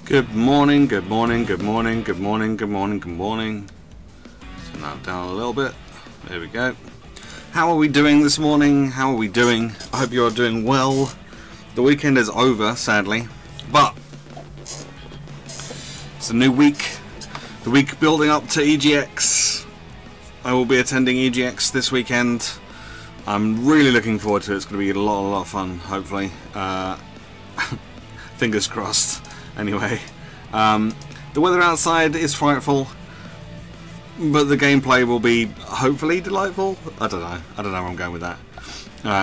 Good morning, good morning, good morning, good morning, good morning, good morning. Turn that down a little bit. There we go. How are we doing this morning? How are we doing? I hope you're doing well. The weekend is over, sadly, but it's a new week. The week building up to EGX. I will be attending EGX this weekend. I'm really looking forward to it. It's going to be a lot of fun, hopefully. Fingers crossed. Anyway, the weather outside is frightful, but the gameplay will be hopefully delightful. I don't know where I'm going with that.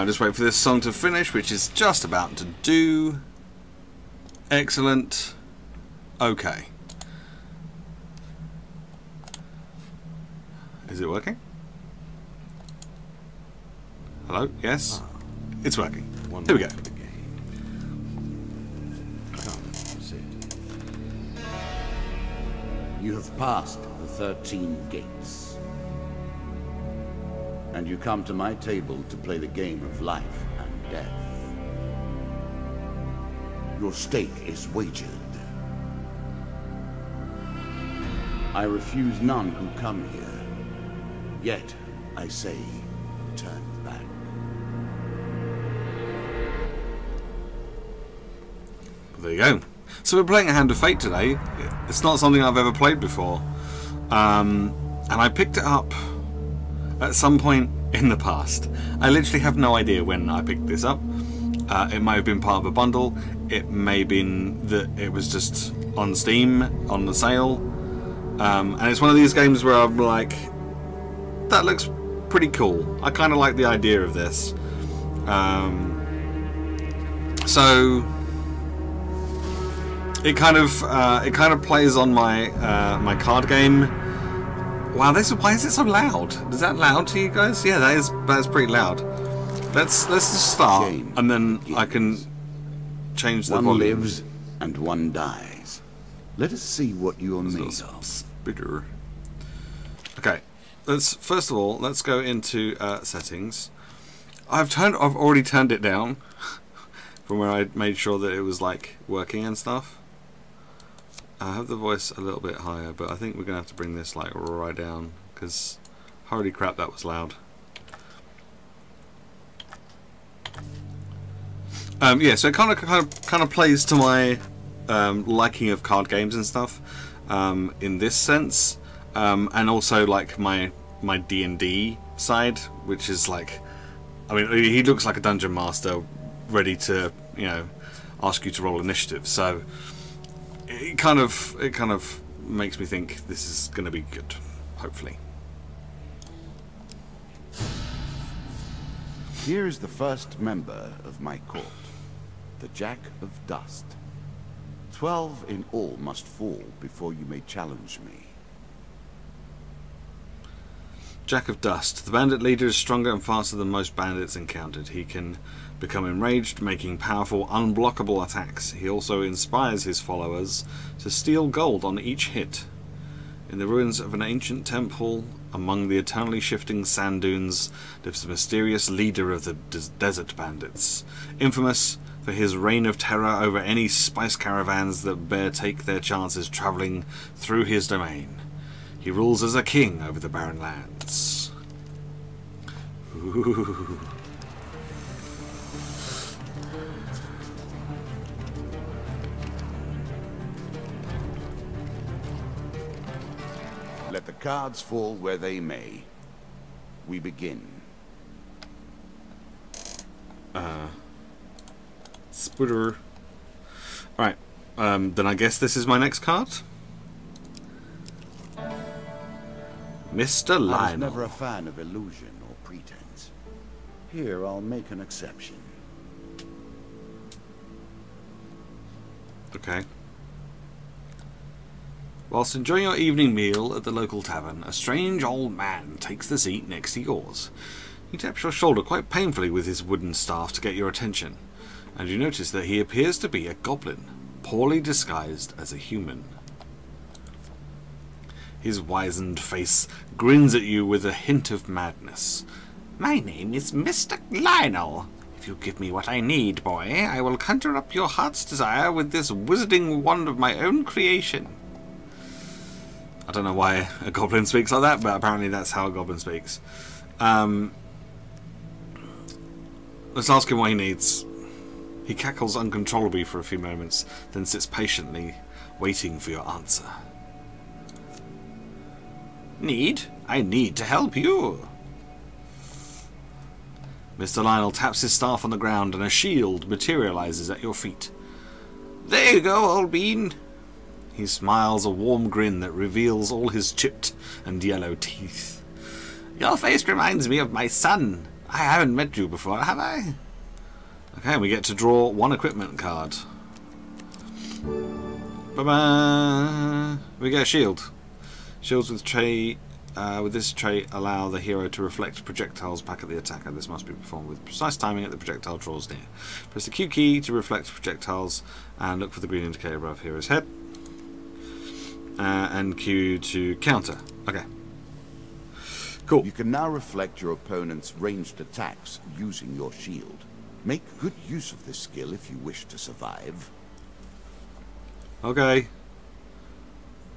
Just wait for this song to finish, which is just about to do. Excellent. Okay. Is it working? Hello? Yes? It's working. Here we go. You have passed the 13 gates, and you come to my table to play the game of life and death. Your stake is wagered. I refuse none who come here, yet I say, turn back. There you go. So we're playing A Hand of Fate today. It's not something I've ever played before, and I picked it up at some point in the past. I literally have no idea when I picked this up. It might have been part of a bundle. It may have been that it was just on Steam on the sale, and it's one of these games where I'm like, that looks pretty cool. I kind of like the idea of this. So it kind of plays on my my card game. Wow, why is it so loud? Is that loud to you guys? Yeah, that is pretty loud. Let's just start, and then I can change the volume. One lives and one dies. Let us see what you are made of. Spitter. Okay, first of all let's go into settings. I've already turned it down from where I made sure that it was like working and stuff. I have the voice a little bit higher, but I think we're gonna have to bring this like right down because holy crap, that was loud. Yeah, so it kind of plays to my liking of card games and stuff in this sense, and also like my D&D side, which is like, I mean, he looks like a dungeon master ready to, you know, ask you to roll initiative. So it kind of makes me think this is going to be good, hopefully. Here is the first member of my court, the Jack of Dust. 12 in all must fall before you may challenge me. Jack of Dust. The bandit leader is stronger and faster than most bandits encountered. He can become enraged, making powerful, unblockable attacks. He also inspires his followers to steal gold on each hit. In the ruins of an ancient temple, among the eternally shifting sand dunes, lives the mysterious leader of the desert bandits, infamous for his reign of terror over any spice caravans that take their chances travelling through his domain. He rules as a king over the barren lands. Ooh. Let the cards fall where they may. We begin. Spooter. Alright, then I guess this is my next card. Mr. Lionel. I was never a fan of illusion or pretense. Here, I'll make an exception. Okay. Whilst enjoying your evening meal at the local tavern, a strange old man takes the seat next to yours. He taps your shoulder quite painfully with his wooden staff to get your attention, and you notice that he appears to be a goblin, poorly disguised as a human. His wizened face grins at you with a hint of madness. My name is Mr. Lionel. If If you give me what I need, boy, I will conjure up your heart's desire with this wizarding wand of my own creation. I don't know why a goblin speaks like that, but apparently that's how a goblin speaks. Let's ask him what he needs. He cackles uncontrollably for a few moments, then sits patiently, waiting for your answer. Need? I need to help you. Mr. Lionel taps his staff on the ground and a shield materializes at your feet. There you go, old bean. He smiles a warm grin that reveals all his chipped and yellow teeth. Your face reminds me of my son. I haven't met you before, have I? Okay, we get to draw one equipment card. Bye-bye. We get a shield. Shields with tray. With this trait, allow the hero to reflect projectiles back at the attacker. This must be performed with precise timing at the projectile draws near. Press the Q key to reflect projectiles and look for the green indicator above hero's head. And Q to counter. Okay. Cool. You can now reflect your opponent's ranged attacks using your shield. Make good use of this skill if you wish to survive. Okay.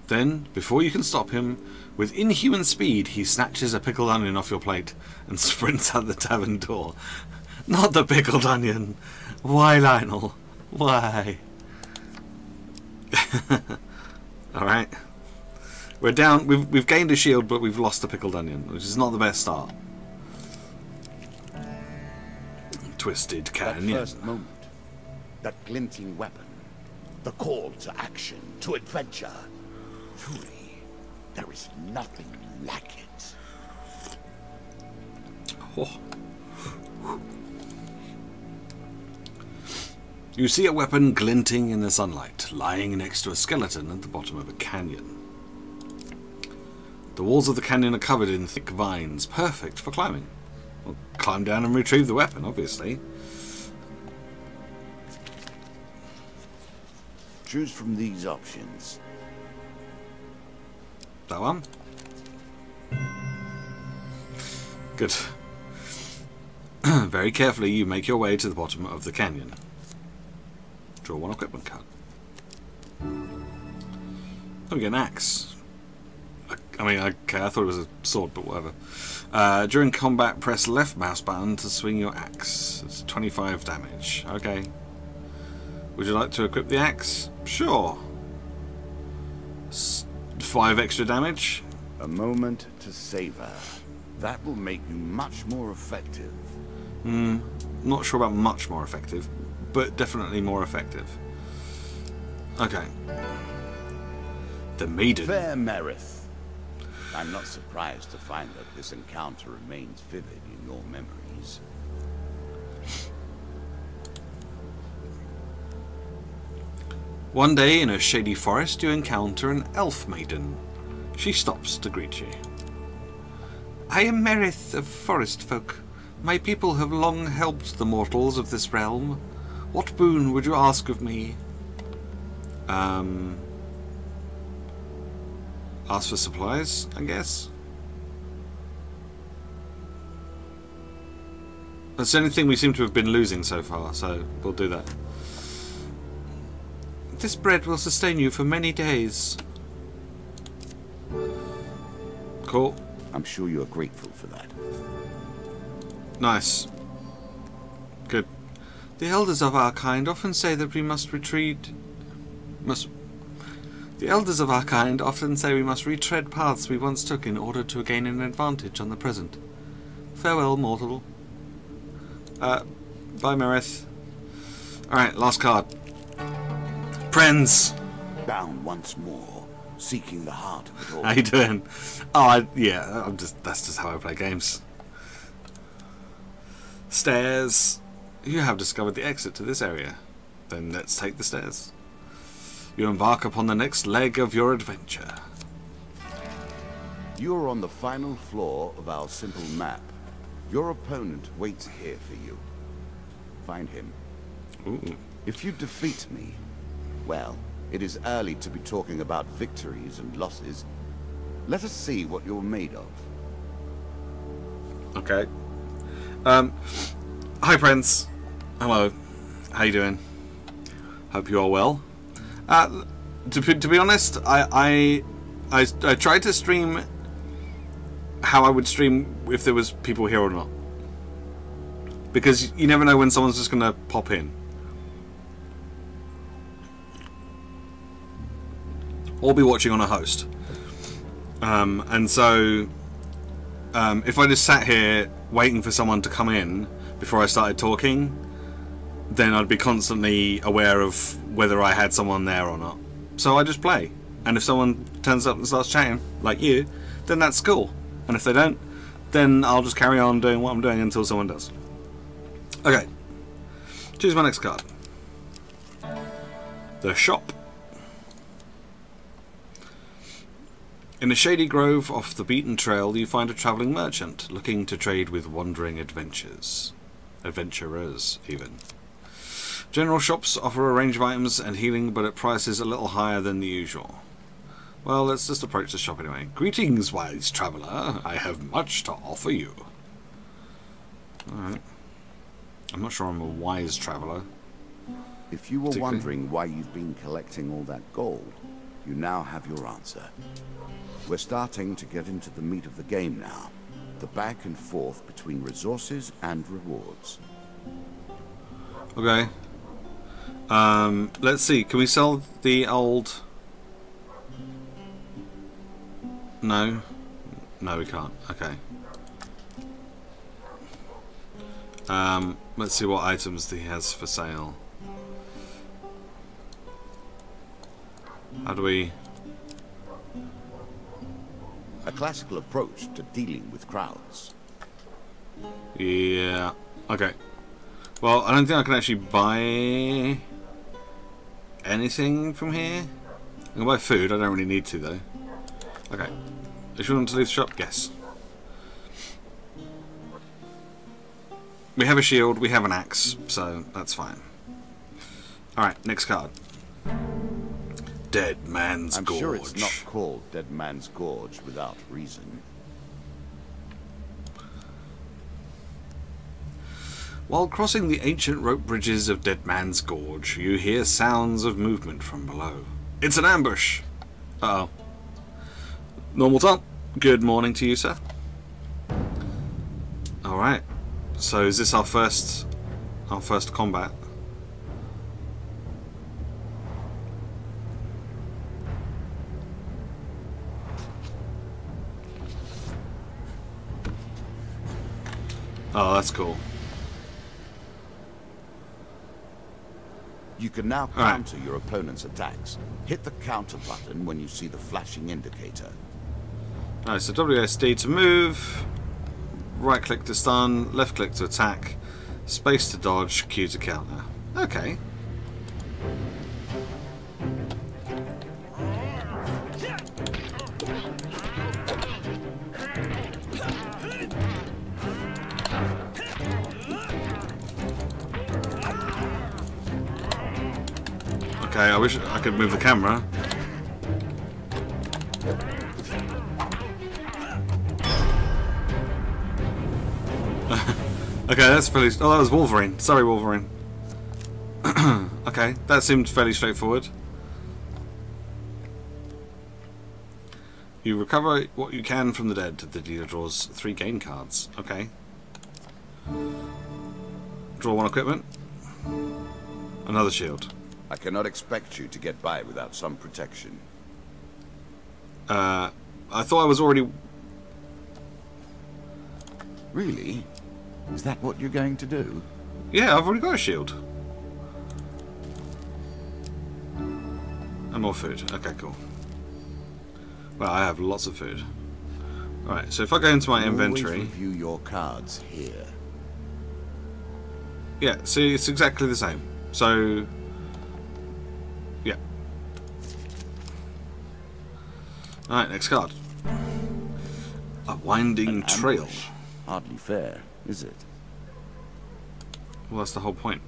Then, before you can stop him, with inhuman speed, he snatches a pickled onion off your plate and sprints out the tavern door. Not the pickled onion. Why, Lionel? Why? Alright. We're down. We've gained a shield, but we've lost a pickled onion, which is not the best start. Twisted Canyon. That first moment, that glinting weapon, the call to action, to adventure. Truly, there is nothing like it. Oh. You see a weapon glinting in the sunlight, lying next to a skeleton at the bottom of a canyon. The walls of the canyon are covered in thick vines, perfect for climbing. Well, climb down and retrieve the weapon, obviously. Choose from these options. That one? Good. Very carefully you make your way to the bottom of the canyon. Draw one equipment card. Oh, we get an axe. I mean, okay, I thought it was a sword, but whatever. During combat, press left mouse button to swing your axe. It's 25 damage. Okay. Would you like to equip the axe? Sure. 5 extra damage. A moment to savor. That will make you much more effective. Not sure about much more effective, but definitely more effective. Okay. The Maiden. Fair Merith. I'm not surprised to find that this encounter remains vivid in your memories. One day in a shady forest you encounter an elf maiden. She stops to greet you. I am Merith of Forest Folk. My people have long helped the mortals of this realm. What boon would you ask of me? Ask for supplies, I guess. That's the only thing we seem to have been losing so far, so we'll do that. This bread will sustain you for many days. Cool. I'm sure you're grateful for that. Nice. Good. The elders of our kind often say that we must retreat. The elders of our kind often say we must retread paths we once took in order to gain an advantage on the present. Farewell, mortal. Bye, Merith. Alright, last card. Friends. Down once more, seeking the heart of it all. How you doing? Oh, yeah, that's just how I play games. Stairs. You have discovered the exit to this area. Then let's take the stairs. You embark upon the next leg of your adventure. You're on the final floor of our simple map. Your opponent waits here for you. Find him. Ooh. If you defeat me, well, it is early to be talking about victories and losses. Let us see what you're made of. Okay. Hi, Prince. Hello. How you doing? Hope you are well. To be honest, I tried to stream how I would stream if there was people here or not, because you never know when someone's just gonna pop in or be watching on a host. And so if I just sat here waiting for someone to come in before I started talking, then I'd be constantly aware of whether I had someone there or not. So I just play, and if someone turns up and starts chatting like you, then that's cool, and if they don't, then I'll just carry on doing what I'm doing until someone does. Okay, choose my next card. The shop. In a shady grove off the beaten trail, you find a travelling merchant looking to trade with wandering adventurers, even. General shops offer a range of items and healing, but at prices a little higher than the usual. Well, let's just approach the shop anyway. Greetings, wise traveller. I have much to offer you. Alright. I'm not sure I'm a wise traveller. If you were wondering why you've been collecting all that gold, you now have your answer. We're starting to get into the meat of the game now. The back and forth between resources and rewards. Okay. Let's see. Can we sell the old... No. No, we can't. Okay. Let's see what items he has for sale. How do we... A classical approach to dealing with crowds. Yeah. Okay. Well, I don't think I can actually buy anything from here. I can buy food. I don't really need to, though. Okay. If you want to leave the shop, yes. We have a shield. We have an axe, so that's fine. Alright, next card. Dead Man's Gorge. I'm sure it's not called Dead Man's Gorge without reason. While crossing the ancient rope bridges of Dead Man's Gorge, you hear sounds of movement from below. It's an ambush! Uh-oh. Normal Tom, good morning to you, sir. Alright, so is this our first combat? Oh, that's cool. You can now counter your opponent's attacks. Hit the counter button when you see the flashing indicator. Alright, so WSD to move, right click to stun, left click to attack, space to dodge, Q to counter. Okay. Okay, I wish I could move the camera. Okay, that's fairly... Oh, that was Wolverine. Sorry, Wolverine. Okay, that seemed fairly straightforward. You recover what you can from the dead. The dealer draws 3 gain cards. Okay. Draw 1 equipment. Another shield. I cannot expect you to get by without some protection. I thought I was already... Really? Is that what you're going to do? Yeah, I've already got a shield. And more food. Okay, cool. Well, I have lots of food. Alright, so if I go into my inventory... Always review your cards here. Yeah, see, it's exactly the same. So... yeah. Alright, next card. A winding trail. Hardly fair, is it? Well, that's the whole point.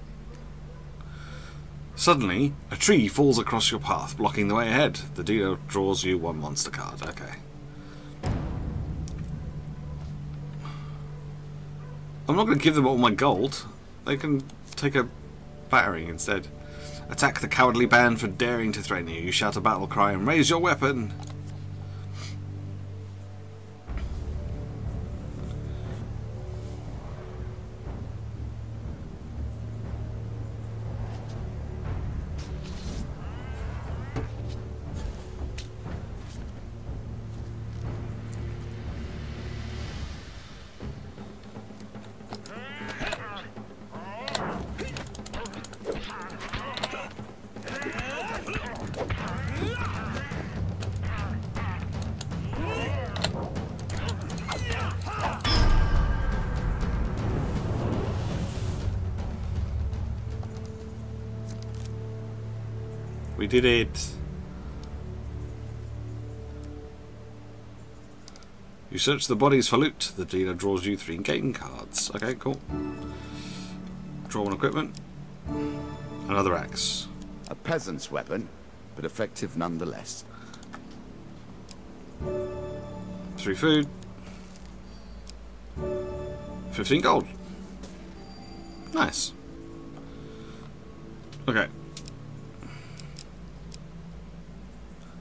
Suddenly, a tree falls across your path, blocking the way ahead. The dealer draws you 1 monster card. Okay. I'm not going to give them all my gold. They can take a battering instead. Attack the cowardly band for daring to threaten you. You shout a battle cry and raise your weapon. We did it. You search the bodies for loot. The dealer draws you 3 game cards. Okay, cool. Draw 1 equipment. Another axe. A peasant's weapon, but effective nonetheless. 3 food. 15 gold. Nice. Okay.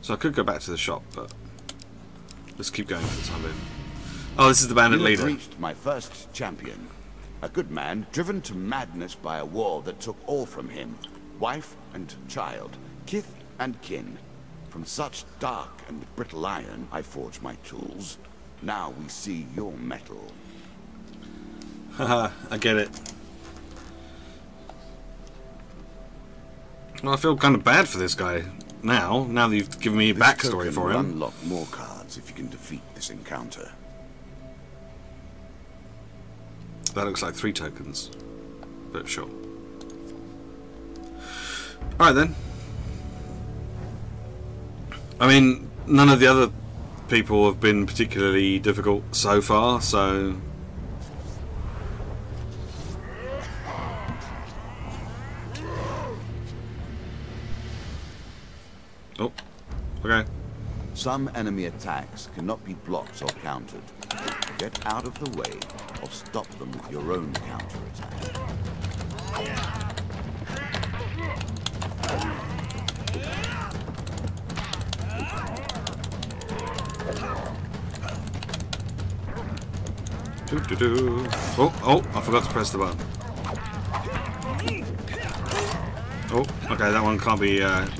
So I could go back to the shop, but let's keep going for the time being. Oh, this is the bandit leader. You have reached my first champion. A good man, driven to madness by a war that took all from him. Wife and child, kith and kin. From such dark and brittle iron, I forge my tools. Now we see your metal. Haha, I get it. Well, I feel kind of bad for this guy now that you've given me a backstory for him. Unlock more cards if you can defeat this encounter. That looks like 3 tokens, but sure. Alright then. I mean, none of the other people have been particularly difficult so far, so... Oh, okay. Some enemy attacks cannot be blocked or countered. Get out of the way or stop them with your own counterattack. Oh, I forgot to press the button. Oh, okay, that one can't be, that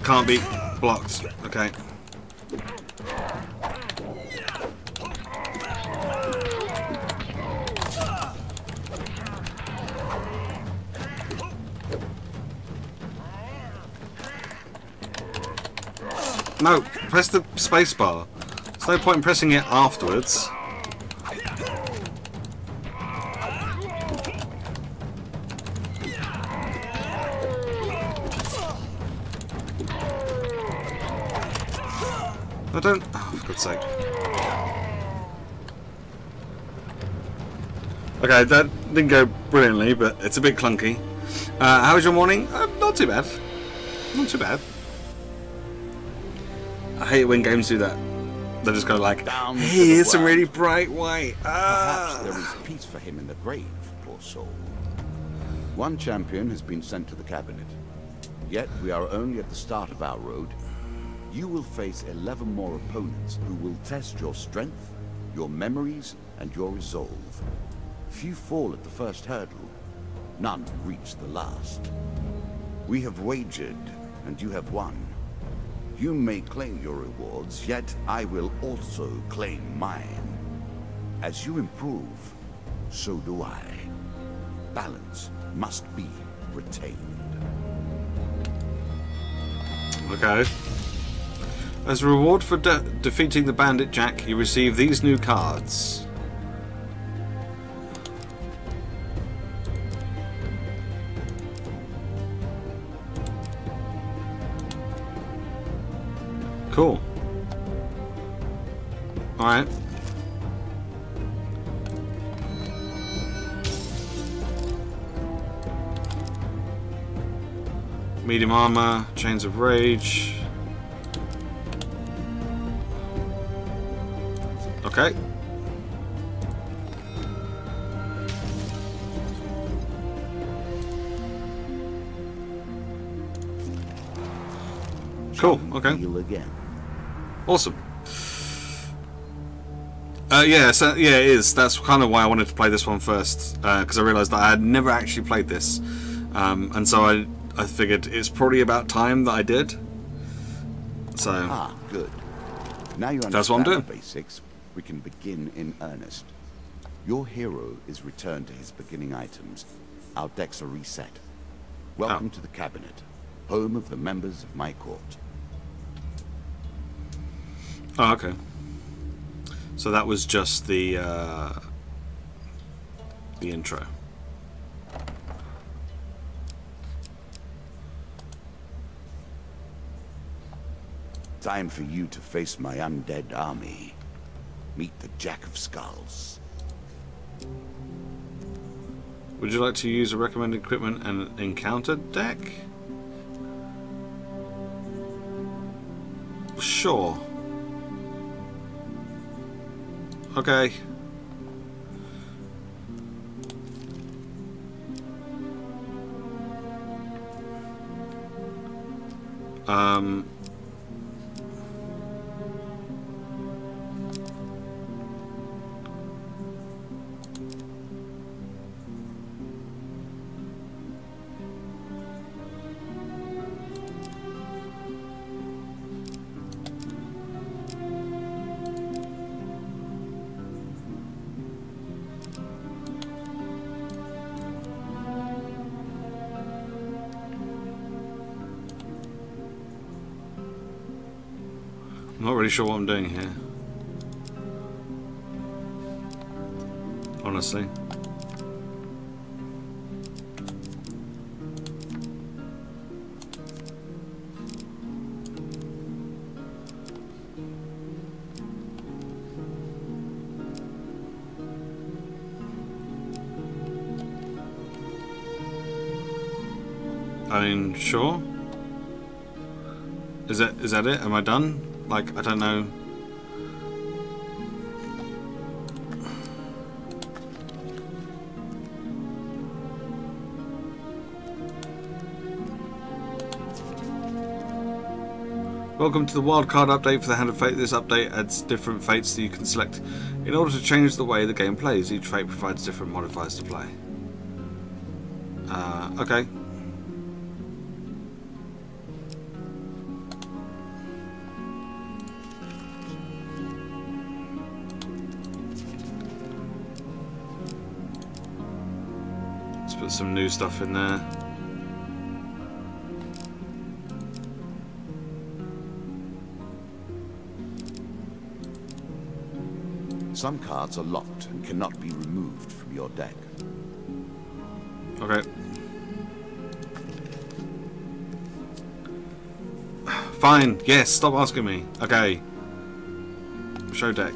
can't be blocked. Okay. No, press the space bar. There's no point in pressing it afterwards. I don't... Oh, for God's sake. Okay, that didn't go brilliantly, but it's a bit clunky. How was your morning? Not too bad. Not too bad. I hate it when games do that. They just go like, hey, here's some really bright white. Perhaps there is peace for him in the grave, poor soul. One champion has been sent to the cabinet. Yet we are only at the start of our road. You will face 11 more opponents who will test your strength, your memories, and your resolve. Few fall at the first hurdle. None reach the last. We have wagered, and you have won. You may claim your rewards, yet I will also claim mine. As you improve, so do I. Balance must be retained. Okay. As a reward for defeating the bandit Jack, you receive these new cards. Cool. Alright. Medium armor, chains of rage. Okay. Cool. Shall we Okay. deal again? Awesome. Yeah, so yeah, it is. That's kind of why I wanted to play this one first, because I realised that I had never actually played this, and so I figured it's probably about time that I did. So Ah, good. Now you understand That's what I'm doing. the basics, we can begin in earnest. Your hero is returned to his beginning items. Our decks are reset. Welcome to the cabinet, home of the members of my court. oh, okay. So that was just the intro. Time for you to face my undead army. Meet the Jack of Skulls. Would you like to use a recommended equipment and encounter deck? Sure. Okay. I'm not really sure what I'm doing here. Honestly. I mean, sure. Is that it? Am I done? Like, I don't know. Welcome to the wildcard update for the Hand of Fate. This update adds different fates that you can select in order to change the way the game plays. Each fate provides different modifiers to play. Okay. Let's put some new stuff in there. Some cards are locked and cannot be removed from your deck. Okay. Fine. Yes, stop asking me. Okay. Show deck.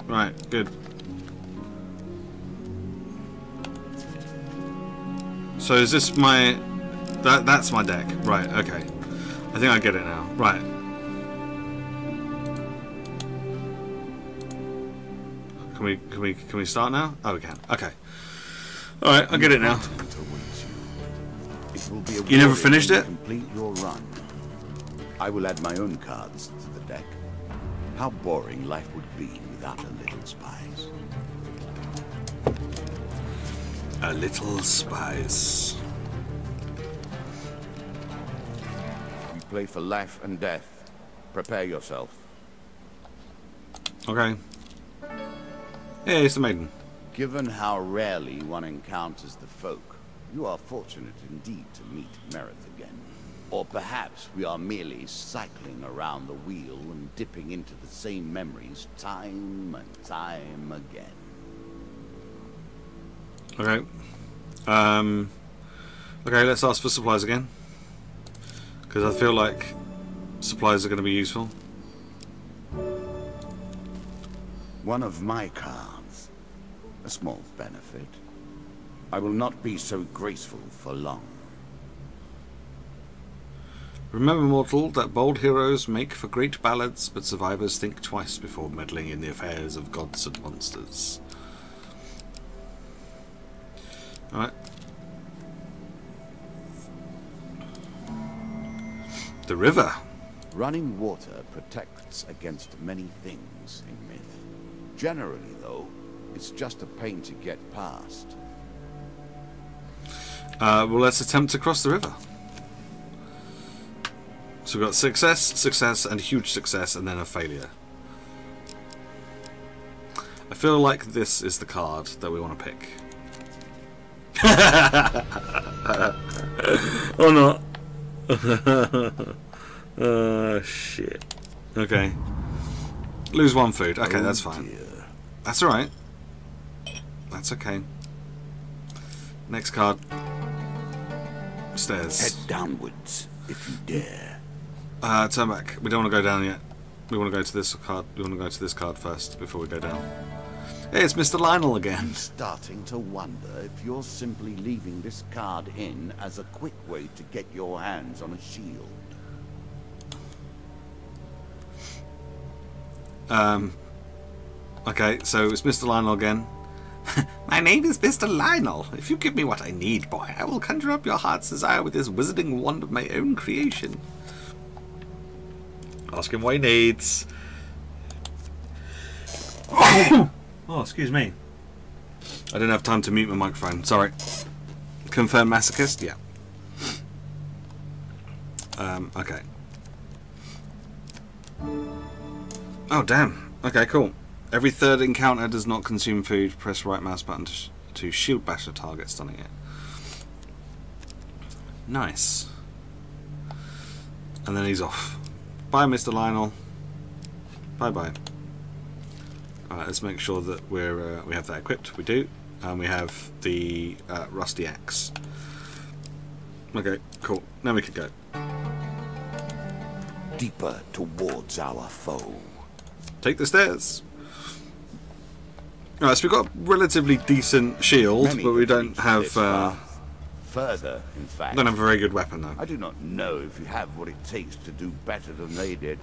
Right, good. So is this my... That's my deck. Right, okay. I think I get it now. Right. Can we start now? Oh, we can. Okay. All right, I get it now. It will be You never finished it? Complete your run. I will add my own cards to the deck. How boring life would be without a little spice. A little spice. We play for life and death. Prepare yourself. Okay. Yeah, it's the maiden. Given how rarely one encounters the folk, you are fortunate indeed to meet Merith again. Or perhaps we are merely cycling around the wheel and dipping into the same memories time and time again. Okay. Okay, let's ask for supplies again. Because I feel like supplies are going to be useful. One of my cards. A small benefit. I will not be so graceful for long. Remember, mortal, that bold heroes make for great ballads, but survivors think twice before meddling in the affairs of gods and monsters. Alright. The river. Running water protects against many things in myth. Generally, though, it's just a pain to get past. Well, let's attempt to cross the river. So we've got success, success, and huge success, and then a failure. I feel like this is the card that we want to pick. Or not. Shit. Okay. Lose 1 food. Okay, Oh, that's fine. dear. That's alright. That's okay. Next card. Stairs. Head downwards, if you dare. Turn back. We don't want to go down yet. We want to go to this card. We want to go to this card first before we go down. Hey, it's Mr. Lionel again. I'm starting to wonder if you're simply leaving this card in as a quick way to get your hands on a shield. Okay, so it's Mr. Lionel again. My name is Mr. Lionel. If you give me what I need, boy, I will conjure up your heart's desire with this wizarding wand of my own creation. Ask him what he needs. Oh, excuse me. I didn't have time to mute my microphone. Sorry. Confirm masochist? Yeah. Okay. Oh, damn. Okay, cool. Every third encounter does not consume food. Press right mouse button to shield bash a target, stunning it. Nice. And then he's off. Bye, Mr. Lionel. Bye-bye. Alright, let's make sure that we have that equipped. We do. And we have the rusty axe. Okay, cool. Now we can go. Deeper towards our foe. Take the stairs. Alright, so we've got a relatively decent shield, Many but we have don't reached have this far. Further, in fact. don't have a very good weapon though. I do not know if you have what it takes to do better than they did.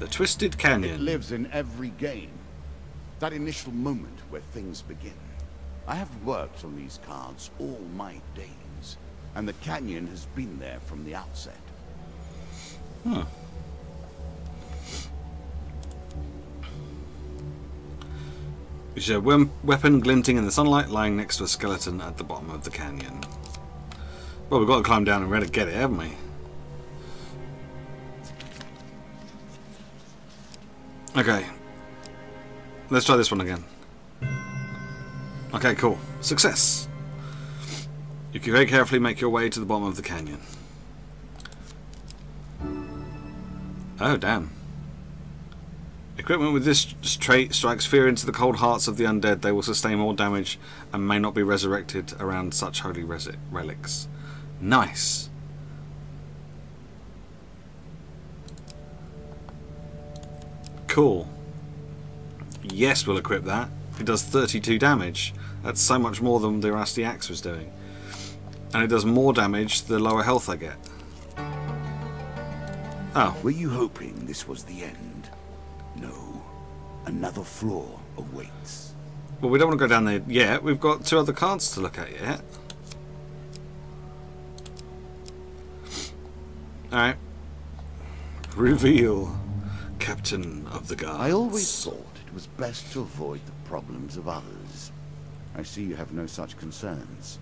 The Twisted It Canyon. lives in every game. That initial moment where things begin. I have worked on these cards all my days, and the canyon has been there from the outset. Hmm. You see a weapon glinting in the sunlight lying next to a skeleton at the bottom of the canyon. Well, we've got to climb down and get it, haven't we? Okay. Let's try this one again. Okay, cool. Success! You can very carefully make your way to the bottom of the canyon. Oh, damn. Equipment with this trait strikes fear into the cold hearts of the undead. They will sustain more damage and may not be resurrected around such holy relics. Nice. Cool. Yes, we'll equip that. It does 32 damage. That's so much more than the rusty axe was doing. And it does more damage the lower health I get. Oh. Were you hoping this was the end? No. Another floor awaits. Well, we don't want to go down there yet. We've got 2 other cards to look at yet. Alright. Reveal. Captain of the Guards. I always thought it was best to avoid the problems of others. I see you have no such concerns.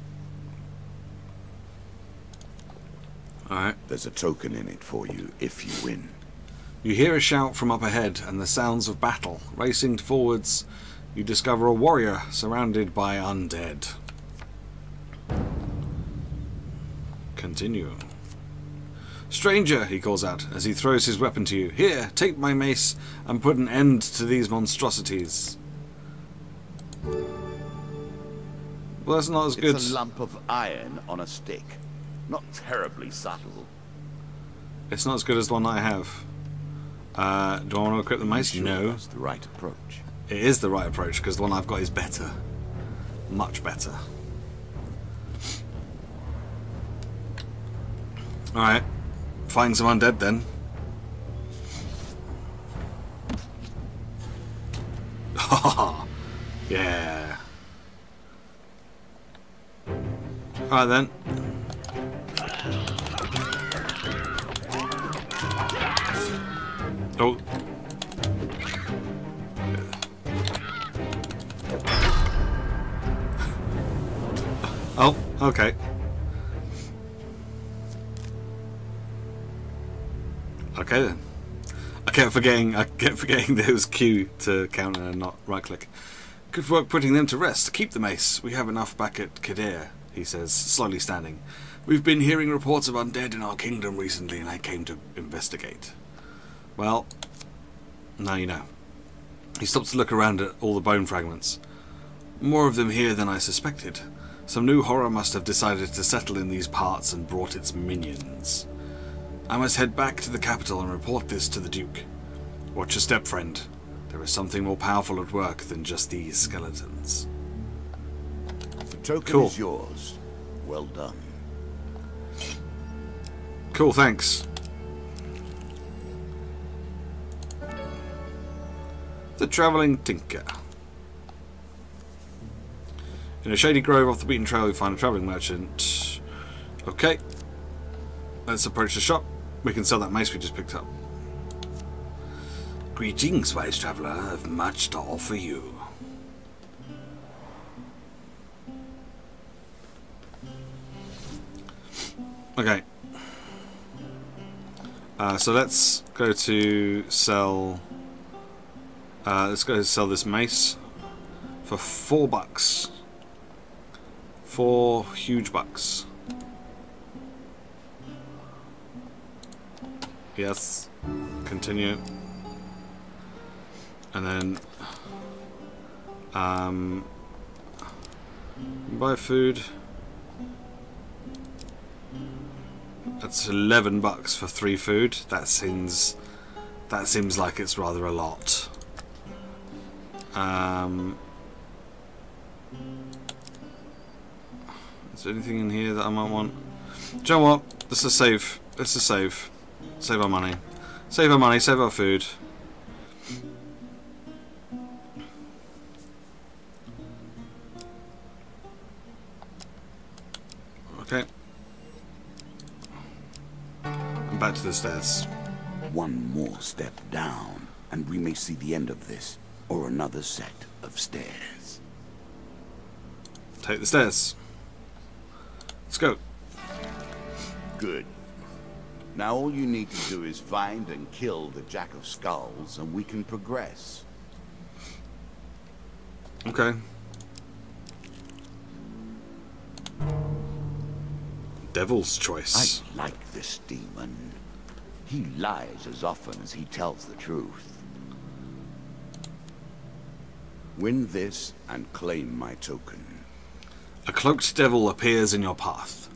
Alright. There's a token in it for you if you win. You hear a shout from up ahead and the sounds of battle. Racing forwards, you discover a warrior surrounded by undead. Continue. Stranger, he calls out as he throws his weapon to you. Here, take my mace and put an end to these monstrosities. Well, that's not as good. It's a lump of iron on a stick. Not terribly subtle. It's not as good as the one that I have. Do I want to equip the mace? Sure No. that's the right approach. It is the right approach because the one I've got is better. Much better. Alright. Find some undead then. Yeah. Alright then. Oh. Oh, okay. Okay then. I kept forgetting there was Q to counter and not right click. Good work putting them to rest. Keep the mace. We have enough back at Kadir, he says, slowly standing. We've been hearing reports of undead in our kingdom recently and I came to investigate. Well, now you know. He stops to look around at all the bone fragments. More of them here than I suspected. Some new horror must have decided to settle in these parts and brought its minions. I must head back to the capital and report this to the Duke. Watch your step, friend. There is something more powerful at work than just these skeletons. The token is yours. Well done. Cool, thanks. The Travelling Tinker. In a shady grove off the beaten trail, we find a travelling merchant. Okay. Let's approach the shop. We can sell that mace we just picked up. Greetings, wise traveller. I have much to offer you. Okay. So let's go to sell. Let's go to sell this mace for $4. 4 huge bucks. Yes. Continue. And then buy food. That's $11 for 3 food. That seems like it's rather a lot. Is there anything in here that I might want? Do you know what? Let's just save. Let's just save. Save our money. Save our money. Save our food. Okay. I'm back to the stairs. One more step down, and we may see the end of this, or another set of stairs. Take the stairs. Let's go. Good. Now all you need to do is find and kill the Jack of Skulls, and we can progress. Okay. Devil's choice. I like this demon. He lies as often as he tells the truth. Win this and claim my token. A cloaked devil appears in your path.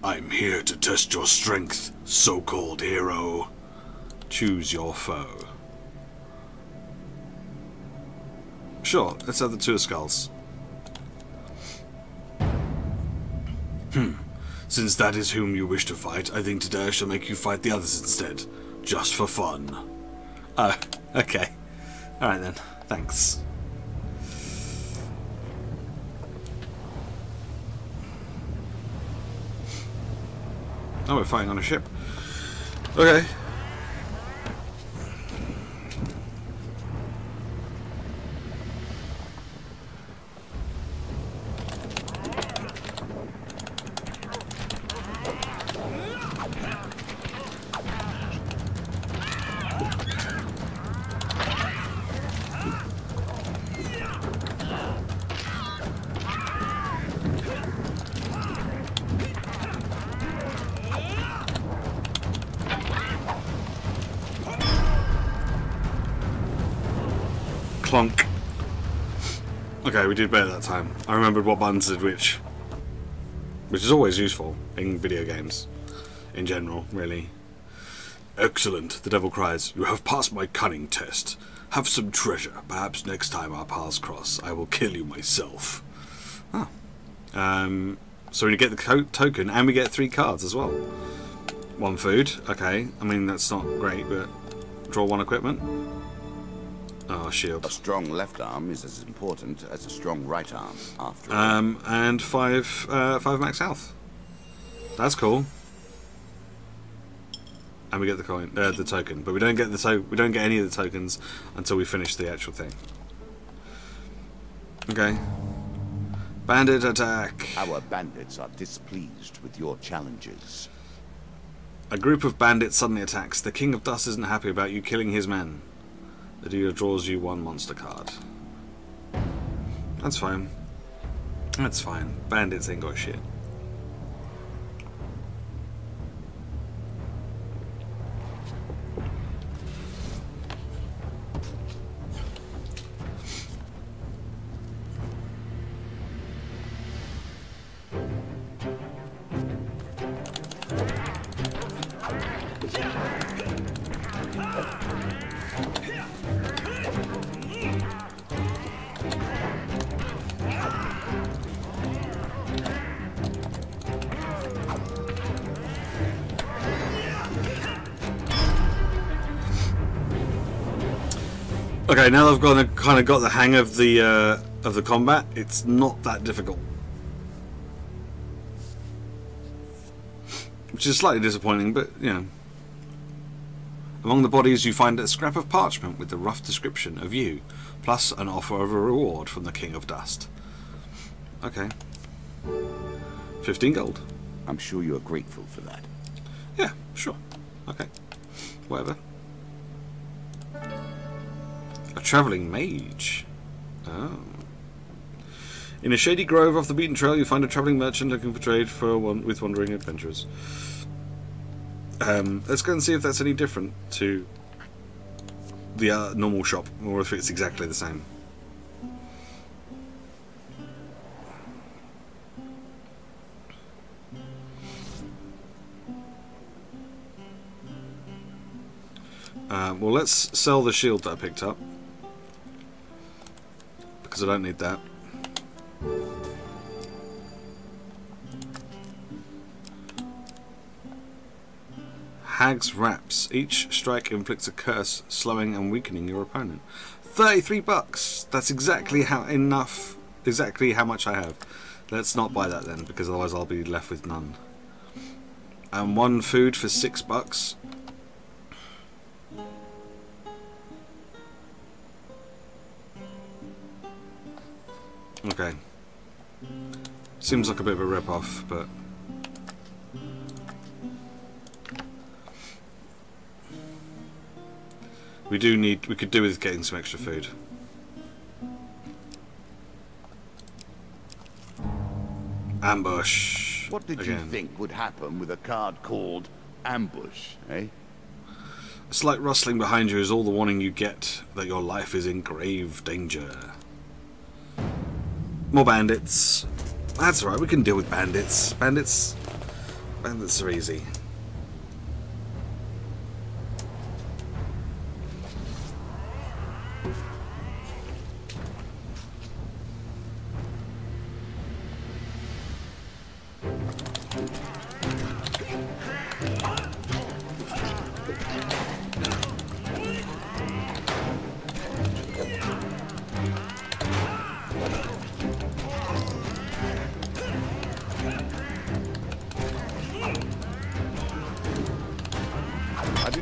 I'm here to test your strength, so-called hero. Choose your foe. Sure, let's have the 2 skulls. Since that is whom you wish to fight, I think today I shall make you fight the others instead. Just for fun. Oh, okay. Alright then, thanks. Oh, we're fighting on a ship. Okay. Clunk. Okay, we did better that time. I remembered what buttons did which is always useful in video games. In general, really. Excellent, the devil cries. You have passed my cunning test. Have some treasure. Perhaps next time our paths cross, I will kill you myself. Oh. So we get the token, and we get 3 cards as well. 1 food. Okay. I mean, that's not great, but draw 1 equipment. Oh, shield. A strong left arm is as important as a strong right arm, after all. And 5 max health. That's cool. and we get the coin, the token. But we don't get we don't get any of the tokens until we finish the actual thing. Okay. Bandit attack. Our bandits are displeased with your challenges. A group of bandits suddenly attacks. The King of Dust isn't happy about you killing his men. The dealer draws you 1 monster card. That's fine. That's fine. Bandits ain't got shit. Okay, now that I've kind of got the hang of the combat, it's not that difficult, which is slightly disappointing. But you know, among the bodies you find a scrap of parchment with the rough description of you, plus an offer of a reward from the King of Dust. Okay, 15 gold. I'm sure you're grateful for that. Yeah, sure. Okay, whatever. A travelling mage. Oh. In a shady grove off the beaten trail, you find a travelling merchant looking for trade with wandering adventurers. Let's go and see if that's any different to the normal shop, or if it's exactly the same. Well, let's sell the shield that I picked up, because I don't need that. Hag's Wraps. Each strike inflicts a curse, slowing and weakening your opponent. 33 bucks. That's exactly exactly how much I have. Let's not buy that then, because otherwise I'll be left with none. And 1 food for 6 bucks. Okay. Seems like a bit of a rip-off, but we could do with getting some extra food. Ambush. What did you think would happen with a card called Ambush, eh? A slight rustling behind you is all the warning you get that your life is in grave danger. More bandits. That's right, we can deal with bandits. Bandits are easy.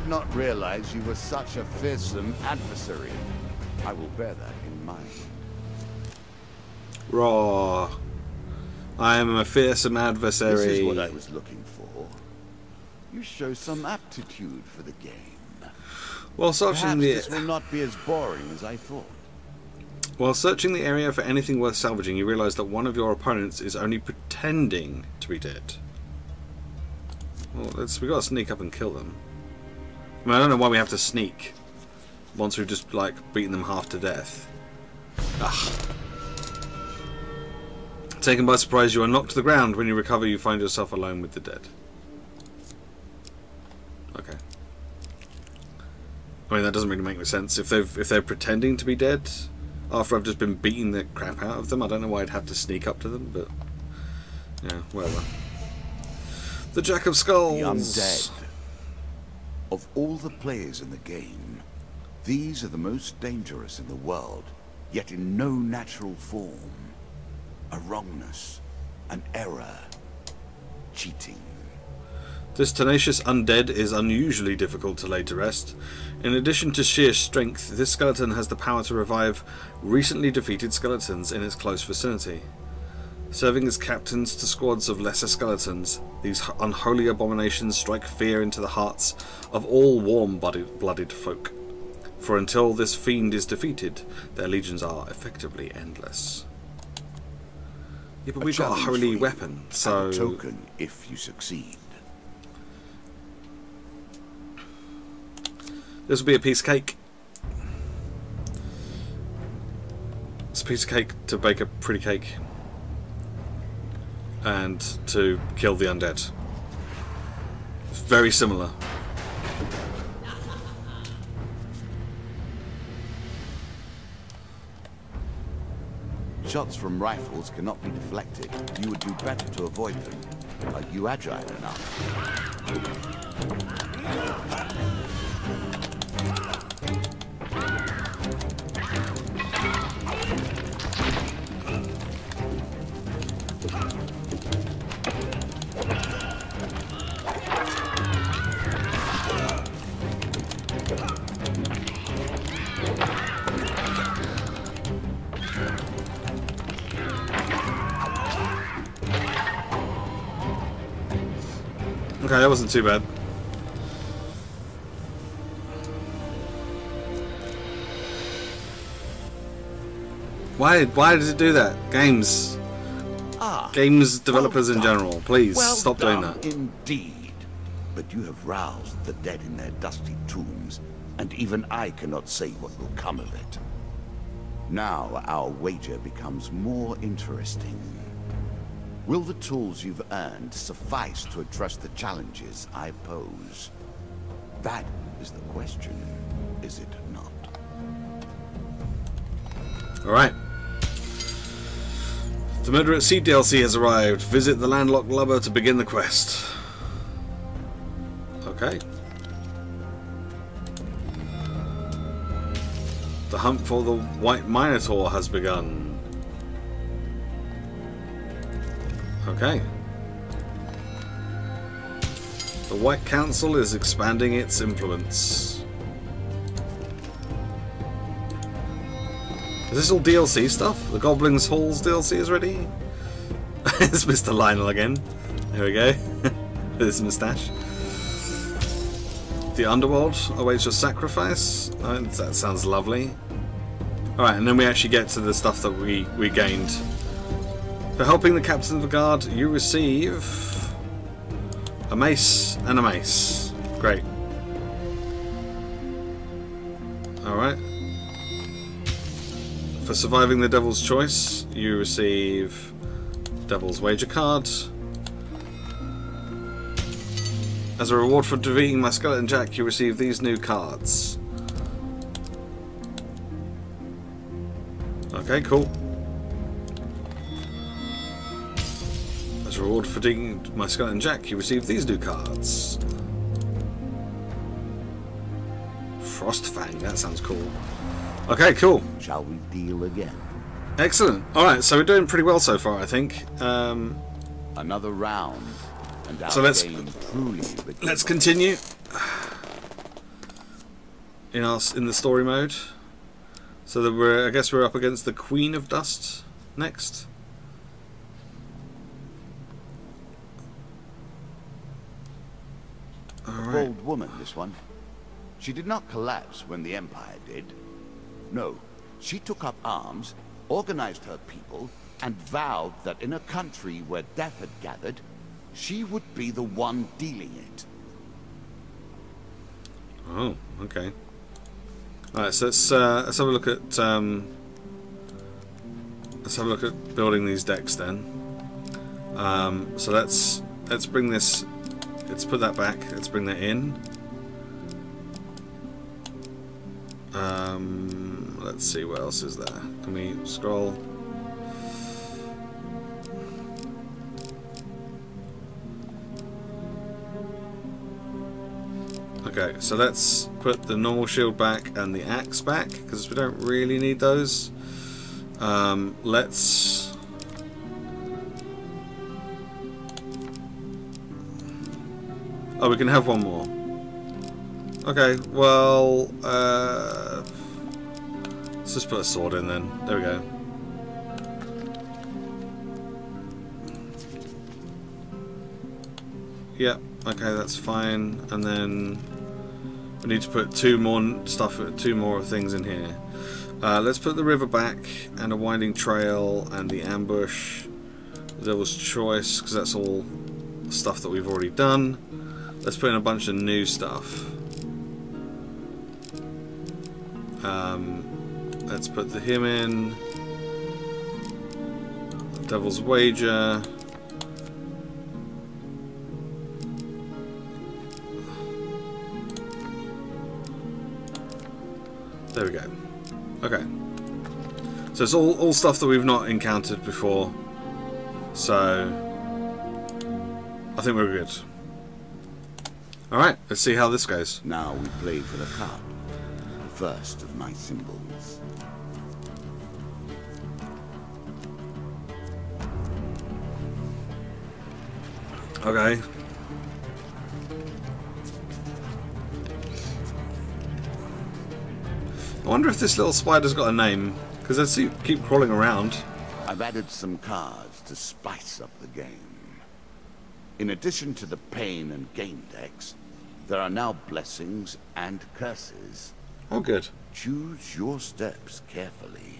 Not realize you were such a fearsome adversary. I will bear that in mind. Raw. I am a fearsome adversary. This is what I was looking for. You show some aptitude for the game. While searching this will not be as boring as I thought. While searching the area for anything worth salvaging, you realize that one of your opponents is only pretending to be dead. Well, we gotta sneak up and kill them. I mean, I don't know why we have to sneak once we've just, like, beaten them half to death. Ugh. Taken by surprise, you are knocked to the ground. When you recover, you find yourself alone with the dead. Okay. I mean, that doesn't really make any sense. If they're pretending to be dead after I've just been beating the crap out of them, I don't know why I'd have to sneak up to them, but yeah, whatever. The Jack of Skulls. The undead. Of all the players in the game, these are the most dangerous in the world, yet in no natural form. A wrongness, an error, cheating. This tenacious undead is unusually difficult to lay to rest. In addition to sheer strength, this skeleton has the power to revive recently defeated skeletons in its close vicinity. Serving as captains to squads of lesser skeletons, these unholy abominations strike fear into the hearts of all warm-blooded folk. For until this fiend is defeated, their legions are effectively endless. Yeah, but we've got a holy weapon, so... And a token if you succeed. This will be a piece of cake. It's a piece of cake to bake a pretty cake. And to kill the undead. Very similar. Shots from rifles cannot be deflected. You would do better to avoid them. Are you agile enough? Okay, that wasn't too bad. Why does it do that? Games developers in general, please stop doing that. Indeed. But you have roused the dead in their dusty tombs, and even I cannot say what will come of it. Now our wager becomes more interesting. Will the tools you've earned suffice to address the challenges I pose? That is the question, is it not? Alright. The Murder at Sea DLC has arrived. Visit the landlocked lubber to begin the quest. Okay. The hunt for the White Minotaur has begun. Okay. The White Council is expanding its influence. Is this all DLC stuff? The Goblins Halls DLC is ready? It's Mr. Lionel again. There we go. With his moustache. The Underworld awaits your sacrifice. Oh, that sounds lovely. Alright, and then we actually get to the stuff that we gained. For helping the Captain of the Guard, you receive a mace and a mace. Great. Alright. For surviving the Devil's Choice, you receive Devil's Wager card. As a reward for defeating my Skeleton Jack, you receive these new cards. Okay, cool. As a reward for defeating my Skeleton Jack, you receive these new cards. Frostfang, that sounds cool. Okay, cool. Shall we deal again? Excellent. Alright, so we're doing pretty well so far, I think. Another round. And our so let's continue in the story mode. So that I guess we're up against the Queen of Dust next. A bold woman, this one. She did not collapse when the Empire did. No, she took up arms, organized her people, and vowed that in a country where death had gathered, she would be the one dealing it. Oh, okay. Alright, so let's have a look at building these decks then. So let's bring this. Let's put that back. Let's bring that in. Let's see what else is there. Can we scroll? Okay, so let's put the normal shield back and the axe back because we don't really need those. Let's Oh, we can have one more. Okay, well, let's just put a sword in then. There we go. Yep, okay, that's fine. And then we need to put two more things in here. Let's put the river back, and a winding trail, and the ambush. The Devil's Choice, because that's all stuff that we've already done. Let's put in a bunch of new stuff. Let's put him in. Devil's Wager. There we go. Okay. So it's all stuff that we've not encountered before. So I think we're good. Alright, let's see how this goes. Now we play for the cup. The first of my symbols. Okay. I wonder if this little spider's got a name, because they keep crawling around. I've added some cards to spice up the game. In addition to the pain and gain decks, there are now blessings and curses. Oh, good. Choose your steps carefully.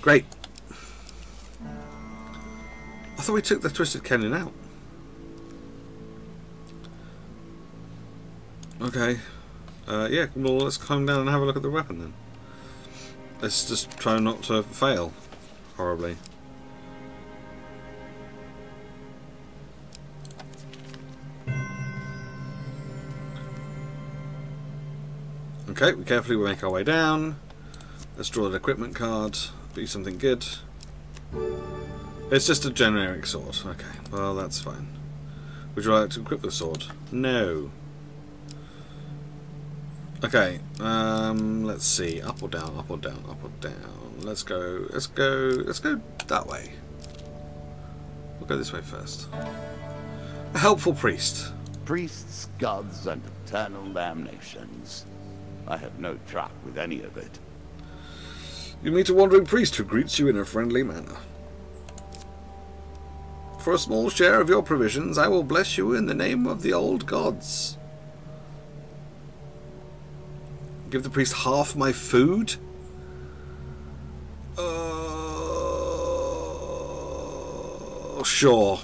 Great. I thought we took the Twisted Canyon out. Okay. Yeah, well, let's climb down and have a look at the weapon then. Let's just try not to fail horribly. Okay, we carefully make our way down. Let's draw an equipment card. Be something good. It's just a generic sword. Okay, well that's fine. Would you like to equip the sword? No. Okay, let's see. Up or down, up or down, up or down. Let's go that way. We'll go this way first. A helpful priest. Priests, gods, and eternal damnations. I have no truck with any of it. You meet a wandering priest who greets you in a friendly manner. For a small share of your provisions, I will bless you in the name of the old gods. Give the priest half my food? Sure.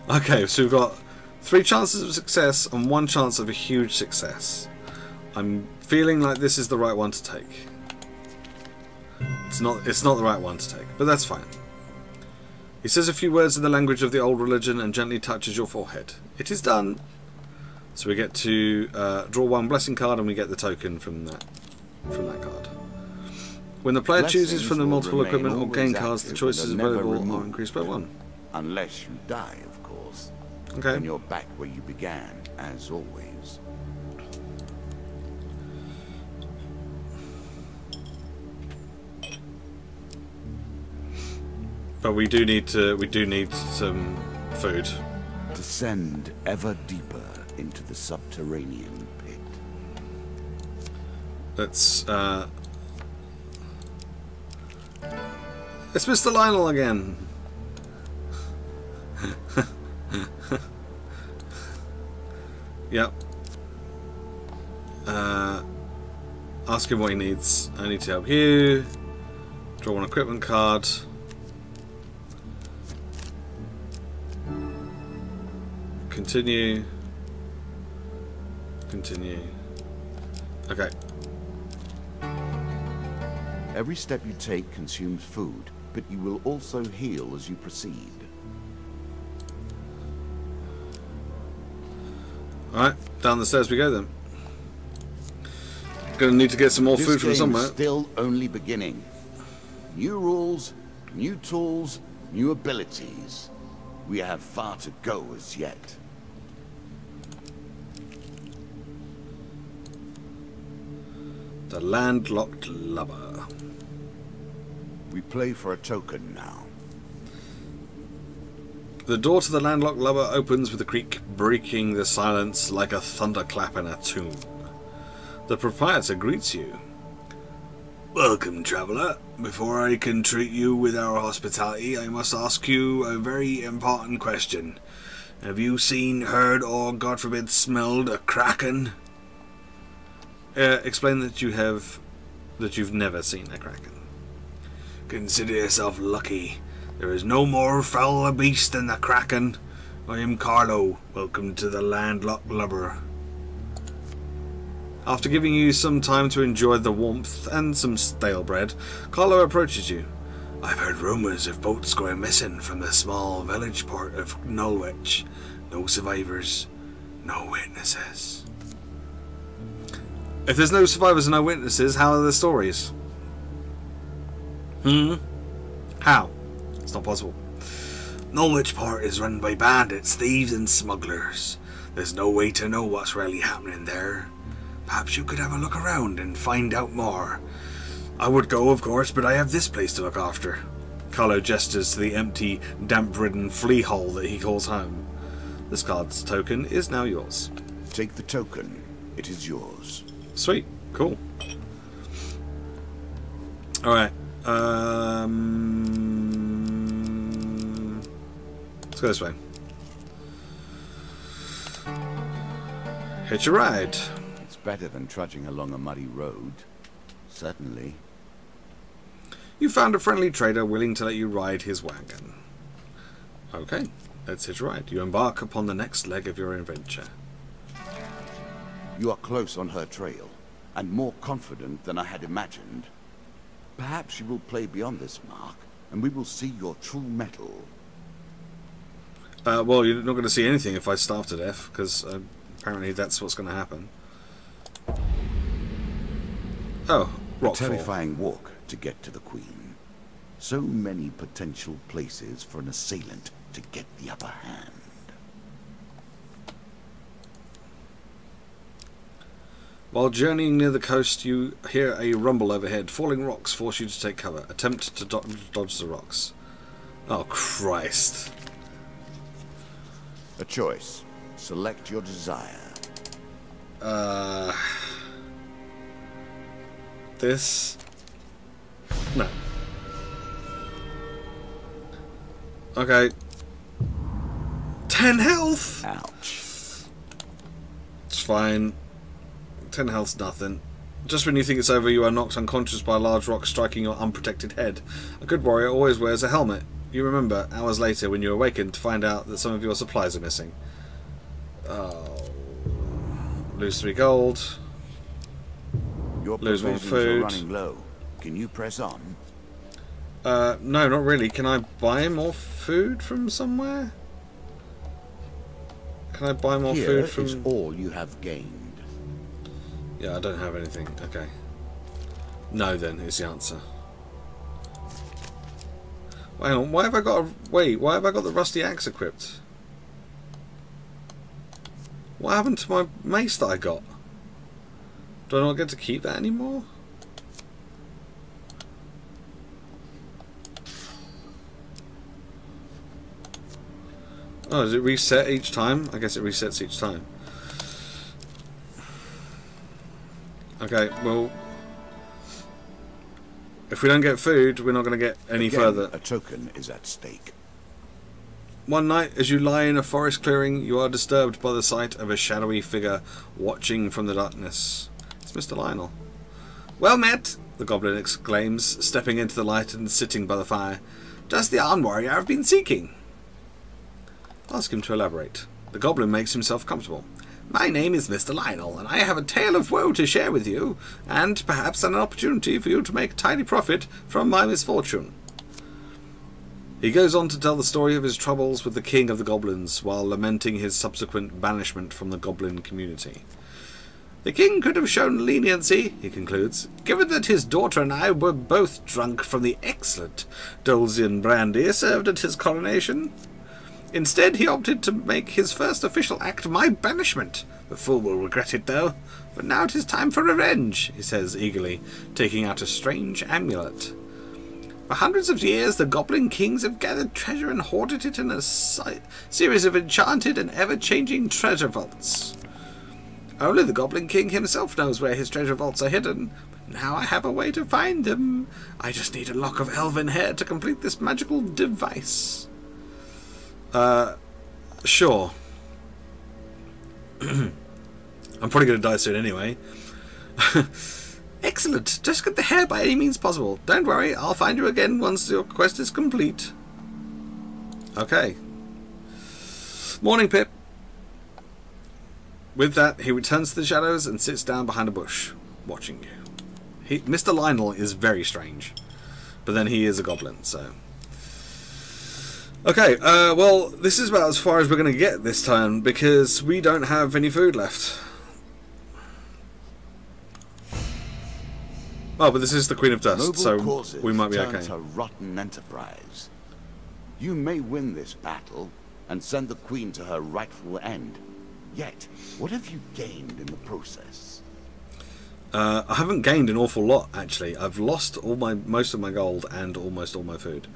Okay, so we've got 3 chances of success and 1 chance of a huge success. I'm feeling like this is the right one to take. It's not the right one to take, but that's fine. He says a few words in the language of the old religion and gently touches your forehead. It is done. So we get to draw 1 blessing card, and we get the token from that card. When the player chooses from the multiple equipment or gain cards, the choices available are increased by 1. Unless you die, of course. Okay. Then you're back where you began, as always. But we do need some food. Descend ever deeper into the subterranean pit. It's Mr. Lionel again. Yep. Ask him what he needs. I need to help you. Draw 1 equipment card. Continue. Continue. Okay. Every step you take consumes food, but you will also heal as you proceed. Alright, down the stairs we go then. Gonna need to get some more food from somewhere. This game is still only beginning. New rules, new tools, new abilities. We have far to go as yet. The landlocked lubber. We play for a token now. The door to the landlocked lubber opens with a creak, breaking the silence like a thunderclap in a tomb. The proprietor greets you. Welcome, traveller. Before I can treat you with our hospitality, I must ask you a very important question. Have you seen, heard, or, God forbid, smelled a kraken? Explain that you've never seen a kraken. Consider yourself lucky. There is no more foul a beast than the kraken. I am Carlo. Welcome to the landlocked lubber. After giving you some time to enjoy the warmth and some stale bread, Carlo approaches you. I've heard rumours of boats going missing from the small village port of Nulwich. No survivors, no witnesses. If there's no survivors and no witnesses, how are the stories? How? It's not possible. Nulwich port is run by bandits, thieves and smugglers. There's no way to know what's really happening there. Perhaps you could have a look around and find out more. I would go, of course, but I have this place to look after. Carlo gestures to the empty, damp-ridden flea hole that he calls home. This card's token is now yours. Take the token. It is yours. Sweet. Cool. Alright. Let's go this way. Hitch a ride. Better than trudging along a muddy road. Certainly. You found a friendly trader willing to let you ride his wagon. Okay, let's hitch a ride. You embark upon the next leg of your adventure. You are close on her trail, and more confident than I had imagined. Perhaps you will play beyond this mark, and we will see your true mettle. Well, you're not going to see anything if I starve to death, because apparently that's what's going to happen. Oh, rockfall. A terrifying walk to get to the Queen. So many potential places for an assailant to get the upper hand. While journeying near the coast, you hear a rumble overhead. Falling rocks force you to take cover. Attempt to dodge the rocks. Oh, Christ. A choice. Select your desire. This? No. Okay. 10 health! Ouch. It's fine. 10 health's nothing. Just when you think it's over, you are knocked unconscious by a large rock striking your unprotected head. A good warrior always wears a helmet. You remember, hours later, when you awaken, to find out that some of your supplies are missing. Oh. Lose 3 gold. Your Lose 1 provisions food. are running low. Can you press on? No, not really. Can I buy more food from somewhere? Can I buy more food from... Here is all you have gained. Yeah, I don't have anything. Okay. No, then, is the answer. Hang on, why have I got a... Wait, why have I got the rusty axe equipped? What happened to my mace that I got? Do I not get to keep that anymore? Oh, does it reset each time? I guess it resets each time. Okay, well... If we don't get food, we're not going to get any further. A token is at stake. One night, as you lie in a forest clearing, you are disturbed by the sight of a shadowy figure watching from the darkness. It's Mr. Lionel. Well met, the goblin exclaims, stepping into the light and sitting by the fire. Just the armed warrior I've been seeking. Ask him to elaborate. The goblin makes himself comfortable. My name is Mr. Lionel, and I have a tale of woe to share with you, and perhaps an opportunity for you to make a tidy profit from my misfortune. He goes on to tell the story of his troubles with the king of the goblins, while lamenting his subsequent banishment from the goblin community. The king could have shown leniency, he concludes, given that his daughter and I were both drunk from the excellent Dulcian brandy served at his coronation. Instead, he opted to make his first official act my banishment. The fool will regret it, though. But now it is time for revenge, he says eagerly, taking out a strange amulet. For hundreds of years, the Goblin Kings have gathered treasure and hoarded it in a series of enchanted and ever-changing treasure vaults. Only the Goblin King himself knows where his treasure vaults are hidden. Now I have a way to find them. I just need a lock of elven hair to complete this magical device. Sure. I'm probably going to die soon anyway. Excellent. Just get the hair by any means possible. Don't worry, I'll find you again once your quest is complete. Okay. Morning, Pip. With that, he returns to the shadows and sits down behind a bush, watching you. Mr. Lionel is very strange, but then he is a goblin, so... Okay, well, this is about as far as we're going to get this time, because we don't have any food left. Oh, but this is the Queen of Dust, so we might be okay. A rotten enterprise. You may win this battle and send the Queen to her rightful end. Yet, what have you gained in the process? I haven't gained an awful lot, actually. I've lost most of my gold and almost all my food.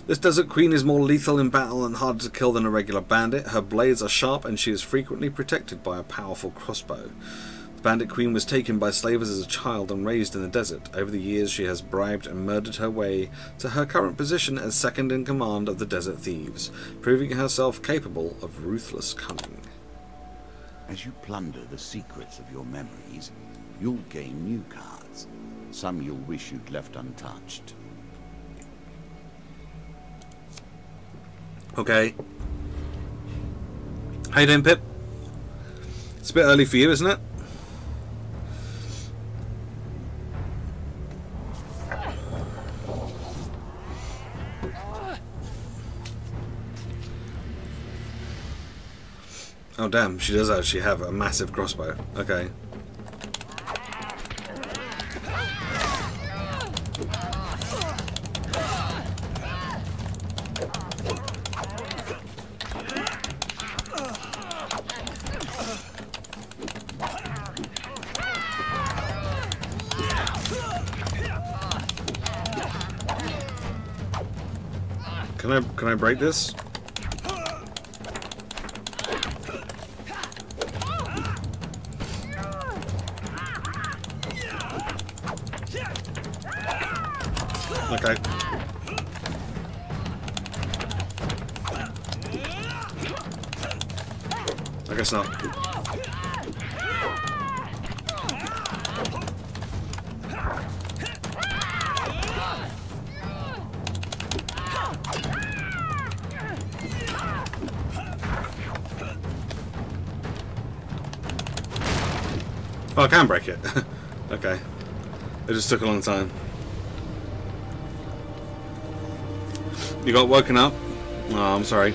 This Desert Queen is more lethal in battle and harder to kill than a regular bandit. Her blades are sharp and she is frequently protected by a powerful crossbow. The Bandit Queen was taken by slavers as a child and raised in the desert. Over the years she has bribed and murdered her way to her current position as second in command of the Desert Thieves, proving herself capable of ruthless cunning. As you plunder the secrets of your memories, you'll gain new cards. Some you'll wish you'd left untouched. Okay. How you doing, Pip? It's a bit early for you, isn't it? Oh damn, she does actually have a massive crossbow. Okay. Can I break this? Okay. I guess not. Oh, I can break it. Okay. It just took a long time. You got woken up? Oh, I'm sorry.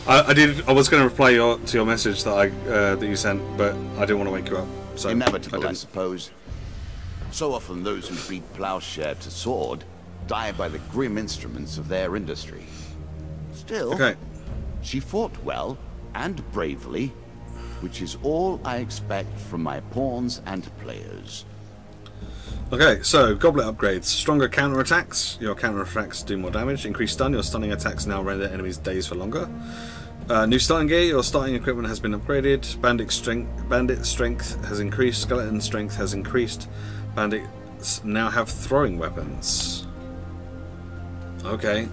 I was going to reply to your message that that you sent, but I didn't want to wake you up. So inevitable, I suppose. So often those who beat plowshare to sword die by the grim instruments of their industry. Still, okay. She fought well and bravely, which is all I expect from my pawns and players. Okay, so goblet upgrades. Stronger counterattacks. Your counterattacks do more damage. Increased stun. Your stunning attacks now render enemies dazed for longer. New starting gear. Your starting equipment has been upgraded. Bandit strength has increased. Skeleton strength has increased. Bandits now have throwing weapons. Okay.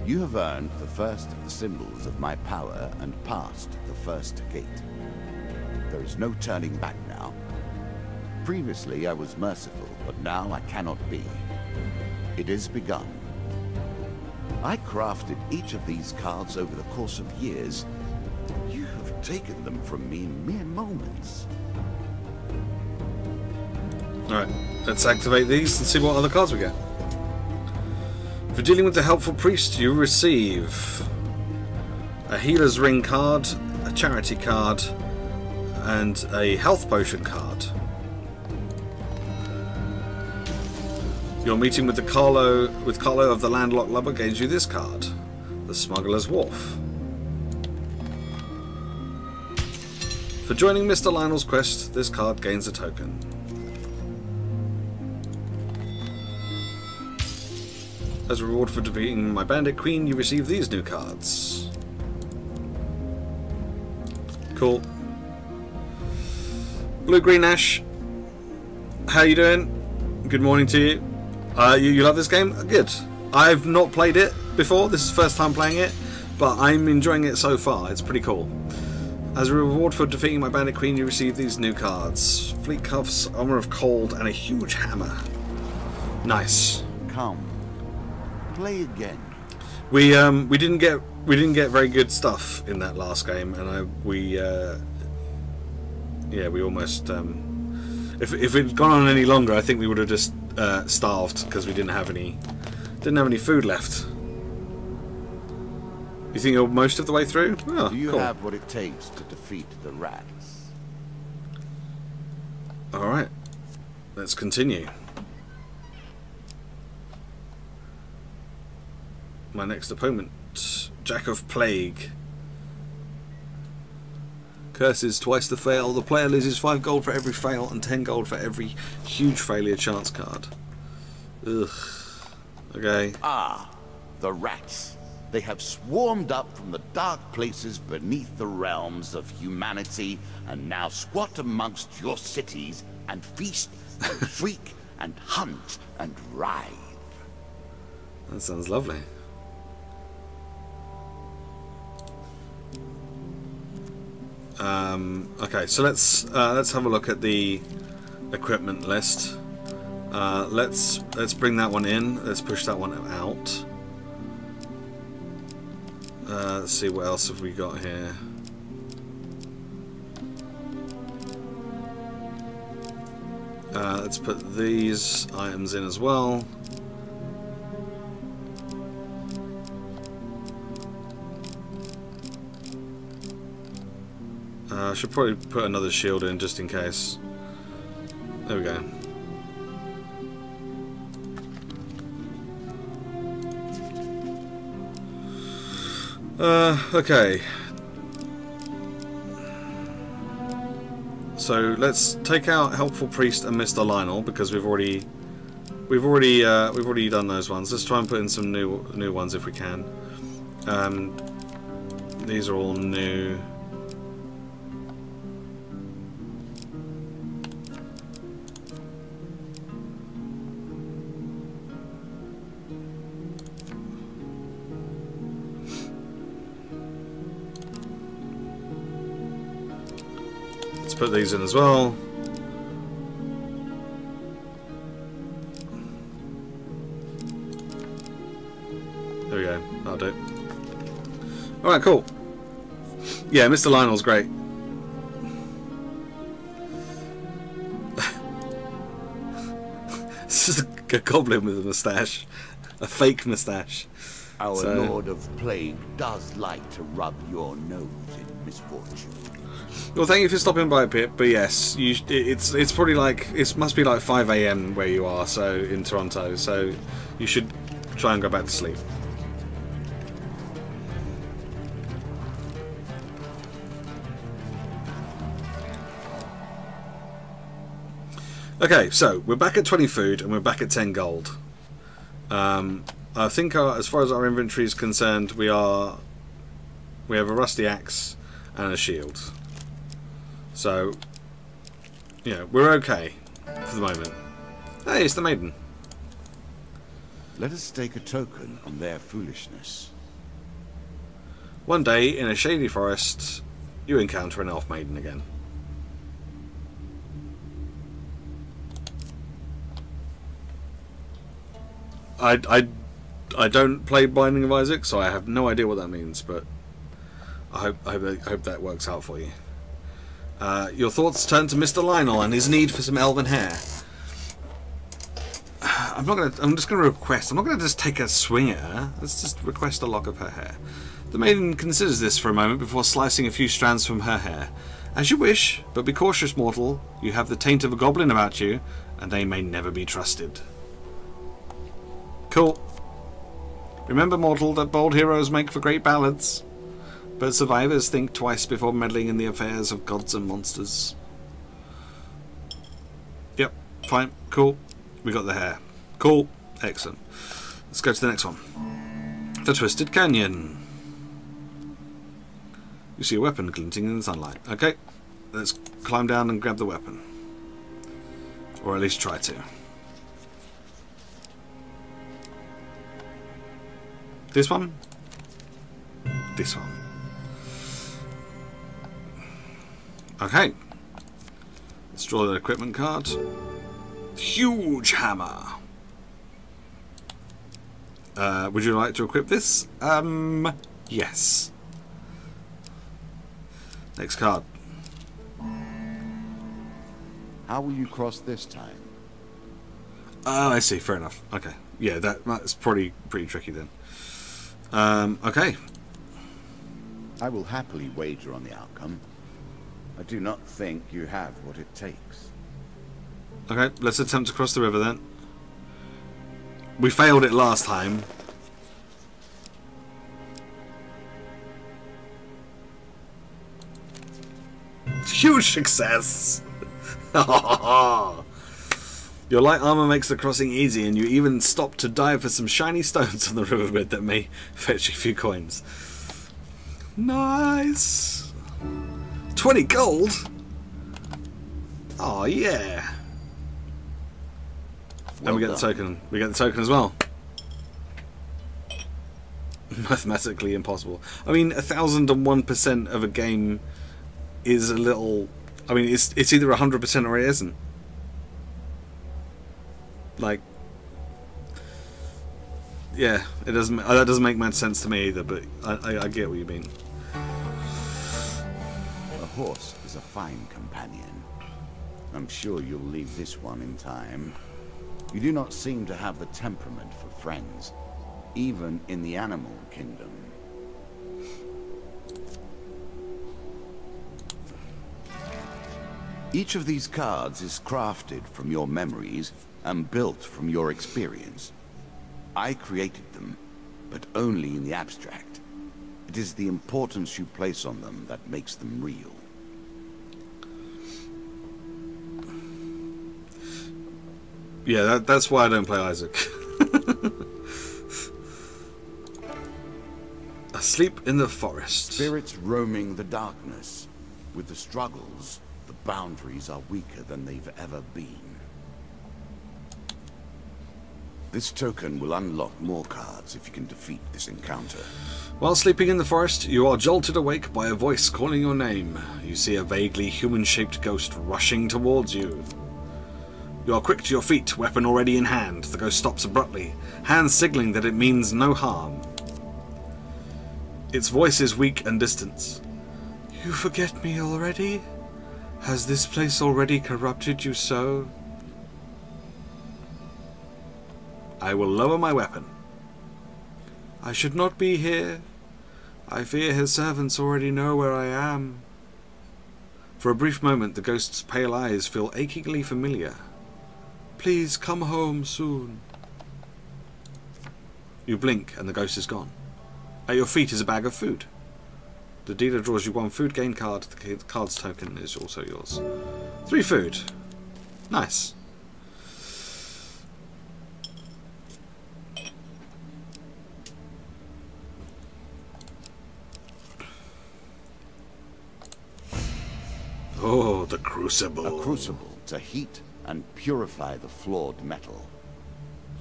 You have earned the first of the symbols of my power and passed the first gate. There is no turning back now. Previously I was merciful, but now I cannot be. It is begun. I crafted each of these cards over the course of years. You have taken them from me in mere moments. Alright, let's activate these and see what other cards we get. For dealing with the helpful priest, you receive a healer's ring card, a charity card, and a health potion card. Your meeting with Carlo of the Landlocked Lubber gains you this card, the Smuggler's Wharf. For joining Mr. Lionel's quest, this card gains a token. As a reward for defeating my bandit queen, you receive these new cards. Cool. Blue Green Ash, how you doing? Good morning to you. You love this game? Good. I've not played it before. This is the first time playing it, but I'm enjoying it so far. It's pretty cool. As a reward for defeating my bandit queen, you receive these new cards: Fleet Cuffs, Armor of Cold, and a huge hammer. Nice. Come. Play again. We didn't get very good stuff in that last game, and we almost if it had gone on any longer, I think we would have just starved because we didn't have any food left. You think you're most of the way through? Oh, Do you cool. have what it takes to defeat the rats? All right, let's continue. My next opponent, Jack of Plague. Curses twice the fail. The player loses 5 gold for every fail and 10 gold for every huge failure chance card. Ugh. Okay. Ah, the rats. They have swarmed up from the dark places beneath the realms of humanity and now squat amongst your cities and feast and shriek and hunt and writhe. That sounds lovely. Okay, so let's have a look at the equipment list. Let's bring that one in. Let's push that one out. Let's see what else have we got here. Let's put these items in as well. I should probably put another shield in just in case. There we go. Okay. So let's take out Helpful Priest and Mr. Lionel because we've already done those ones. Let's try and put in some new ones if we can. These are all new. Put these in as well. There we go. That'll do. Alright, cool. Yeah, Mr. Lionel's great. This is a goblin with a moustache. A fake moustache. Our Lord of Plague does like to rub your nose in misfortune. Well, thank you for stopping by, Pip. But yes, it's probably like must be like 5 AM where you are, so in Toronto. So you should try and go back to sleep. Okay, so we're back at 20 food and we're back at 10 gold. I think as far as our inventory is concerned, we have a rusty axe and a shield. So, yeah, we're okay for the moment. Hey, it's the maiden. Let us stake a token on their foolishness. One day, in a shady forest, you encounter an elf maiden again. I don't play Binding of Isaac, so I have no idea what that means, but I hope that works out for you. Your thoughts turn to Mr. Lionel and his need for some elven hair. I'm just gonna request. I'm not gonna just take a swing at her. Let's just request a lock of her hair. The maiden considers this for a moment before slicing a few strands from her hair. As you wish, but be cautious, mortal. You have the taint of a goblin about you, and they may never be trusted. Cool. Remember, mortal, that bold heroes make for great ballads, but survivors think twice before meddling in the affairs of gods and monsters. Yep, fine, cool. We got the hair. Cool, excellent. Let's go to the next one. The Twisted Canyon. You see a weapon glinting in the sunlight. Okay, let's climb down and grab the weapon. Or at least try to. This one? This one. Okay. Let's draw the equipment card. Huge hammer. Would you like to equip this? Yes. Next card. How will you cross this time? Oh, I see. Fair enough. Okay. Yeah, that's probably pretty tricky then. Okay. I will happily wager on the outcome. I do not think you have what it takes. Okay, let's attempt to cross the river then. We failed it last time. Huge success! Your light armor makes the crossing easy, and you even stop to dive for some shiny stones on the riverbed that may fetch you a few coins. Nice! 20 gold? Oh yeah! Well and we get done. the token. We get the token as well. Mathematically impossible. I mean, 1001% of a game is a little. I mean, it's either 100% or it isn't. Like, yeah, it doesn't. That doesn't make much sense to me either. But I get what you mean. A horse is a fine companion. I'm sure you'll leave this one in time. You do not seem to have the temperament for friends, even in the animal kingdom. Each of these cards is crafted from your memories and built from your experience. I created them, but only in the abstract. It is the importance you place on them that makes them real. Yeah, that's why I don't play Isaac. Asleep in the forest. Spirits roaming the darkness. With the struggles, the boundaries are weaker than they've ever been. This token will unlock more cards if you can defeat this encounter. While sleeping in the forest, you are jolted awake by a voice calling your name. You see a vaguely human-shaped ghost rushing towards you. You are quick to your feet, weapon already in hand. The ghost stops abruptly, hands signaling that it means no harm. Its voice is weak and distant. You forget me already? Has this place already corrupted you so? I will lower my weapon. I should not be here. I fear his servants already know where I am. For a brief moment, the ghost's pale eyes feel achingly familiar. Please come home soon. You blink and the ghost is gone. At your feet is a bag of food. The dealer draws you one food gain card. The card's token is also yours. 3 food. Nice. Oh, the crucible. A crucible to heat and purify the flawed metal.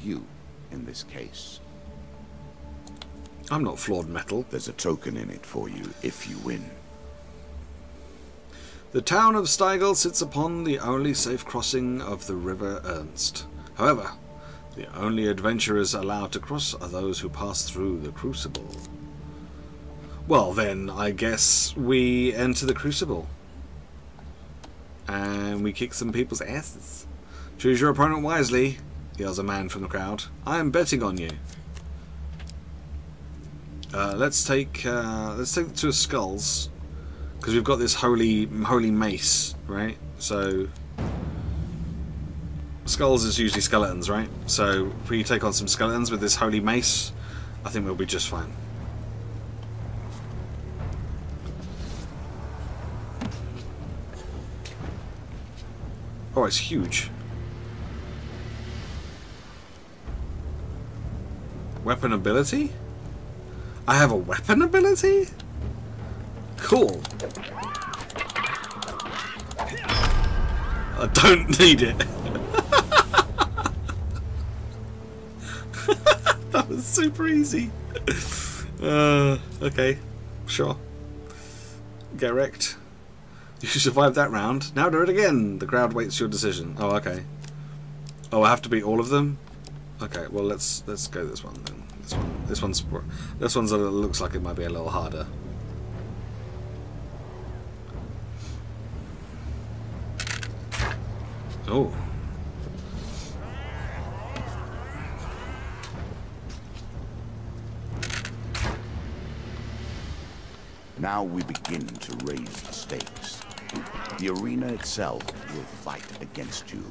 You, in this case. I'm not flawed metal. There's a token in it for you if you win. The town of Stiegel sits upon the only safe crossing of the River Ernst. However, the only adventurers allowed to cross are those who pass through the crucible. Well then, I guess we enter the crucible. And we kick some people's asses. Choose your opponent wisely, yells a man from the crowd. I am betting on you. Let's take the 2 skulls, because we've got this holy mace, right? So skulls is usually skeletons, right? So if we take on some skeletons with this holy mace, I think we'll be just fine. Oh, it's huge. Weapon ability? I have a weapon ability? Cool. I don't need it. That was super easy. Okay, sure. Get wrecked. You survived that round. Now do it again. The crowd waits your decision. Oh, okay. Oh, I have to beat all of them. Okay, well let's go this one then. This one's a little, looks like it might be a little harder. Oh. Now we begin to raise the stakes. The arena itself will fight against you.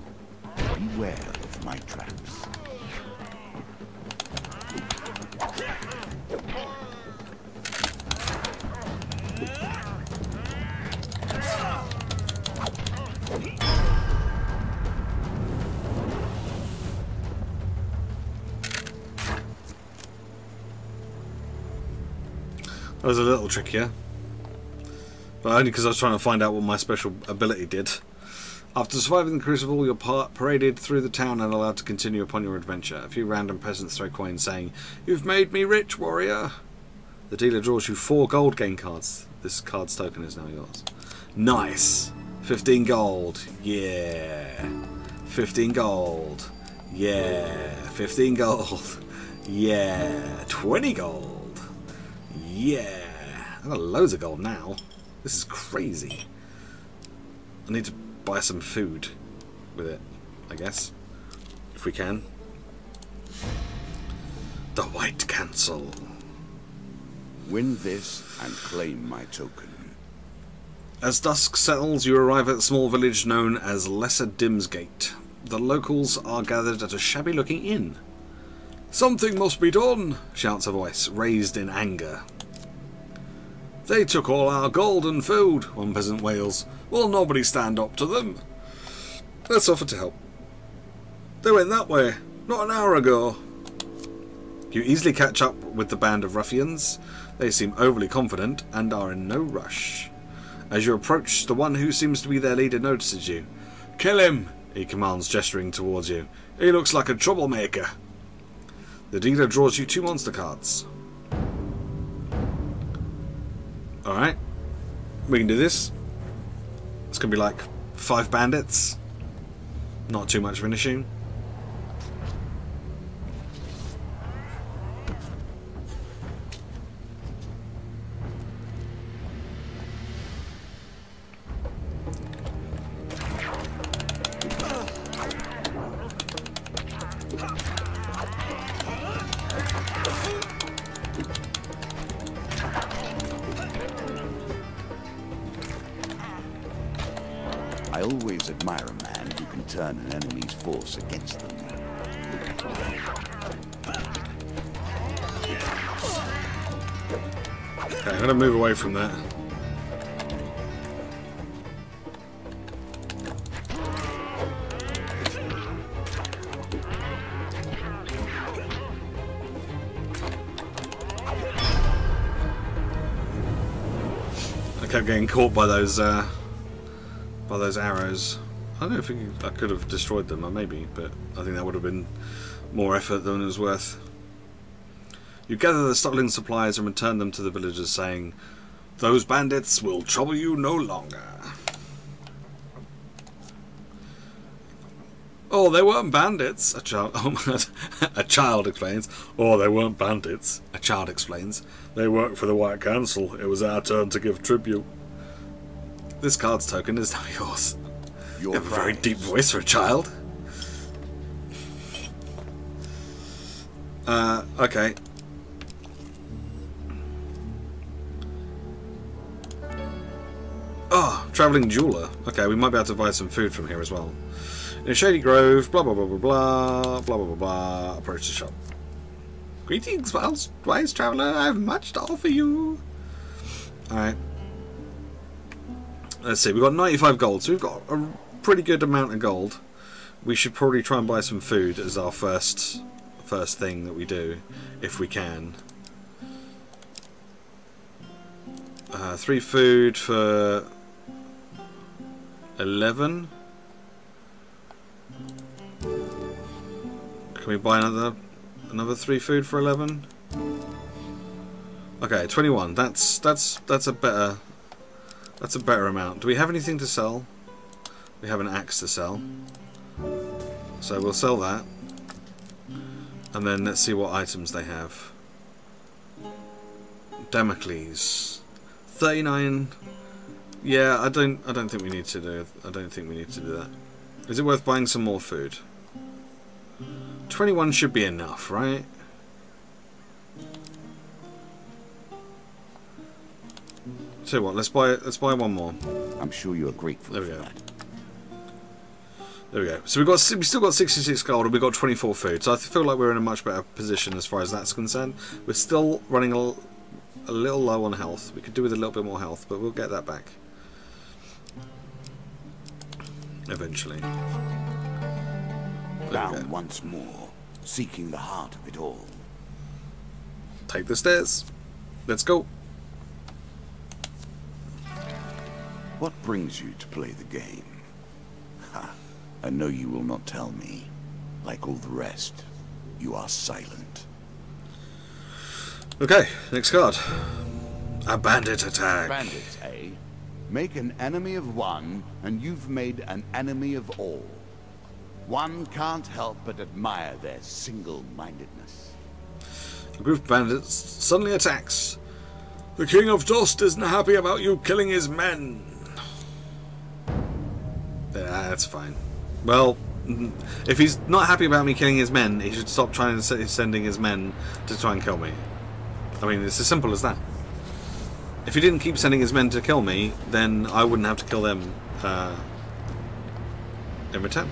Beware of my traps. That was a little trickier, but only because I was trying to find out what my special ability did. After surviving the Crucible, you're paraded through the town and allowed to continue upon your adventure. A few random peasants throw coins saying, "You've made me rich, warrior." The dealer draws you 4 gold game cards. This card's token is now yours. Nice! 15 gold. Yeah. 15 gold. Yeah. 15 gold. Yeah. 20 gold. Yeah, I've got loads of gold now. This is crazy. I need to buy some food with it, I guess, if we can. The White Council. Win this and claim my token. As dusk settles, you arrive at a small village known as Lesser Dimsgate. The locals are gathered at a shabby-looking inn. "Something must be done," shouts a voice, raised in anger. "They took all our gold and food," one peasant wails. "Will nobody stand up to them?" Let's offer to help. "They went that way, not an hour ago." You easily catch up with the band of ruffians. They seem overly confident and are in no rush. As you approach, the one who seems to be their leader notices you. "Kill him," he commands, gesturing towards you. "He looks like a troublemaker." The dealer draws you 2 monster cards. Alright, we can do this. It's going to be like 5 bandits. Not too much of an issue. I always admire a man who can turn an enemy's force against them. Okay, I'm going to move away from that. I kept getting caught by those arrows. I don't think I could have destroyed them, or maybe, but I think that would have been more effort than it was worth. You gather the stolen supplies and return them to the villagers, saying, "Those bandits will trouble you no longer." "Oh, they weren't bandits," a child explains. "Oh, they weren't bandits," a child explains. "They work for the White Council. It was our turn to give tribute." This card's token is now yours. You have a very deep voice for a child. Okay. Oh, travelling jeweler. Okay, we might be able to buy some food from here as well. In a shady grove, blah blah blah blah blah, blah blah blah blah. Approach the shop. "Greetings, wise traveller. I have much to offer you." Alright. Let's see, we've got 95 gold, so we've got a pretty good amount of gold. We should probably try and buy some food as our first first thing that we do, if we can. 3 food for 11. Can we buy another 3 food for 11? Okay, 21. That's a better amount. Do we have anything to sell? We have an axe to sell, so we'll sell that, and then let's see what items they have. Damocles, 39. Yeah, I don't think we need to do. I don't think we need to do that. Is it worth buying some more food? 21 should be enough, right? Tell you what, let's buy one more. I'm sure you're grateful there we for go. that. There we go. So we still got 66 gold and we've got 24 food. So I feel like we're in a much better position as far as that's concerned. We're still running a little low on health. We could do with a little bit more health, but we'll get that back eventually. Down once more, seeking the heart of it all. Take the stairs. Let's go. What brings you to play the game? Ha! I know you will not tell me. Like all the rest, you are silent. Okay, next card. A bandit attack. Bandits, eh? Make an enemy of one, and you've made an enemy of all. One can't help but admire their single-mindedness. A group of bandits suddenly attacks. The King of Dust isn't happy about you killing his men. Yeah, that's fine. Well, if he's not happy about me killing his men, he should stop trying to sending his men to try and kill me. I mean, it's as simple as that. If he didn't keep sending his men to kill me, then I wouldn't have to kill them in return.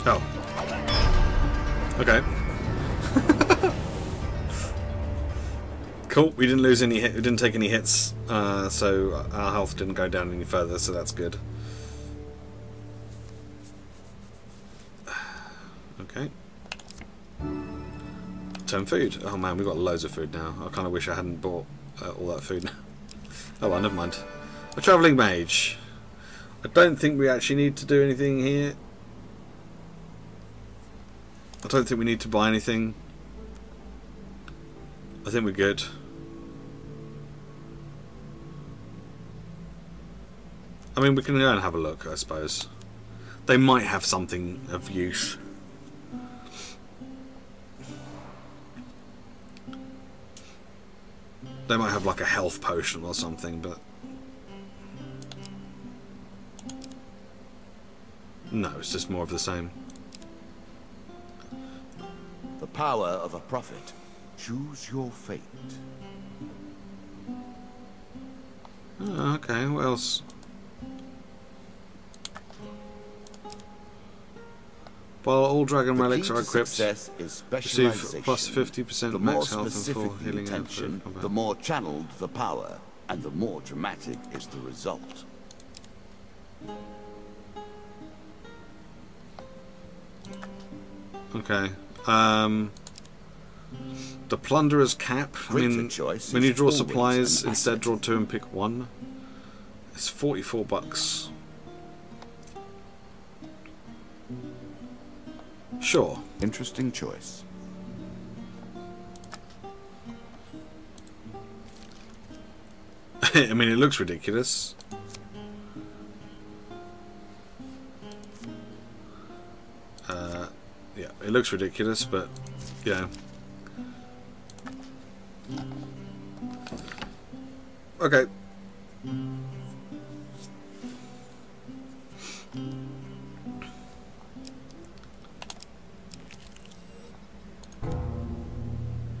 Oh. Okay. Cool. We didn't lose any hit. We didn't take any hits, so our health didn't go down any further. So that's good. Okay. Turn food. Oh man, we've got loads of food now. I kind of wish I hadn't bought all that food. Oh well, never mind. A travelling mage. I don't think we actually need to do anything here. I don't think we need to buy anything. I think we're good. I mean, we can go and have a look, I suppose. They might have something of use. They might have like a health potion or something, but... no, it's just more of the same. The power of a prophet. Choose your fate. Oh, okay, what else? While all dragon relics are equipped, receive plus 50% max health and full healing intention, the more channeled the power, and the more dramatic is the result. Okay. The Plunderer's Cap. I mean, when you draw supplies, instead draw 2 and pick 1. It's 44 bucks. Sure. Interesting choice. I mean, it looks ridiculous. Yeah, it looks ridiculous, but yeah. Okay.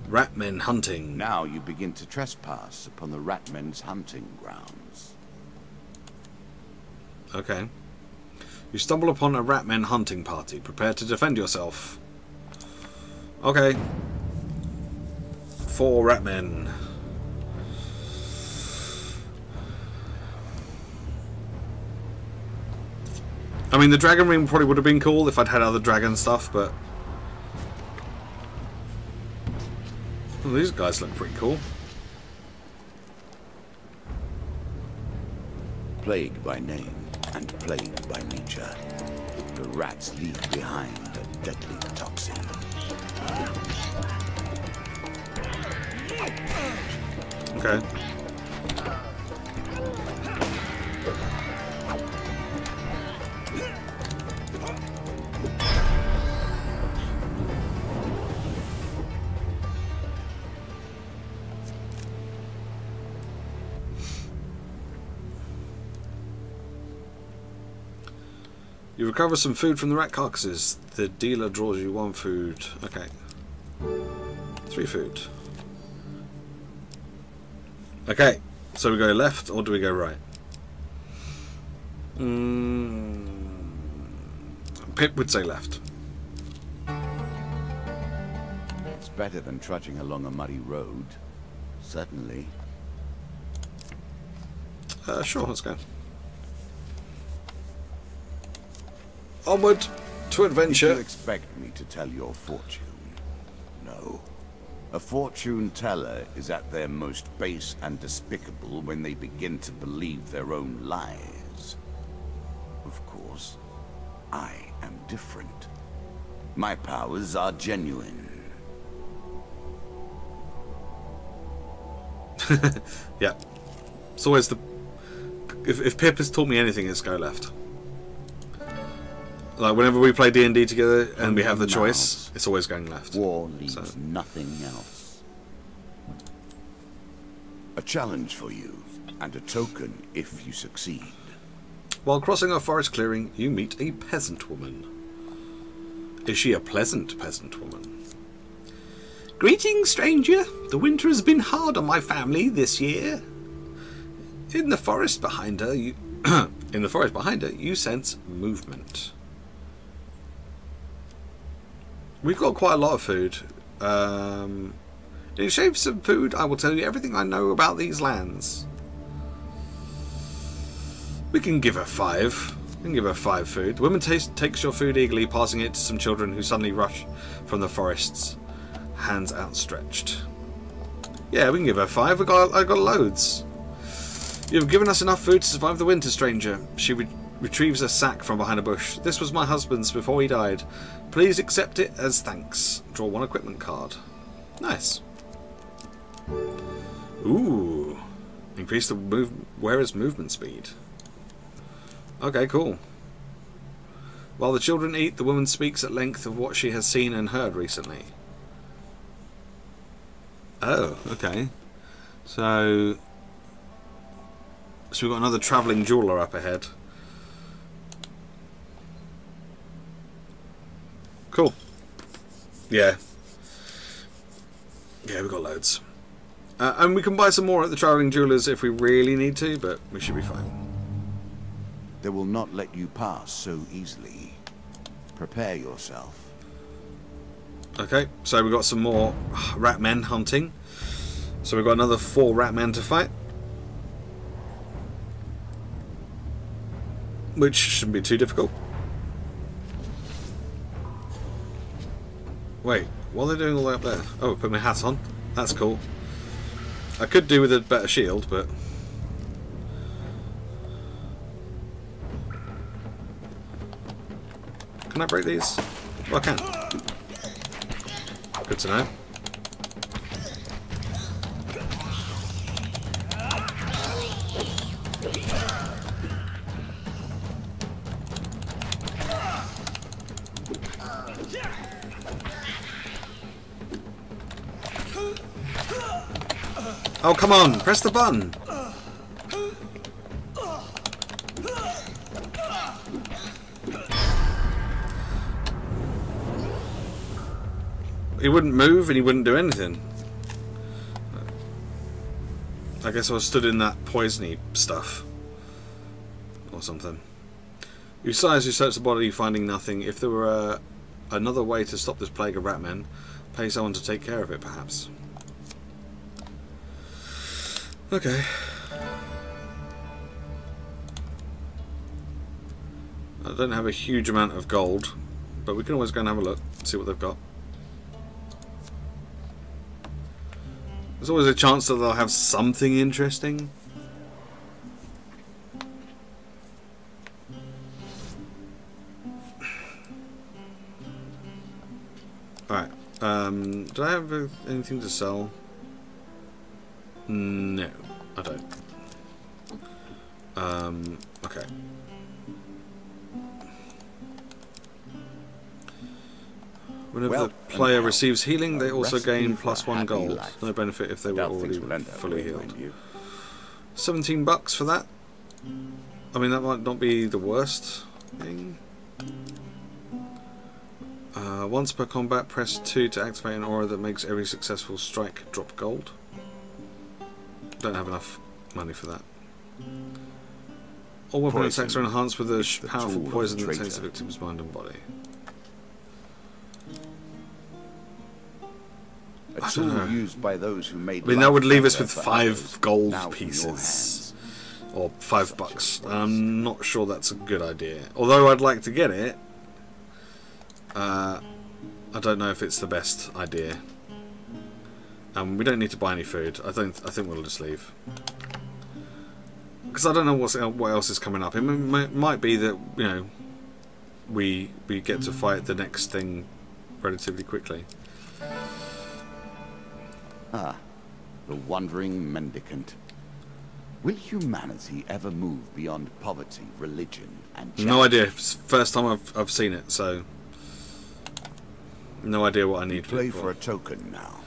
Ratmen hunting. Now you begin to trespass upon the Ratmen's hunting grounds. Okay. You stumble upon a Ratmen hunting party. Prepare to defend yourself. Okay. 4 rat men. I mean, the dragon ring probably would have been cool if I'd had other dragon stuff, but... Well, these guys look pretty cool. Plague by name and plague by nature, the rats leave behind a deadly toxin. Okay. You recover some food from the rat carcasses. The dealer draws you 1 food. Okay. 3 food. Okay. So we go left or do we go right? Pip would say left. It's better than trudging along a muddy road. Certainly. Sure, let's go. Onward to adventure. Did you expect me to tell your fortune? No. A fortune teller is at their most base and despicable when they begin to believe their own lies. Of course, I am different. My powers are genuine. Yeah. It's always the... If Pip has taught me anything, it's go left. Like, whenever we play D&D together and we have the choice, it's always going left. War leaves nothing else. A challenge for you, and a token if you succeed. While crossing a forest clearing, you meet a peasant woman. Is she a pleasant peasant woman? Greetings, stranger. The winter has been hard on my family this year. In the forest behind her, you sense movement. We've got quite a lot of food. In exchange for some food, I will tell you everything I know about these lands. We can give her 5. We can give her 5 food. The woman takes your food eagerly, passing it to some children who suddenly rush from the forests, hands outstretched. Yeah, we can give her 5. I got loads. You've given us enough food to survive the winter, stranger. She retrieves a sack from behind a bush. This was my husband's before he died. Please accept it as thanks. Draw 1 equipment card. Nice. Ooh. Increase the wearer's movement speed. Okay, cool. While the children eat, the woman speaks at length of what she has seen and heard recently. Oh, okay. So we've got another travelling jeweller up ahead. Cool. Yeah. Yeah, we've got loads. And we can buy some more at the travelling jewellers if we really need to, but we should be fine. They will not let you pass so easily. Prepare yourself. Okay, so we've got some more rat men hunting. So we've got another 4 rat men to fight. Which shouldn't be too difficult. Wait, what are they doing all the way up there? Oh, put my hat on. That's cool. I could do with a better shield, but... Can I break these? Well, I can. Good to know. Oh, come on! Press the button! He wouldn't move and he wouldn't do anything. I guess I was stood in that poisony stuff. Or something. You sigh as you search the body, finding nothing. If there were another way to stop this plague of rat men, Pay someone to take care of it, perhaps. Okay. I don't have a huge amount of gold, but we can always go and have a look, see what they've got. There's always a chance that they'll have something interesting. Alright, do I have anything to sell? No, I don't. Okay. Whenever the player receives healing, they also gain +1 gold. No benefit if they were already fully healed. 17 bucks for that. I mean, that might not be the worst thing. Once per combat, press 2 to activate an aura that makes every successful strike drop gold. Don't have enough money for that. All weapon attacks are enhanced with a powerful poison that takes the victim's mind and body. A tool used by those who made. I mean, that would leave us with 5 gold pieces, or 5 bucks. I'm not sure that's a good idea. Although I'd like to get it, I don't know if it's the best idea. We don't need to buy any food. I think we'll just leave, because I don't know what else is coming up. It might be that, you know, we get to fight the next thing relatively quickly. Ah, the wandering mendicant. Will humanity ever move beyond poverty, religion, and charity? No idea. It's the first time I've seen it, so no idea what I need. Play for a token now.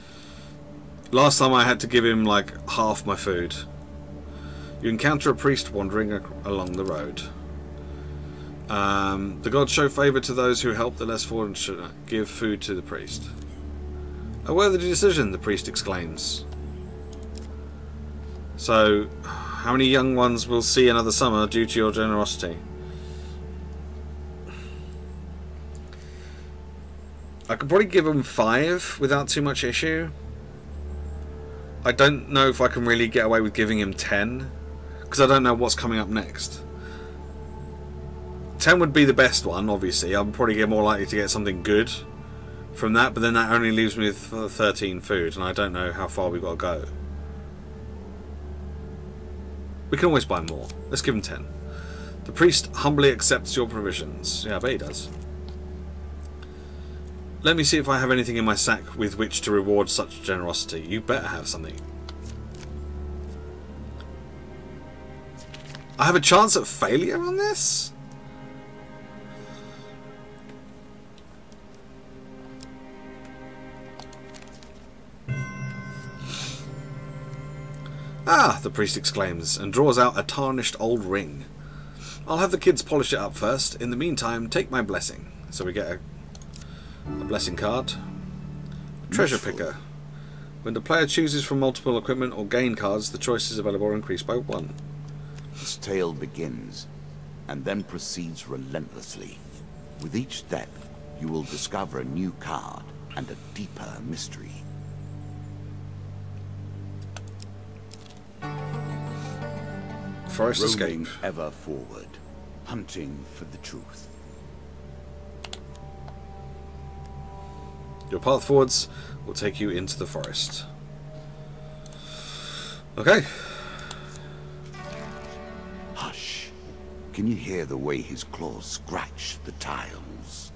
Last time I had to give him like half my food. You encounter a priest wandering along the road. The gods show favour to those who help the less fortunate. Give food to the priest. A worthy decision, the priest exclaims. So, how many young ones will see another summer due to your generosity? I could probably give them 5 without too much issue. I don't know if I can really get away with giving him 10, because I don't know what's coming up next. 10 would be the best one, obviously. I'm probably more likely to get something good from that, but then that only leaves me with 13 food, and I don't know how far we've got to go. We can always buy more. Let's give him 10. The priest humbly accepts your provisions. Yeah, I bet he does. Let me see if I have anything in my sack with which to reward such generosity. You better have something. I have a chance at failure on this? Ah, the priest exclaims, and draws out a tarnished old ring. I'll have the kids polish it up first. In the meantime, take my blessing. So we get a blessing card. Treasure picker. When the player chooses from multiple equipment or gain cards, the choices available are increased by 1. This tale begins, and then proceeds relentlessly. With each step, you will discover a new card and a deeper mystery. Forest escape. Ever forward, hunting for the truth. Your path forwards will take you into the forest. Okay. Hush. Can you hear the way his claws scratch the tiles?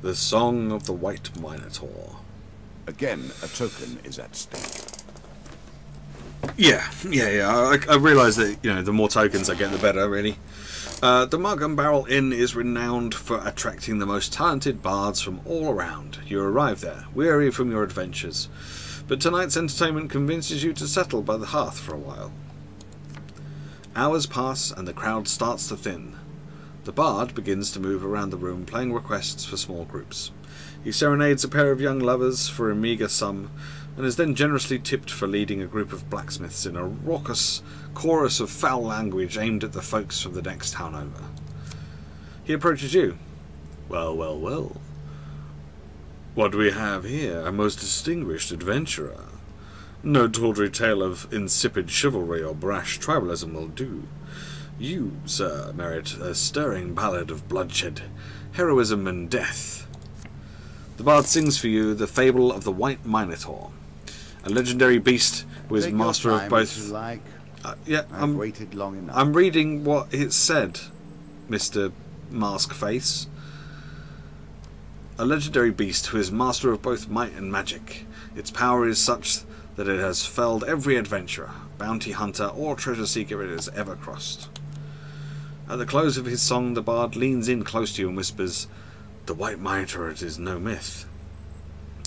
The Song of the White Minotaur. Again, a token is at stake. Yeah. I realise that, you know, the more tokens I get, the better, really. The Mug and Barrel Inn is renowned for attracting the most talented bards from all around. You arrive there, weary from your adventures, but tonight's entertainment convinces you to settle by the hearth for a while. Hours pass and the crowd starts to thin. The bard begins to move around the room, playing requests for small groups. He serenades a pair of young lovers for a meagre sum, and is then generously tipped for leading a group of blacksmiths in a raucous chorus of foul language aimed at the folks from the next town over. He approaches you. Well, well, well. What do we have here? A most distinguished adventurer. No tawdry tale of insipid chivalry or brash tribalism will do. You, sir, merit a stirring ballad of bloodshed, heroism, and death. The bard sings for you the fable of the White Minotaur, a legendary beast who is master of both. Like. Yeah, I've waited long enough. I'm reading what it said, Mr. Mask Face. A legendary beast who is master of both might and magic. Its power is such that it has felled every adventurer, bounty hunter, or treasure seeker it has ever crossed. At the close of his song, the bard leans in close to you and whispers, "The White Minotaur is no myth.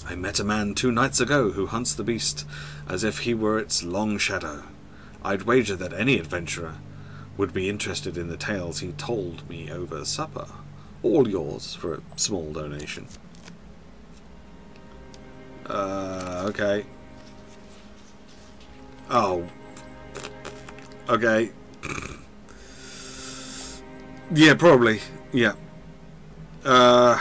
I met a man 2 nights ago who hunts the beast as if he were its long shadow. I'd wager that any adventurer would be interested in the tales he told me over supper. All yours for a small donation." Okay. Oh. Okay. Yeah, probably. Yeah. I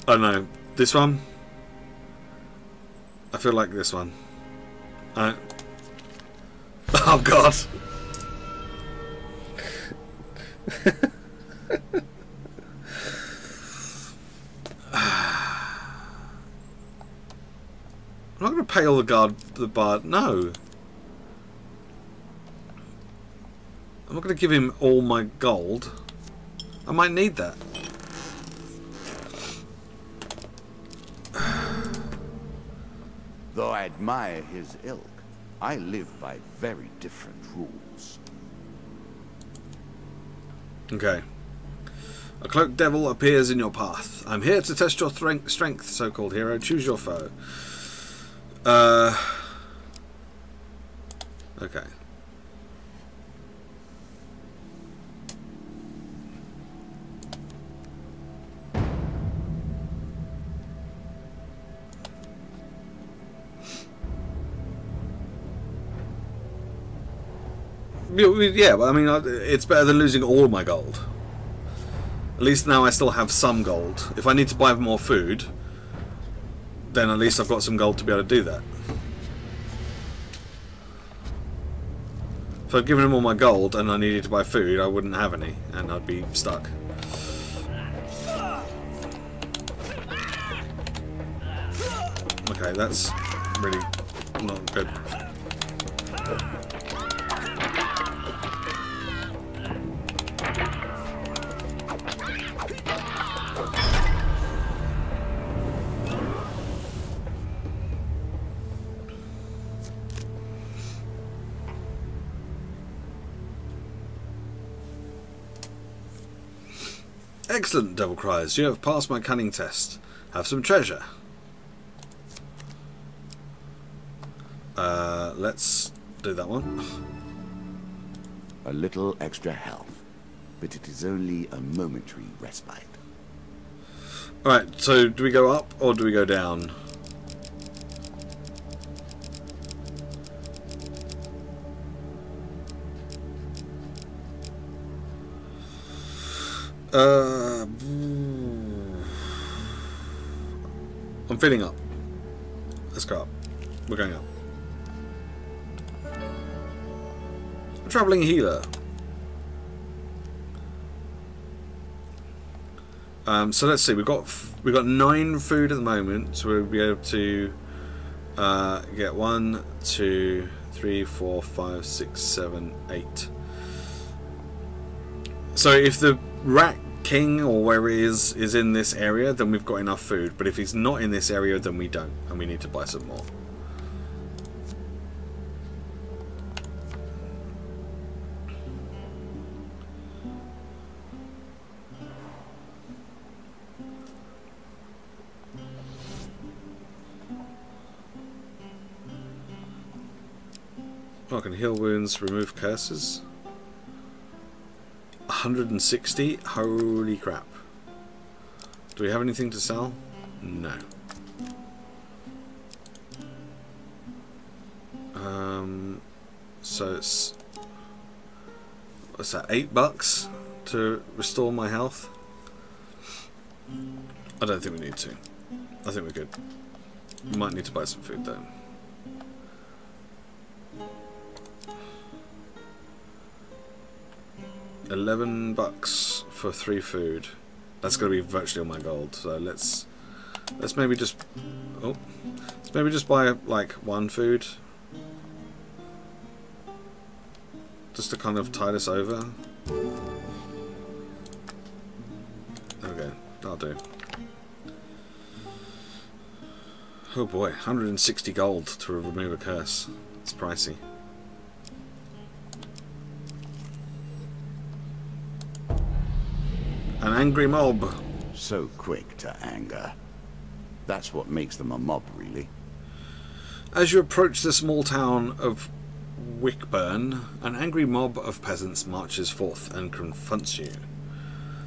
don't know. This one? I feel like this one. Oh God. I'm not going to pay all the bard. No. I'm not going to give him all my gold. I might need that. Though I admire his ilk, I live by very different rules. Okay. A cloaked devil appears in your path. I'm here to test your strength, so-called hero. Choose your foe. Okay. Yeah, but I mean, it's better than losing all my gold. At least now I still have some gold. If I need to buy more food, then at least I've got some gold to be able to do that. If I'd given him all my gold and I needed to buy food, I wouldn't have any, and I'd be stuck. Okay, that's really not good. Excellent, Devil cries. You have passed my cunning test. Have some treasure. Let's do that one. A little extra health, but it is only a momentary respite. Alright, so do we go up or do we go down? I'm feeling up. Let's go up. We're going up. A travelling healer. So let's see. We've got 9 food at the moment, so we'll be able to get 1, 2, 3, 4, 5, 6, 7, 8. So if the Rat King or where he is in this area, then we've got enough food. But if he's not in this area, then we don't, and we need to buy some more. Oh, I can heal wounds, remove curses. 160? Holy crap. Do we have anything to sell? No. So it's, what's that, $8 to restore my health? I don't think we need to. I think we're good. We might need to buy some food though. $11 for 3 food. That's gonna be virtually all my gold. So let's maybe just buy like 1 food, just to kind of tide us over. Okay, that'll do. Oh boy, 160 gold to remove a curse. It's pricey. An angry mob. So quick to anger. That's what makes them a mob, really. As you approach the small town of Wickburn, an angry mob of peasants marches forth and confronts you.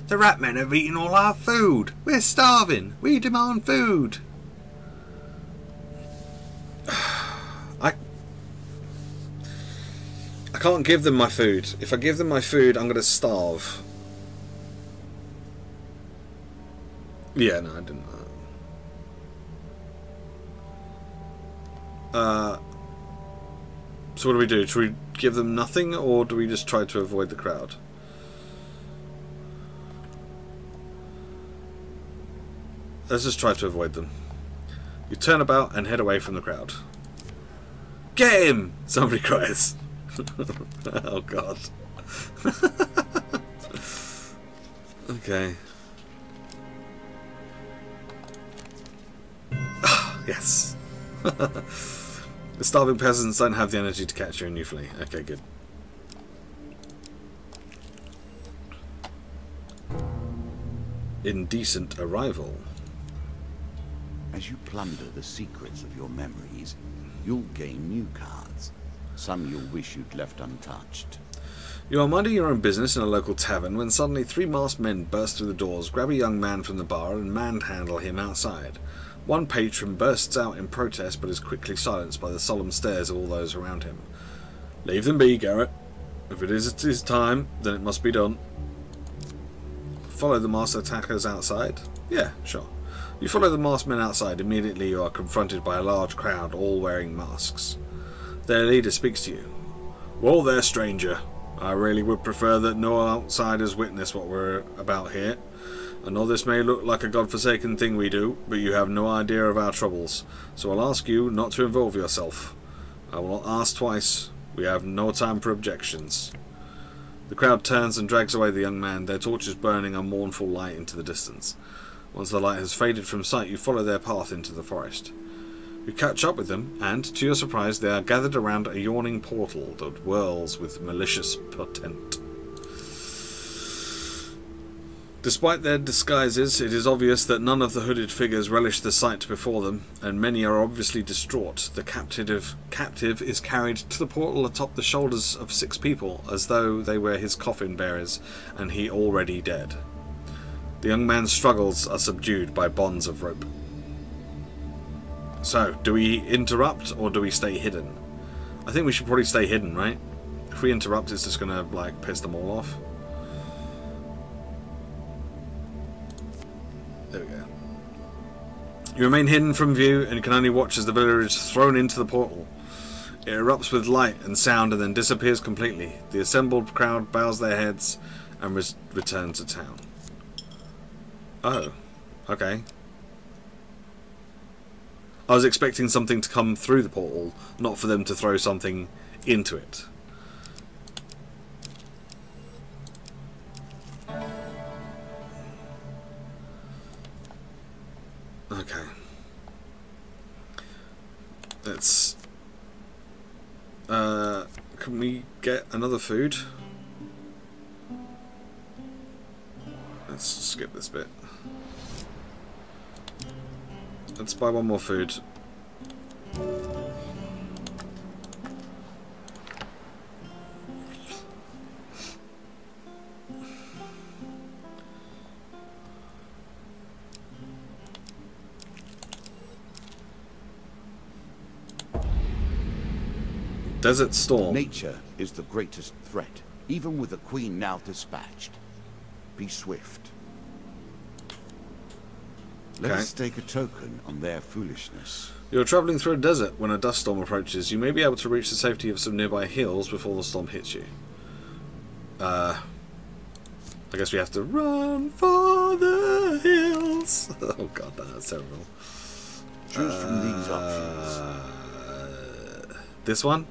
The rat men have eaten all our food. We're starving. We demand food. I can't give them my food. If I give them my food, I'm going to starve. Yeah, no, I didn't know that. So what do we do? Should we give them nothing, or do we just try to avoid the crowd? Let's just try to avoid them. You turn about and head away from the crowd. Get him! Somebody cries. Oh god. Okay. Yes. The starving peasants don't have the energy to catch you in Newfleet. Okay, good. Indecent arrival. As you plunder the secrets of your memories, you'll gain new cards. Some you'll wish you'd left untouched. You are minding your own business in a local tavern when suddenly 3 masked men burst through the doors, grab a young man from the bar and manhandle him outside. One patron bursts out in protest but is quickly silenced by the solemn stares of all those around him. Leave them be, Garrett. If it is his time, then it must be done. Follow the masked attackers outside? Yeah, sure. You follow the masked men outside. Immediately you are confronted by a large crowd, all wearing masks. Their leader speaks to you. Well there, stranger. I really would prefer that no outsiders witness what we're about here. I know this may look like a godforsaken thing we do, but you have no idea of our troubles, so I'll ask you not to involve yourself. I will not ask twice. We have no time for objections. The crowd turns and drags away the young man, their torches burning a mournful light into the distance. Once the light has faded from sight, you follow their path into the forest. You catch up with them, and, to your surprise, they are gathered around a yawning portal that whirls with malicious portent. Despite their disguises, it is obvious that none of the hooded figures relish the sight before them, and many are obviously distraught. The captive is carried to the portal atop the shoulders of 6 people, as though they were his coffin bearers, and he already dead. The young man's struggles are subdued by bonds of rope. So, do we interrupt, or do we stay hidden? I think we should probably stay hidden, right? If we interrupt, it's just gonna, like, piss them all off. There we go. You remain hidden from view and can only watch as the village is thrown into the portal. It erupts with light and sound and then disappears completely. The assembled crowd bows their heads and return to town. Oh, okay. I was expecting something to come through the portal, not for them to throw something into it. Okay. Let's... can we get another food? Let's skip this bit. Let's buy 1 more food. Desert Storm. Nature is the greatest threat, even with the queen now dispatched. Be swift. Let us stake a token on their foolishness. You're travelling through a desert when a dust storm approaches. You may be able to reach the safety of some nearby hills before the storm hits you. I guess we have to run for the hills. Oh god, that's terrible. Choose from these options. This one?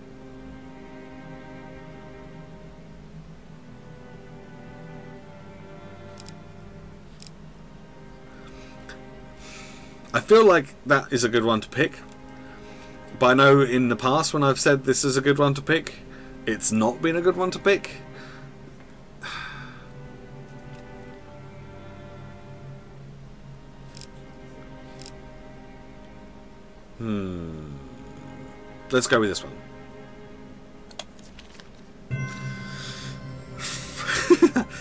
I feel like that is a good one to pick, but I know in the past when I've said this is a good one to pick, it's not been a good one to pick. Let's go with this one.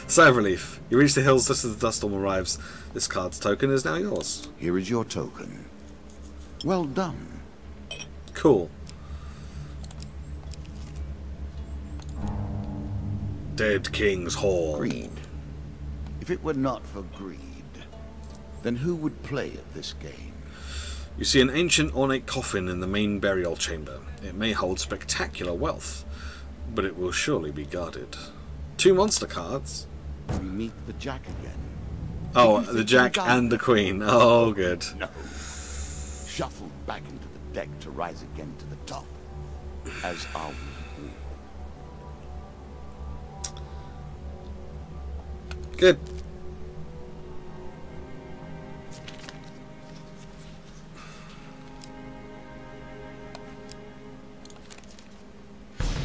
Sigh of relief. You reach the hills just as the dust storm arrives. This card's token is now yours. Here is your token. Well done. Cool. Dead King's Hall. Greed. If it were not for greed, then who would play at this game? You see an ancient ornate coffin in the main burial chamber. It may hold spectacular wealth, but it will surely be guarded. 2 monster cards. We meet the Jack again. Oh, the Jack and the Queen. Oh, good. No. Shuffled back into the deck to rise again to the top. As are we. Good.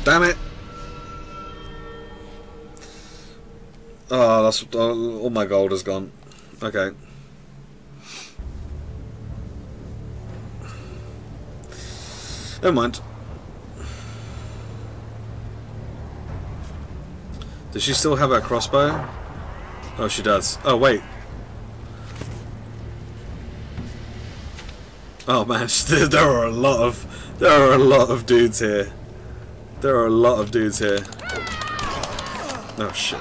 Damn it. Oh, that's all my gold is gone. Okay. Never mind. Does she still have her crossbow? Oh, she does. Oh, wait. Oh man, there are a lot of dudes here. There are a lot of dudes here. Oh shit.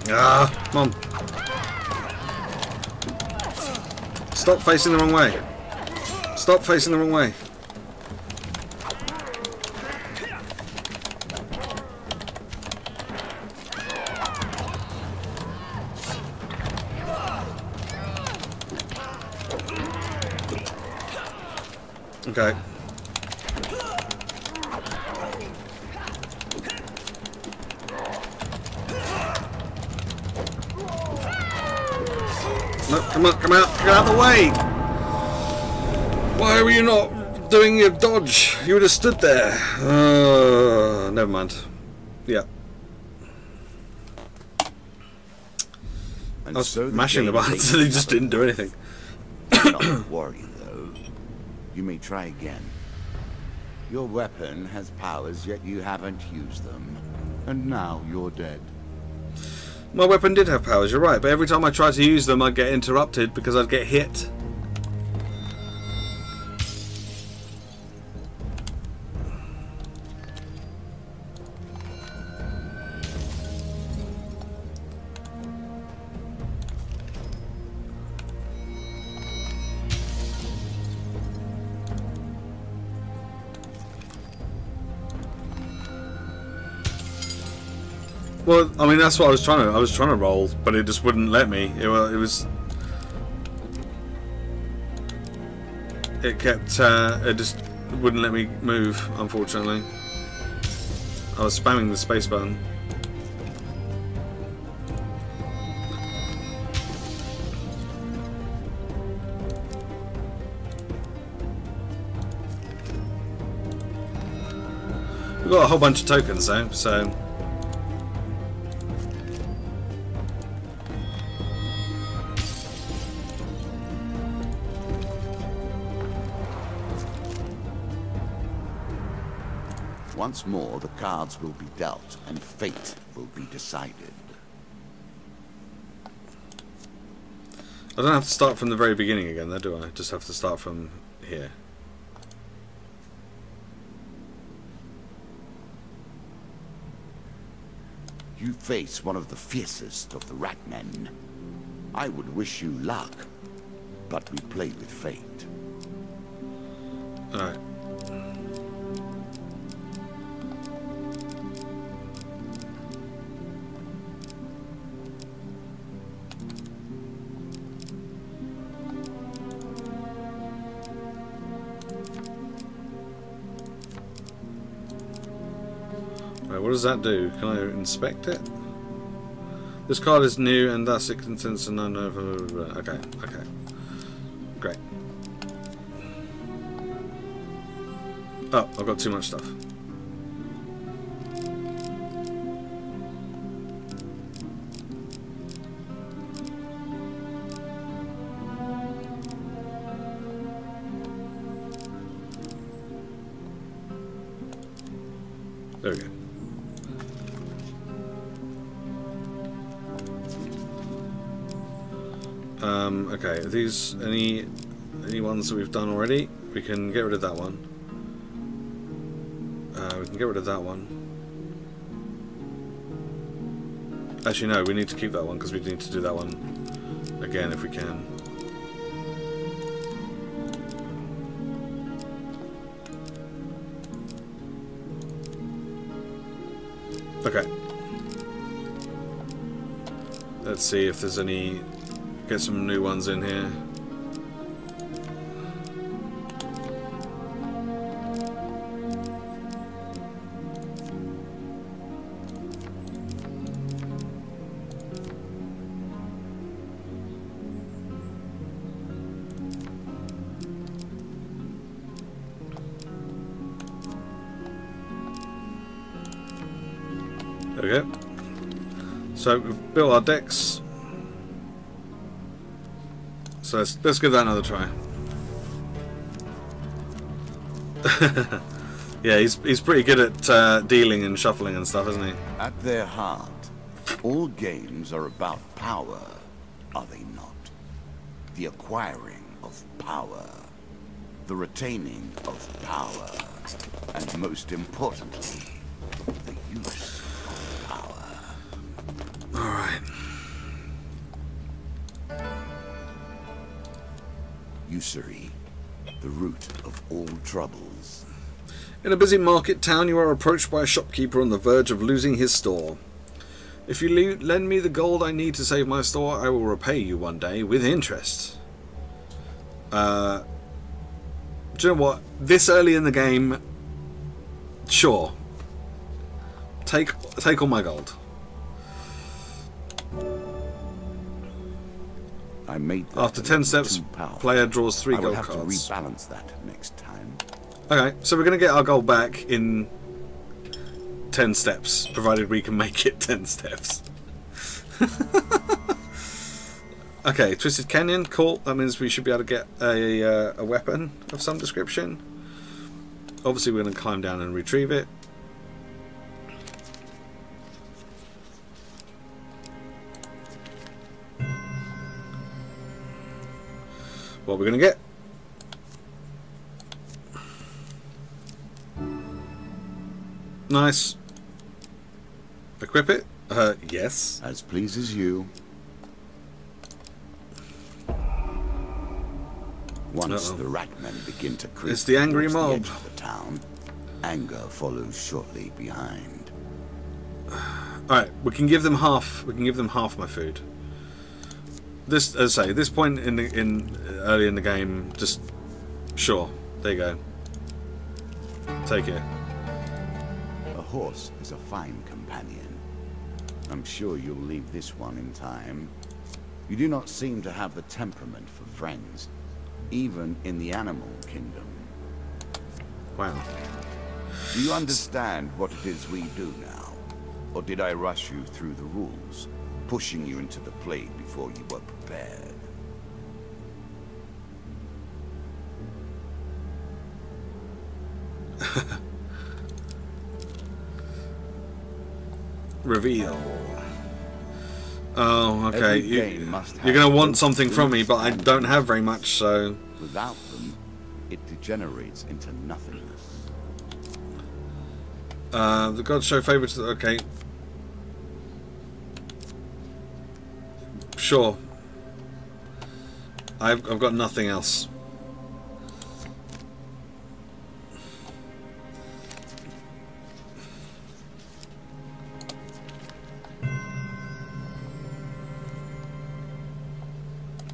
Ah, come on. Stop facing the wrong way. Stop facing the wrong way. Okay. No, come on, come out, get out of the way! Why were you not doing your dodge? You would have stood there. Never mind. Yeah. And I was so mashing the buttons and he just didn't do anything. Don't worry though. You may try again. Your weapon has powers, yet you haven't used them. And now you're dead. My weapon did have powers, you're right, but every time I tried to use them I'd get interrupted because I'd get hit. Well, I mean that's what I was trying to roll, but it just wouldn't let me. It just wouldn't let me move, unfortunately. I was spamming the space button. We've got a whole bunch of tokens though, so... Once more, the cards will be dealt, and fate will be decided. I don't have to start from the very beginning again, though, do I? Just have to start from here. You face one of the fiercest of the Ratmen. I would wish you luck, but we play with fate. Alright. What does that do? Can I inspect it? This card is new and thus it contains an unknown... Okay, okay. Great. Oh, I've got too much stuff. There we go. Okay, are these any ones that we've done already? We can get rid of that one. We can get rid of that one. Actually, no, we need to keep that one because we need to do that one again if we can. Okay. Let's see if there's any... Get some new ones in here. There we go. So we've built our decks. So let's give that another try. Yeah, he's pretty good at dealing and shuffling and stuff, isn't he? At their heart, all games are about power, are they not? The acquiring of power, the retaining of power, and most importantly, the use of power. All right. Usury, the root of all troubles. In a busy market town, you are approached by a shopkeeper on the verge of losing his store. If you lend me the gold I need to save my store, I will repay you one day with interest. Do you know what? This early in the game, sure. Take all my gold. I made that After 10 steps, player draws 3 gold cards. I will have to rebalance that next time. Okay, so we're going to get our gold back in 10 steps, provided we can make it 10 steps. Okay, Twisted Canyon, cool. That means we should be able to get a weapon of some description. Obviously, we're going to climb down and retrieve it. What we're going to get? Nice. Equip it? Yes. As pleases you. Once the Ratmen begin to creep it's the angry towards mob. The edge of the town, anger follows shortly behind. Alright, we can give them half. We can give them half my food. This, as I say, this point early in the game, just sure. There you go. Take it. A horse is a fine companion. I'm sure you'll leave this one in time. You do not seem to have the temperament for friends, even in the animal kingdom. Wow. Do you understand what it is we do now? Or did I rush you through the rules, pushing you into the plague before you were prepared? Reveal. Oh, okay. You're You're going to want something from me, but I don't have very much, so... Without them, it degenerates into nothingness. The gods show favour to... Okay. Sure. I've got nothing else.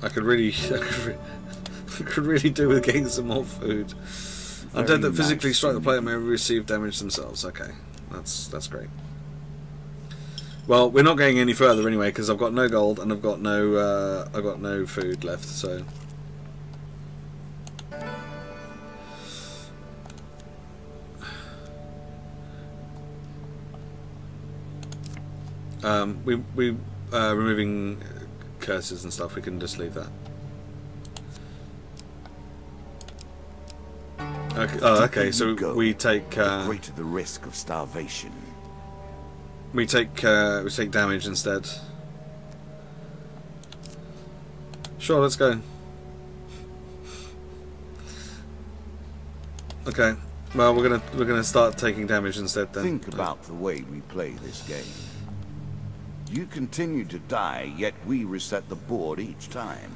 I could really, I could really do with getting some more food. Undead that physically strike the player may receive damage themselves. Okay, that's great. Well, we're not going any further anyway because I've got no gold and I've got no food left. So. We removing curses and stuff, we can just leave that. Okay, oh, okay, so we take the greater the risk of starvation. We take damage instead. Sure, let's go. Okay. Well, we're gonna start taking damage instead then. Think about the way we play this game. You continue to die, yet we reset the board each time.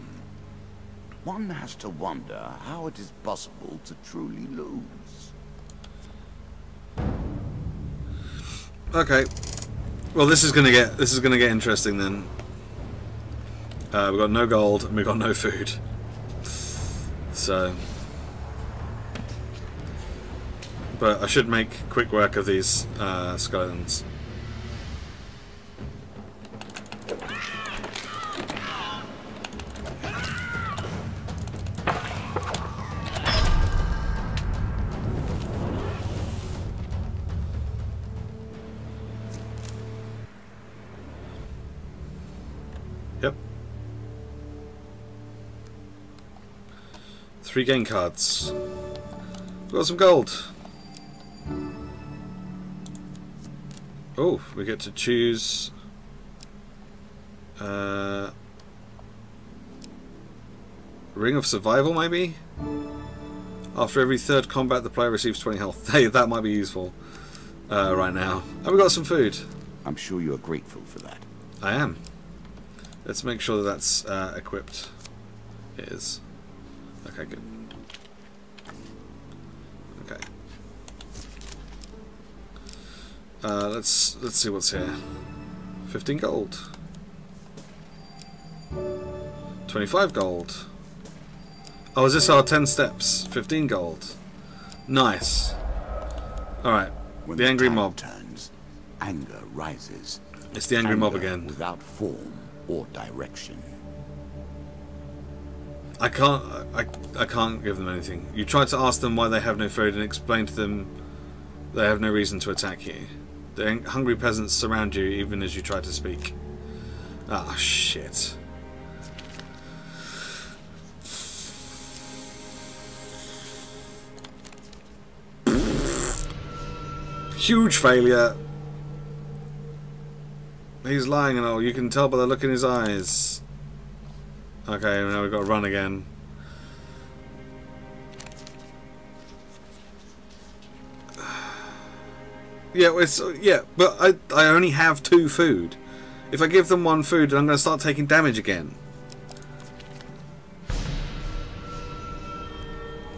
One has to wonder how it is possible to truly lose. Okay. Well, this is gonna get interesting then. We've got no gold and we've got no food. So, but I should make quick work of these skeletons. Yep. 3 game cards. We've got some gold. Oh, we get to choose Ring of Survival, maybe? After every 3rd combat, the player receives 20 health. Hey, that might be useful right now. And we got some food. I'm sure you are grateful for that. I am. Let's make sure that that's equipped. It is. Okay, good. Okay. Let's see what's here. 15 gold. 25 gold. Oh, is this our 10 steps? 15 gold. Nice. Alright. When the angry tide mob. turns, anger rises. It's the angry mob again. Without form or direction. I can't give them anything. You try to ask them why they have no food and explain to them they have no reason to attack you. The hungry peasants surround you even as you try to speak. Ah, shit. Huge failure. He's lying and all. You can tell by the look in his eyes. Okay, now we've got to run again. Yeah, but I only have 2 food. If I give them 1 food, I'm going to start taking damage again.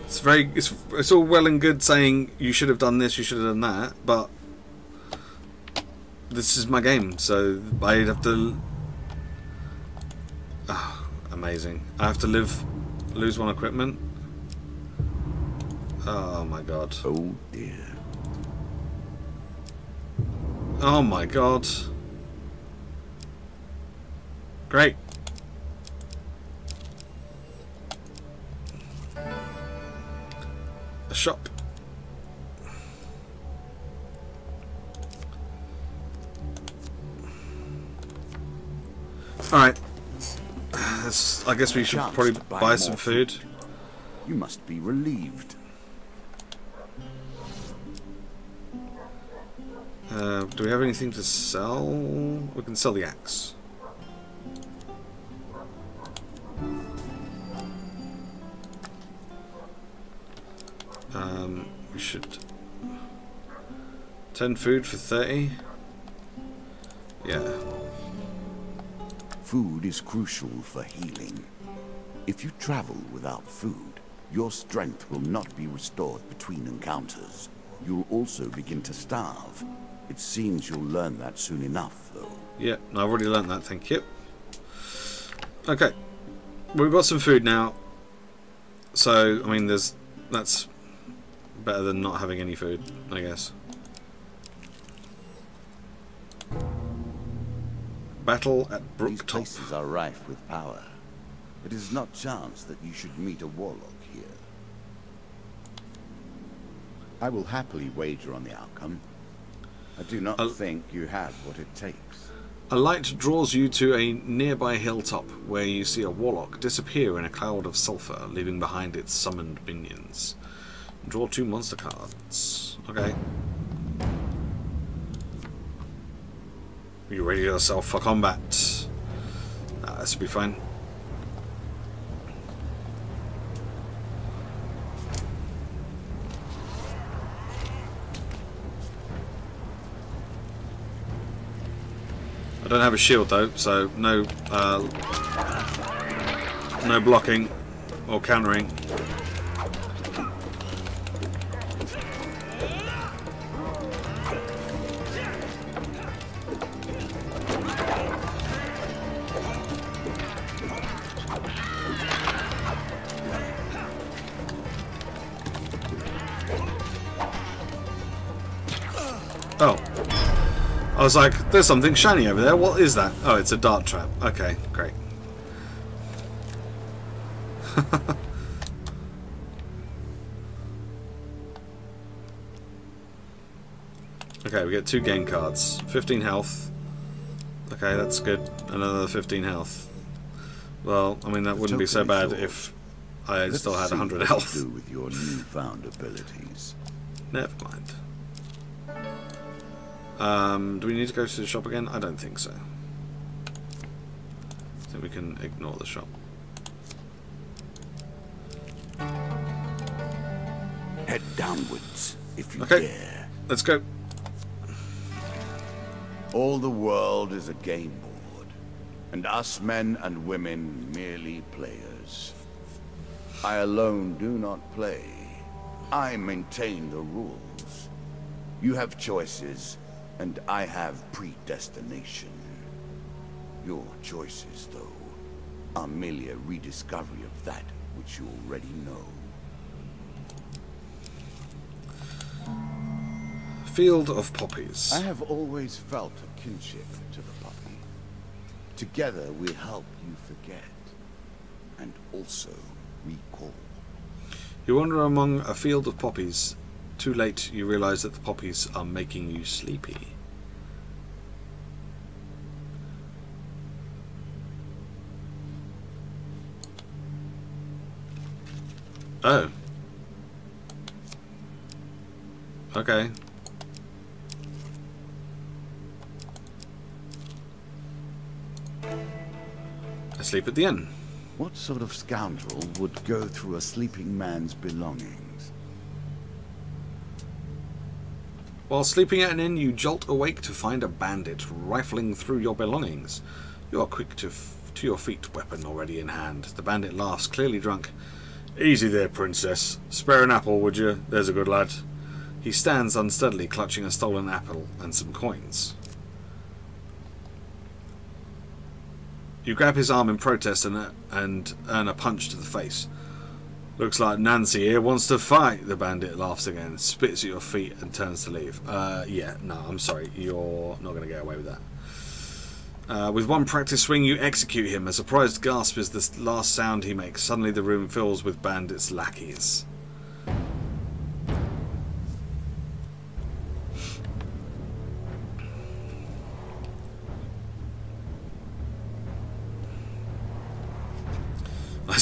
It's all well and good saying you should have done this, you should have done that, but this is my game, so I have to. Oh, amazing! I have to lose 1 equipment. Oh my god! Oh dear! Oh my god! Great. A shop. Alright. I guess we should probably buy some food. You must be relieved. Do we have anything to sell? We can sell the axe. We should 10 food for 30. Yeah. Food is crucial for healing. If you travel without food, your strength will not be restored between encounters. You'll also begin to starve. It seems you'll learn that soon enough, though. Yeah, I've already learned that, thank you. Okay. We've got some food now. So, I mean, that's better than not having any food, I guess. Battle at These Brooktop. places are rife with power. It is not chance that you should meet a warlock here. I will happily wager on the outcome. I do not think you have what it takes. A light draws you to a nearby hilltop where you see a warlock disappear in a cloud of sulfur, leaving behind its summoned minions. Draw 2 monster cards. Okay. You ready yourself for combat? This will be fine. I don't have a shield though, so no blocking or countering. Oh. I was like, there's something shiny over there. What is that? Oh, it's a dart trap. Okay, great. Okay, we get 2 game cards. 15 health. Okay, that's good. Another 15 health. Well, I mean, that wouldn't be so bad if I still had 100 health. Do with your newfound abilities. Never mind. Do we need to go to the shop again? I don't think so. I think we can ignore the shop. Head downwards, if you Okay, dare. let's go. All the world is a game board, and us men and women merely players. I alone do not play. I maintain the rules. You have choices, and I have predestination. Your choices, though, are merely a rediscovery of that which you already know. Field of Poppies. I have always felt a kinship to the poppy. Together we help you forget, and also recall. You wander among a field of poppies. Too late, you realize that the poppies are making you sleepy. Oh. Okay. Asleep at the inn. What sort of scoundrel would go through a sleeping man's belongings? While sleeping at an inn, you jolt awake to find a bandit rifling through your belongings. You are quick to your feet, weapon already in hand. The bandit laughs, clearly drunk. Easy there, princess. Spare an apple, would you? There's a good lad. He stands unsteadily, clutching a stolen apple and some coins. You grab his arm in protest and earn a punch to the face. Looks like Nancy here wants to fight. The bandit laughs again, spits at your feet and turns to leave. Yeah, no, I'm sorry. You're not going to get away with that. With one practice swing, you execute him. A surprised gasp is the last sound he makes. Suddenly the room fills with bandits' lackeys.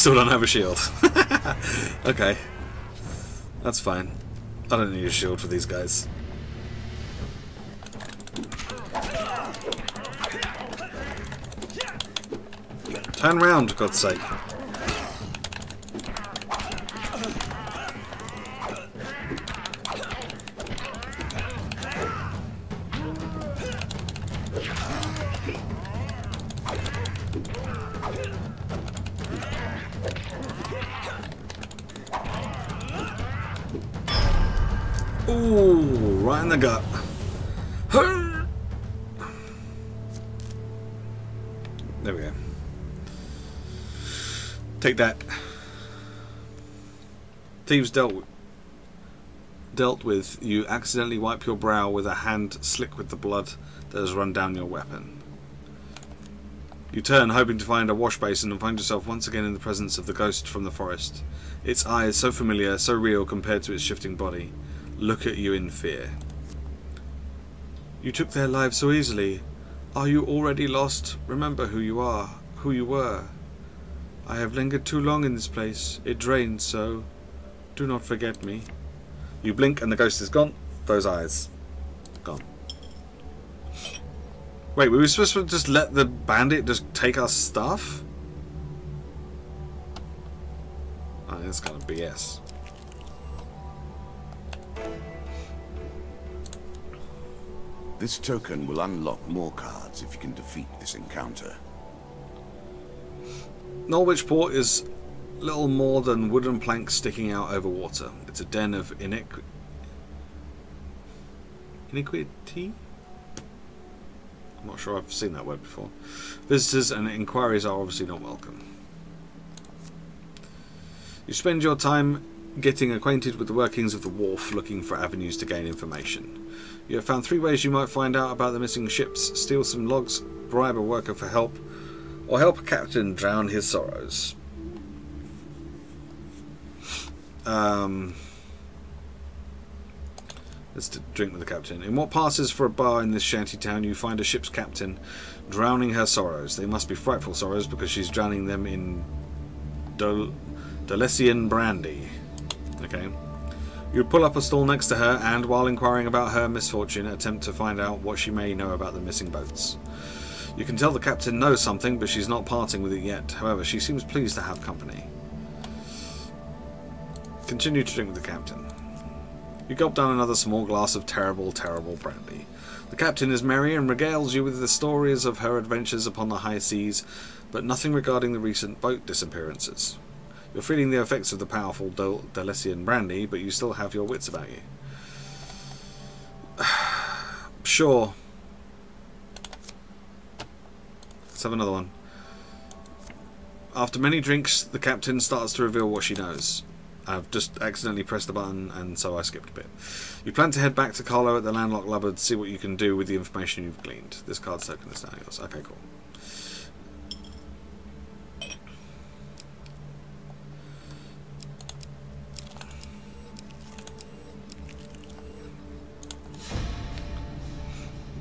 still don't have a shield. Okay. That's fine. I don't need a shield for these guys. Turn round, for God's sake. Ooh, right in the gut. There we go. Take that. Thieves dealt with. You accidentally wipe your brow with a hand slick with the blood that has run down your weapon. You turn, hoping to find a wash basin, and find yourself once again in the presence of the ghost from the forest. Its eyes, so familiar, so real compared to its shifting body, look at you in fear. You took their lives so easily. Are you already lost? Remember who you are, who you were. I have lingered too long in this place. It drains so. Do not forget me. You blink and the ghost is gone. Those eyes. Gone. Wait, were we supposed to just let the bandit just take our stuff? Oh, that's kind of BS. This token will unlock more cards if you can defeat this encounter. Norwich Port is little more than wooden planks sticking out over water. It's a den of iniquity? I'm not sure I've seen that word before. Visitors and inquiries are obviously not welcome. You spend your time getting acquainted with the workings of the wharf, looking for avenues to gain information. You have found 3 ways you might find out about the missing ships: steal some logs, bribe a worker for help, or help a captain drown his sorrows. Let's drink with the captain. In what passes for a bar in this shanty town, you find a ship's captain drowning her sorrows. They must be frightful sorrows, because she's drowning them in Dhalessian brandy. Okay. You pull up a stall next to her and, while inquiring about her misfortune, attempt to find out what she may know about the missing boats. You can tell the captain knows something, but she's not parting with it yet. However, she seems pleased to have company. Continue to drink with the captain. You gulp down another small glass of terrible, terrible brandy. The captain is merry and regales you with the stories of her adventures upon the high seas, but nothing regarding the recent boat disappearances. You're feeling the effects of the powerful Dhalessian brandy, but you still have your wits about you. Sure. Let's have another one. After many drinks, the captain starts to reveal what she knows. I've just accidentally pressed the button, and so I skipped a bit. You plan to head back to Carlo at the landlocked lubber to see what you can do with the information you've gleaned. This card token is now yours. Okay, cool.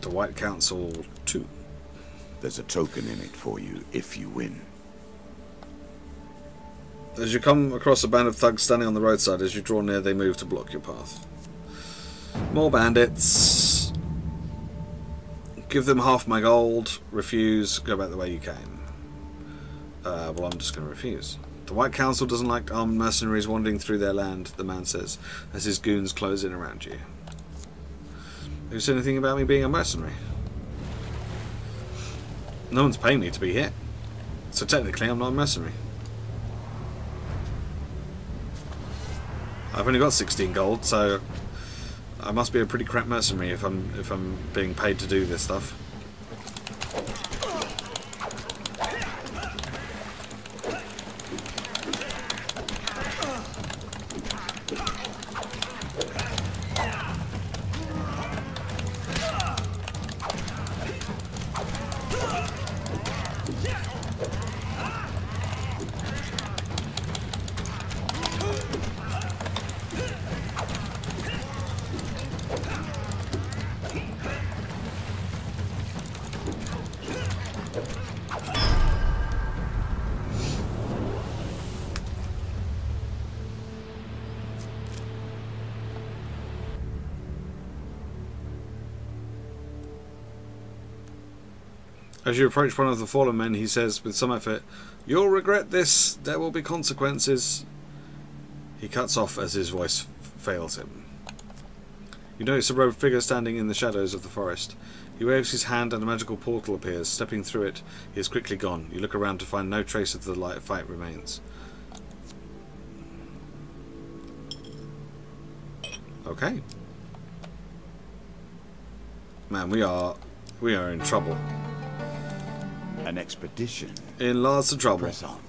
The White Council 2. There's a token in it for you if you win. As you come across a band of thugs standing on the roadside, as you draw near, they move to block your path. More bandits. Give them half my gold. Refuse. Go back the way you came. Well, I'm just going to refuse. The White Council doesn't like armed mercenaries wandering through their land, the man says, as his goons close in around you. Have you said anything about me being a mercenary? No one's paying me to be here, so technically I'm not a mercenary. I've only got 16 gold, so I must be a pretty crap mercenary if I'm being paid to do this stuff. As you approach one of the fallen men, he says with some effort, "You'll regret this. There will be consequences." He cuts off as his voice fails him. You notice a robed figure standing in the shadows of the forest. He waves his hand and a magical portal appears. Stepping through it, he is quickly gone. You look around to find no trace of the light fight remains. Okay. Man, we are in trouble. An expedition. In lots of trouble. Press on.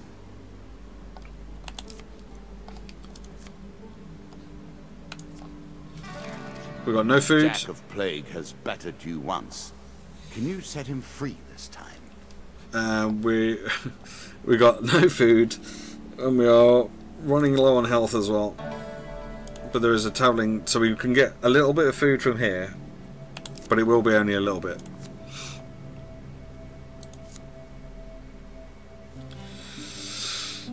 We've got no food. Jack of Plague has battered you once. Can you set him free this time? We got no food, and we are running low on health as well. But there is a travelling, so we can get a little bit of food from here, but it will be only a little bit.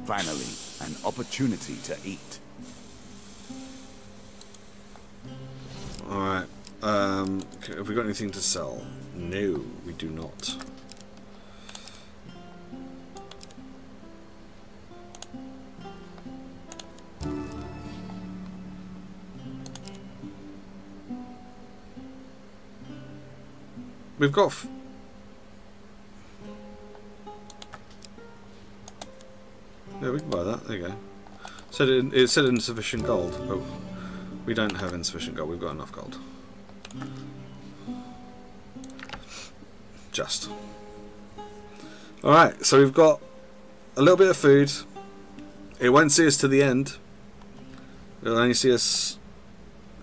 Finally, an opportunity to eat. Alright, have we got anything to sell? No, we do not. We've got... Yeah, we can buy that. There you go. It said insufficient gold. Oh, we don't have insufficient gold. We've got enough gold. Just. Alright, so we've got a little bit of food. It won't see us to the end. It'll only see us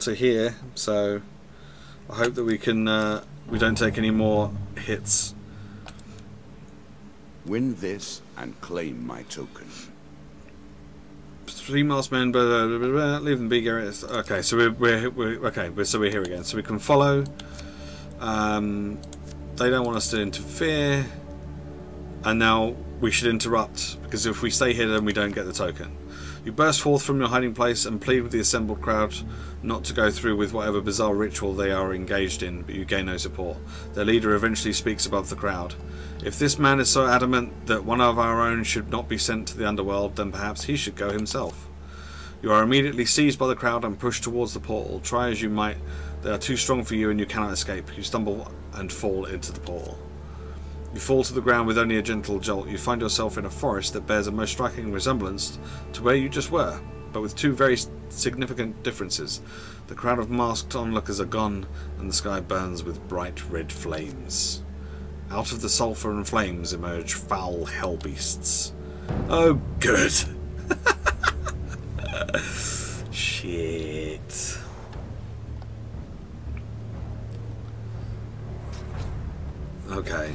to here. So I hope that we can... we don't take any more hits. Win this and claim my token. 3 masked men, leave them be. Okay, so we're here again. So we can follow. They don't want us to interfere, and now we should interrupt, because if we stay here, then we don't get the token. You burst forth from your hiding place and plead with the assembled crowd not to go through with whatever bizarre ritual they are engaged in, but you gain no support. Their leader eventually speaks above the crowd. If this man is so adamant that one of our own should not be sent to the underworld, then perhaps he should go himself. You are immediately seized by the crowd and pushed towards the portal. Try as you might, they are too strong for you and you cannot escape. You stumble and fall into the portal. You fall to the ground with only a gentle jolt. You find yourself in a forest that bears a most striking resemblance to where you just were, but with two very significant differences. The crowd of masked onlookers are gone, and the sky burns with bright red flames. Out of the sulphur and flames emerge foul hell beasts. Oh, good. Shit. Okay.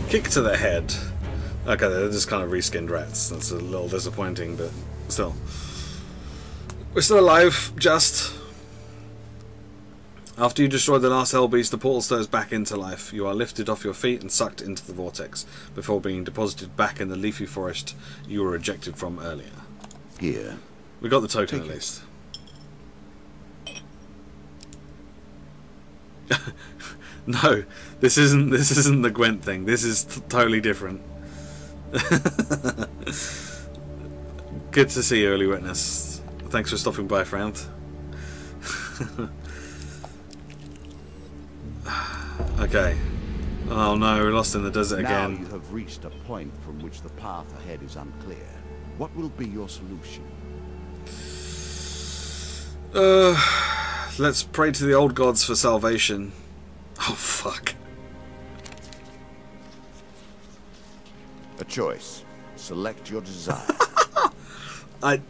Kick to the head. Okay, they're just kind of reskinned rats. That's a little disappointing, but still. We're still alive, just. After you destroy the last hell beast, the portal stirs back into life. You are lifted off your feet and sucked into the vortex, before being deposited back in the leafy forest you were ejected from earlier. Here. We got the token at least. No, this isn't the Gwent thing. This is totally different. Good to see you, Early Witness. Thanks for stopping by, friend. Okay. Oh no, we're lost in the desert again. Now you have reached a point from which the path ahead is unclear. What will be your solution? Let's pray to the old gods for salvation. Oh, fuck. A choice. Select your desire. Yeah,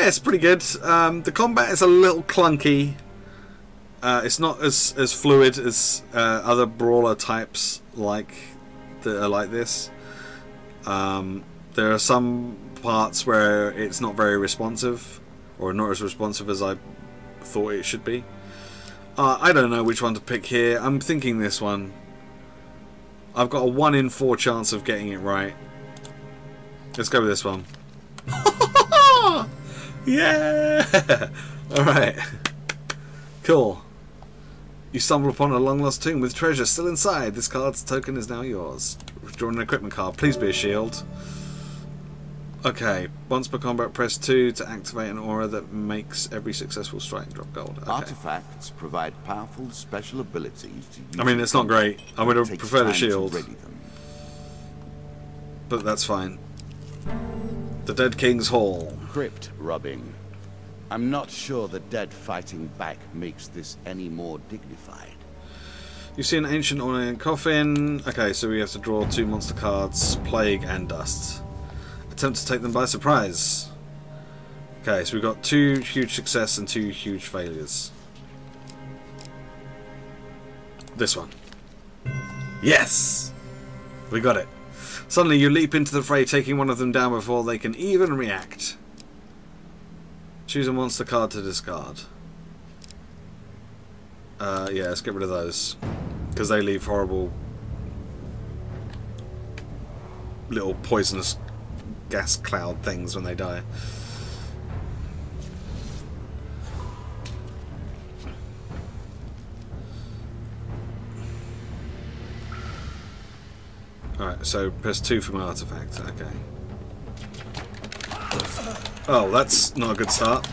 it's pretty good. The combat is a little clunky. It's not as fluid as other brawler types that are like this. There are some parts where it's not very responsive, or not as responsive as I thought it should be. I don't know which one to pick here. I'm thinking this one. I've got a 1 in 4 chance of getting it right. Let's go with this one. Yeah! Alright. Cool. You stumble upon a long-lost tomb with treasure still inside. This card's token is now yours. Draw an equipment card. Please be a shield. Okay. Once per combat, press 2 to activate an aura that makes every successful strike drop gold. Okay. Artifacts provide powerful special abilities to use. I mean, it's not great. I would have preferred a shield. Ready them. But that's fine. The Dead King's Hall. Crypt rubbing. I'm not sure the dead fighting back makes this any more dignified. You see an ancient ornate coffin. Okay, so we have to draw 2 monster cards, Plague and Dust. Attempt to take them by surprise. Okay, so we've got 2 huge success and 2 huge failures. This one. Yes! We got it. Suddenly you leap into the fray, taking one of them down before they can even react. Choose a monster card to discard. Yeah, let's get rid of those. Because they leave horrible little poisonous gas cloud things when they die. Alright, so press 2 for my artifact. Okay. Oh, that's not a good start.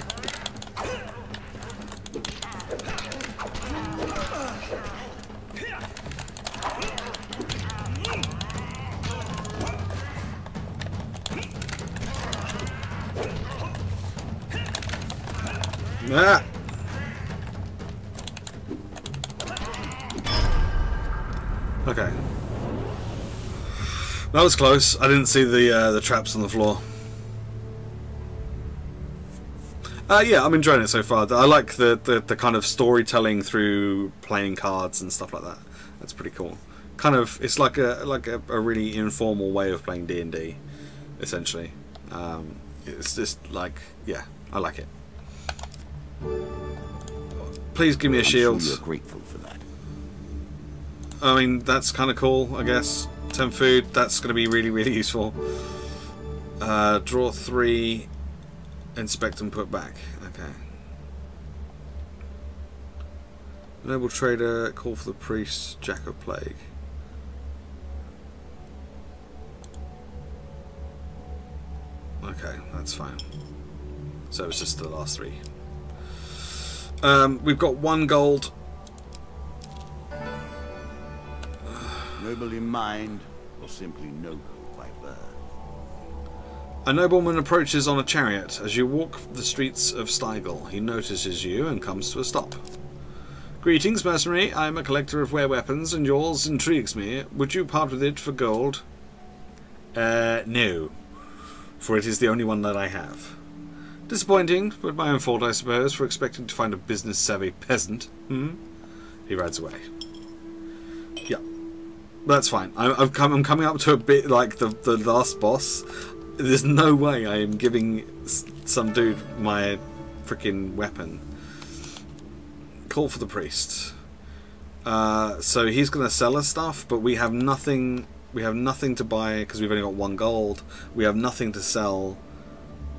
Ah! Okay. That was close. I didn't see the traps on the floor. Yeah, I'm enjoying it so far. I like the kind of storytelling through playing cards and stuff like that. That's pretty cool. Kind of, it's like a really informal way of playing D&D, essentially. It's just like, yeah, I like it. Please give me a shield. I'm sure you're grateful for that. I mean, that's kind of cool, I guess. 10 food, that's going to be really, really useful. Draw 3, inspect and put back. Okay. Noble trader, call for the priest, Jack of Plague. Okay, that's fine. So it's just the last 3. We've got 1 gold. Noble in mind, or simply noble by birth? A nobleman approaches on a chariot. As you walk the streets of Stiegel, he notices you and comes to a stop. Greetings, mercenary. I am a collector of weapons, and yours intrigues me. Would you part with it for gold? No. For it is the only one that I have. Disappointing, but my own fault, I suppose, for expecting to find a business-savvy peasant. He rides away. Yeah. That's fine. I'm coming up to a bit like the last boss. There's no way I am giving some dude my freaking weapon. Call for the priest. So he's going to sell us stuff, but we have nothing. We have nothing to buy because we've only got 1 gold. We have nothing to sell.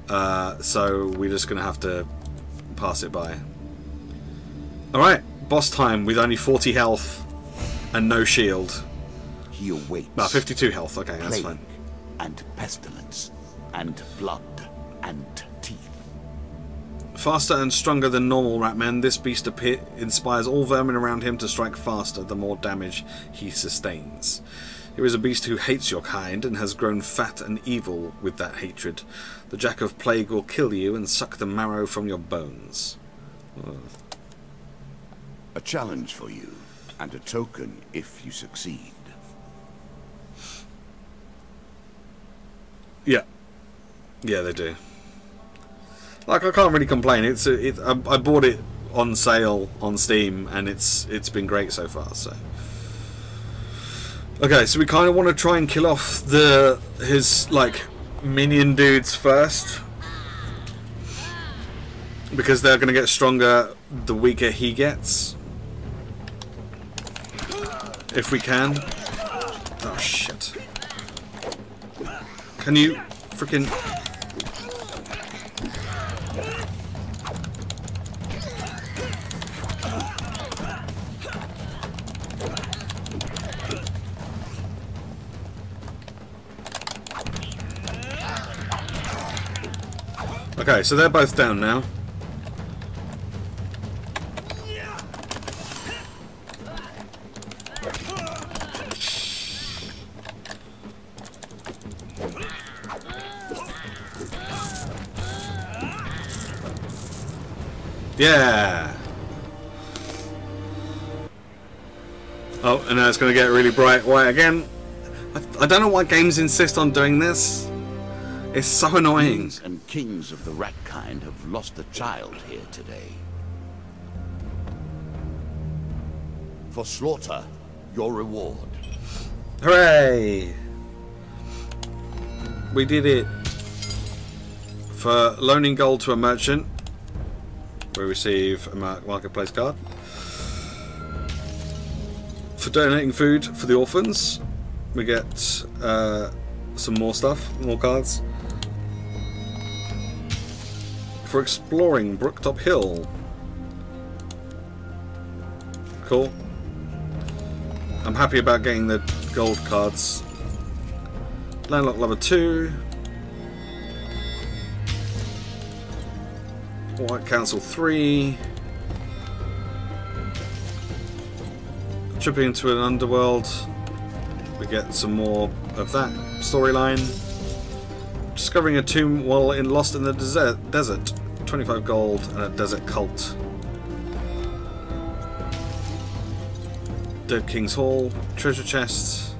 So we're just going to have to pass it by. Alright, boss time with only 40 health and no shield. He awaits. 52 health, okay, that's fine. And pestilence, and blood, and teeth. Faster and stronger than normal Ratman, this beast inspires all vermin around him to strike faster the more damage he sustains. Here is a beast who hates your kind and has grown fat and evil with that hatred. The Jack of Plague will kill you and suck the marrow from your bones. A challenge for you, and a token if you succeed. Yeah. Yeah, they do. Like, I can't really complain. I bought it on sale on Steam, and it's been great so far. So, okay, so we kind of want to try and kill off his like minion dudes first, because they're going to get stronger the weaker he gets. If we can. Oh shit! Can you freaking? Okay, so they're both down now. Yeah. Oh, and now it's going to get really bright white again. I don't know why games insist on doing this. It's so annoying. Kings and kings of the rat kind have lost a child here today. For slaughter, your reward. Hooray! We did it. For loaning gold to a merchant, we receive a marketplace card. For donating food for the orphans, we get some more stuff, more cards. For exploring Brooktop Hill. Cool. I'm happy about getting the gold cards. Landlocked Lover 2. White Council 3. Tripping into an underworld. We get some more of that storyline. Discovering a tomb while lost in the desert. 25 gold and a desert cult. Dead King's Hall. Treasure chest.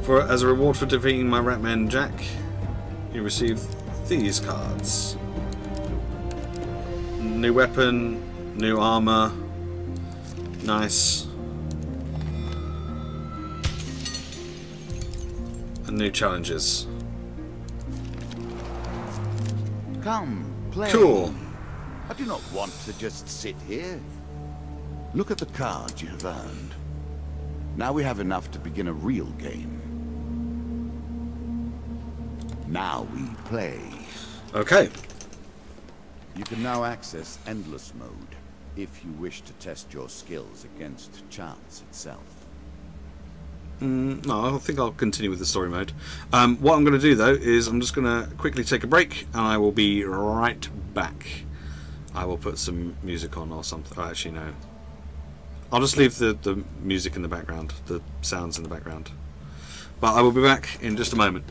As a reward for defeating my Ratman Jack, you receive these cards. New weapon, new armor. Nice. And new challenges. Come, play. Cool. I do not want to just sit here. Look at the cards you have earned. Now we have enough to begin a real game. Now we play. Okay. You can now access Endless Mode if you wish to test your skills against chance itself. No, I think I'll continue with the story mode. What I'm going to do though is I'm just going to quickly take a break, and I will be right back. I will put some music on or something. Oh, actually no. I'll just leave the music in the background, the sounds in the background. But I will be back in just a moment.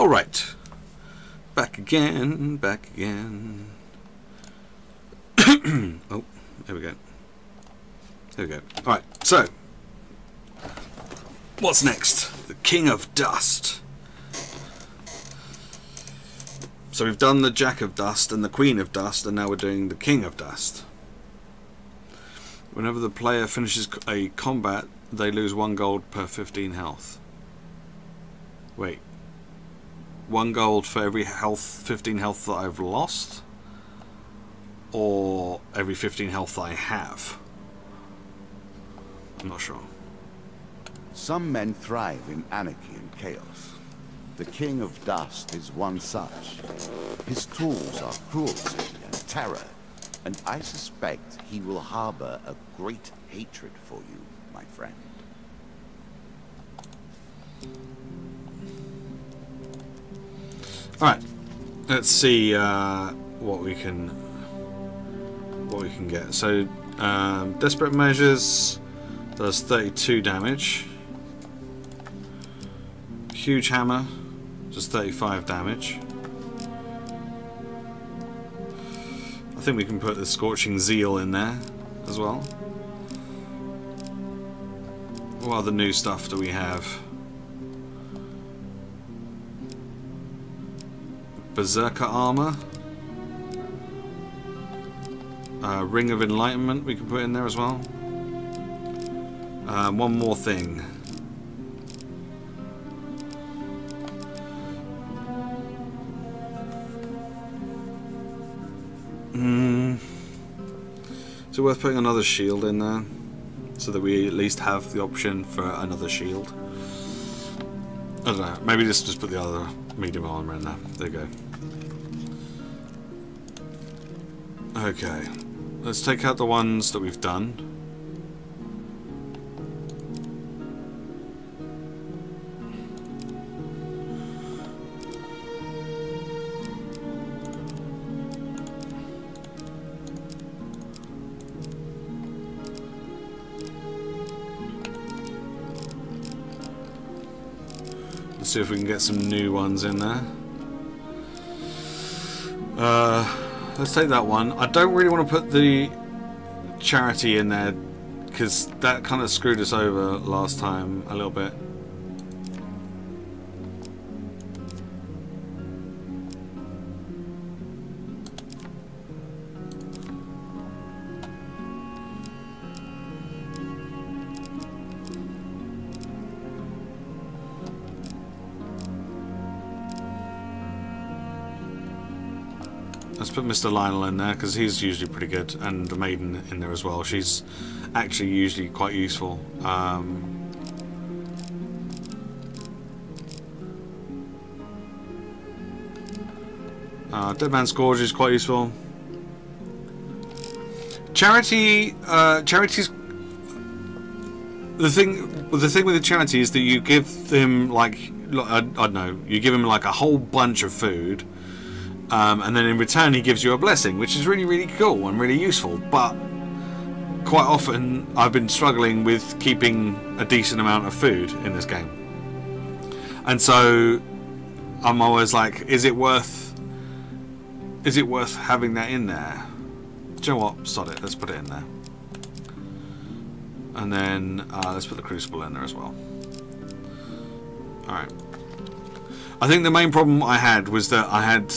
Alright. Back again, back again. Oh, there we go. There we go. Alright, so. What's next? The King of Dust. So we've done the Jack of Dust and the Queen of Dust, and now we're doing the King of Dust. Whenever the player finishes a combat, they lose 1 gold per 15 health. Wait. 1 gold for every 15 health that I've lost? Or every 15 health that I have? I'm not sure. Some men thrive in anarchy and chaos. The King of Dust is one such. His tools are cruelty and terror, and I suspect he will harbor a great hatred for you, my friend. Alright, let's see what we can get. So, Desperate Measures does 32 damage. Huge Hammer does 35 damage. I think we can put the Scorching Zeal in there as well. What other new stuff do we have? Berserker Armor. Ring of Enlightenment we can put in there as well. One more thing. Is it worth putting another shield in there? So that we at least have the option for another shield? I don't know. Maybe just put the other medium armor in there. There you go. Okay. Let's take out the ones that we've done. Let's see if we can get some new ones in there. Let's take that one. I don't really want to put the charity in there because that kind of screwed us over last time a little bit. Let's put Mr. Lionel in there because he's usually pretty good, and the Maiden in there as well. She's actually usually quite useful. Dead Man's Scourge is quite useful. Charity's the thing with the charity is that you give them like I don't know, you give him like a whole bunch of food. And then in return he gives you a blessing, which is really, really cool and really useful. But quite often I've been struggling with keeping a decent amount of food in this game. And so I'm always like, is it worth having that in there? Do you know what? Sod it, let's put it in there. And then let's put the Crucible in there as well. Alright. I think the main problem I had was that I had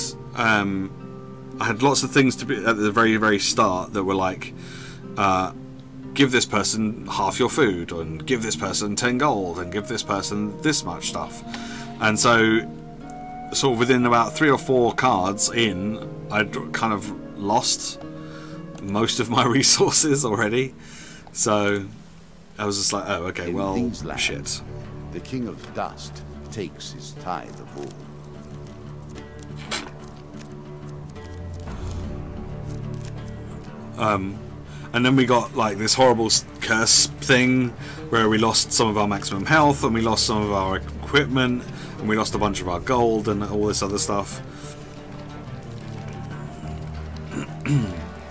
lots of things to be at the very, very start that were like, give this person half your food, and give this person 10 gold, and give this person this much stuff. And so, sort of within about 3 or 4 cards in, I'd kind of lost most of my resources already. So, I was just like, oh, okay, well, shit. The King of Dust takes his tithe of all. And then we got like this horrible curse thing where we lost some of our maximum health, and we lost some of our equipment, and we lost a bunch of our gold and all this other stuff.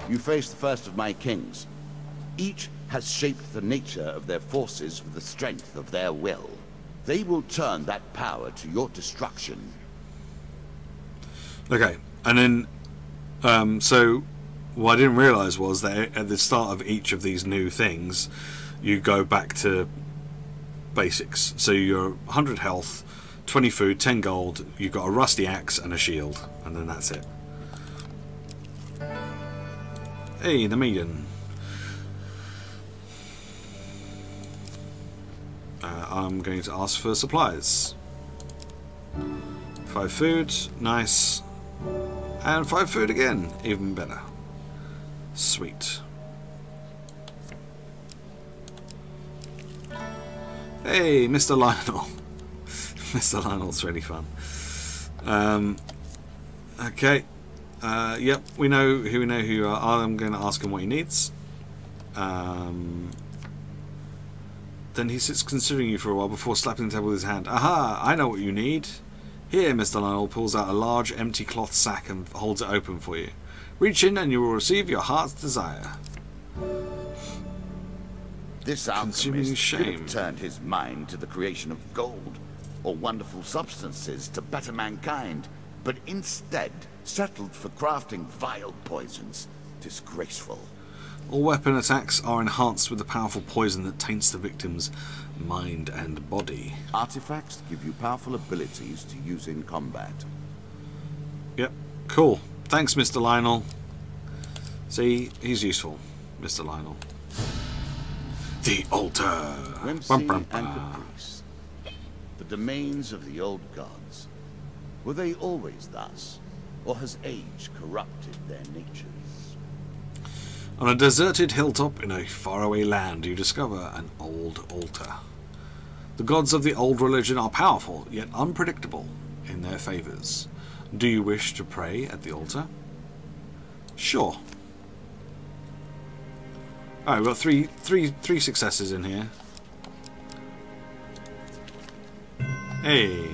You face the first of my kings. Each has shaped the nature of their forces with the strength of their will. They will turn that power to your destruction. Okay, and then so what I didn't realise was that at the start of each of these new things, you go back to basics. So you're 100 health, 20 food, 10 gold. You've got a rusty axe and a shield, and then that's it. Hey, the maiden. I'm going to ask for supplies. 5 food, nice. And 5 food again, even better. Sweet. Hey, Mr. Lionel. Mr. Lionel's really fun. Okay. Yep, we know who you are. I'm going to ask him what he needs. Then he sits considering you for a while before slapping the table with his hand. Aha! I know what you need. Here, Mr. Lionel pulls out a large empty cloth sack and holds it open for you. Reach in and you will receive your heart's desire. This alchemist could have turned his mind to the creation of gold or wonderful substances to better mankind, but instead settled for crafting vile poisons. Disgraceful. All weapon attacks are enhanced with a powerful poison that taints the victim's mind and body. Artifacts give you powerful abilities to use in combat. Yep, cool. Thanks, Mr. Lionel. See, he's useful, Mr. Lionel. The altar. Whimsy and caprice. The domains of the old gods. Were they always thus, or has age corrupted their natures? On a deserted hilltop in a faraway land, you discover an old altar. The gods of the old religion are powerful, yet unpredictable in their favours. Do you wish to pray at the altar? Sure. Alright, we've got three successes in here. Hey.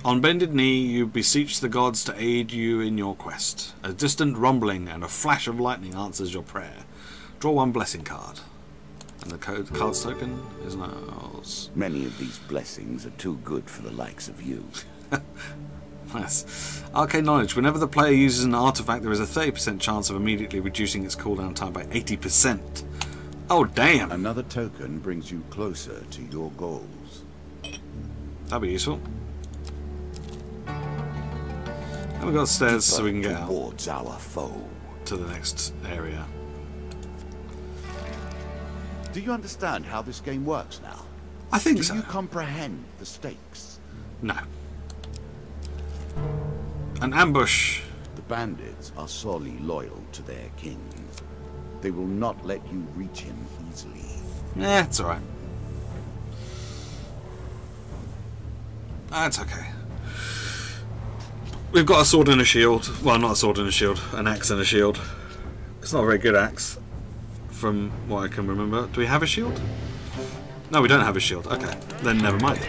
On bended knee, you beseech the gods to aid you in your quest. A distant rumbling and a flash of lightning answers your prayer. Draw 1 blessing card. And the card's token is ours. Many of these blessings are too good for the likes of you. Nice. Arcane knowledge. Whenever the player uses an artifact, there is a 30% chance of immediately reducing its cooldown time by 80%. Oh, damn! Another token brings you closer to your goals. That'd be useful. And we've got stairs so we can get towards our foe to the next area. Do you understand how this game works now? I think so. Do you comprehend the stakes? No. An ambush. The bandits are sorely loyal to their king. They will not let you reach him easily. It's alright. That's okay. We've got a sword and a shield. Well, not a sword and a shield. An axe and a shield. It's not a very good axe, from what I can remember. Do we have a shield? No, we don't have a shield. Okay, then never mind.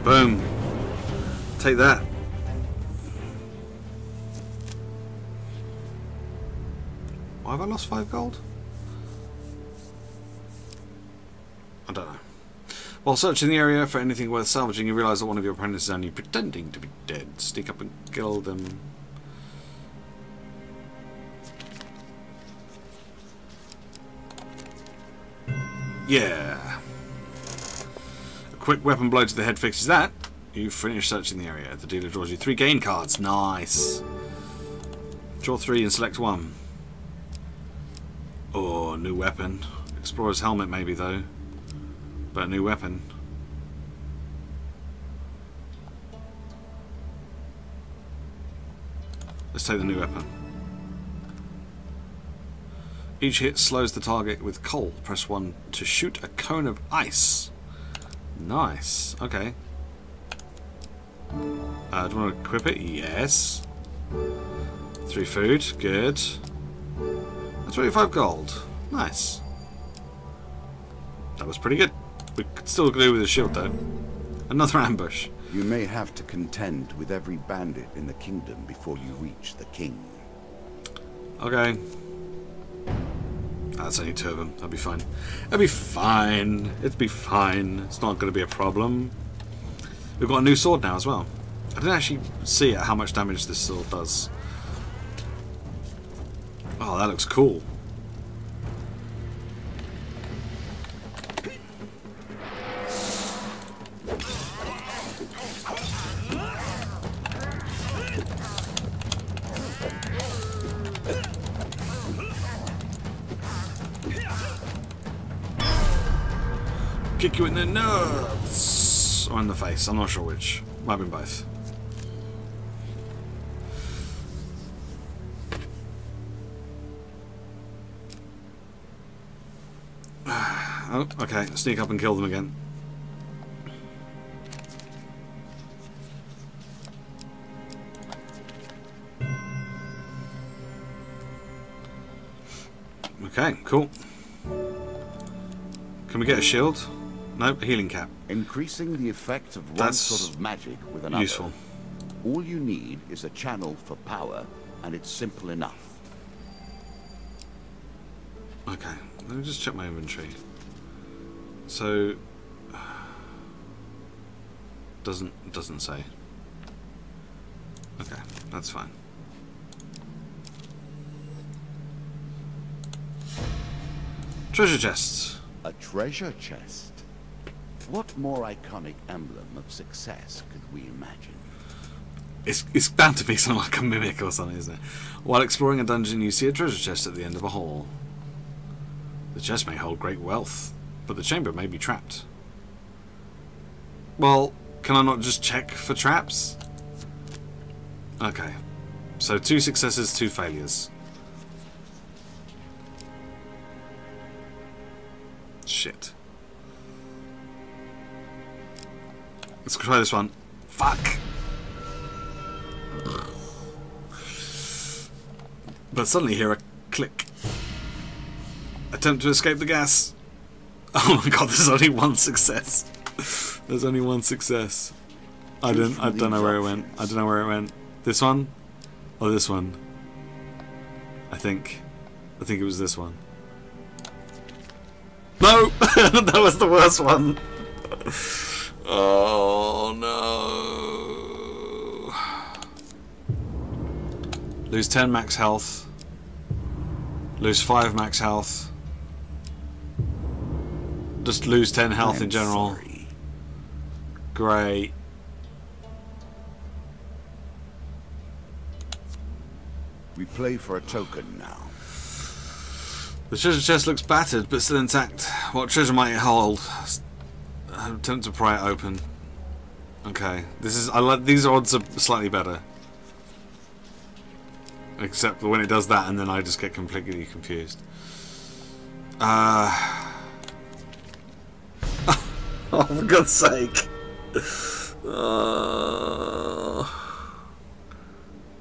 Boom. Take that. Why have I lost 5 gold? I don't know. While searching the area for anything worth salvaging, you realise that one of your opponents is only pretending to be dead. Sneak up and kill them. Yeah. Quick weapon blow to the head fixes that. You've finished searching the area. The dealer draws you 3 gain cards. Nice. Draw 3 and select 1. Oh, new weapon. Explorer's helmet maybe though. But a new weapon. Let's take the new weapon. Each hit slows the target with coal. Press 1 to shoot a cone of ice. Nice. Okay. Do you want to equip it? Yes. 3 food. Good. 25 gold. Nice. That was pretty good. We could still do with a shield though. Another ambush. You may have to contend with every bandit in the kingdom before you reach the king. Okay. That's only 2 of them. That'll be fine. It'll be fine. It'll be fine. It's not going to be a problem. We've got a new sword now as well. I didn't actually see how much damage this sword does. Oh, that looks cool. Kick you in the nuts! Or in the face, I'm not sure which. Might have been both. Oh, okay, sneak up and kill them again. Okay, cool. Can we get a shield? Nope, a healing cap. Increasing the effect of one That's sort of magic with another. Useful. All you need is a channel for power, and it's simple enough. Okay, let me just check my inventory. So doesn't say. Okay, that's fine. Treasure chests. A treasure chest? What more iconic emblem of success could we imagine? It's bound to be something like a mimic or something, isn't it? While exploring a dungeon, you see a treasure chest at the end of a hall. The chest may hold great wealth, but the chamber may be trapped. Well, can I not just check for traps? Okay. So 2 successes, 2 failures. Shit. Let's try this one. Fuck! But suddenly hear a click. Attempt to escape the gas. Oh my god, there's only 1 success. There's only 1 success. I don't know where it went. I don't know where it went. This one? Or this one? I think it was this one. No! That was the worst one. Oh no. Lose 10 max health. Lose 5 max health. Just lose 10 health in general. Sorry. Great. We play for a token now. The treasure chest looks battered, but still intact. What treasure might it hold? Attempt to pry it open. Okay, this is. I like these odds are slightly better. Except when it does that, and then I just get completely confused. Oh, for God's sake!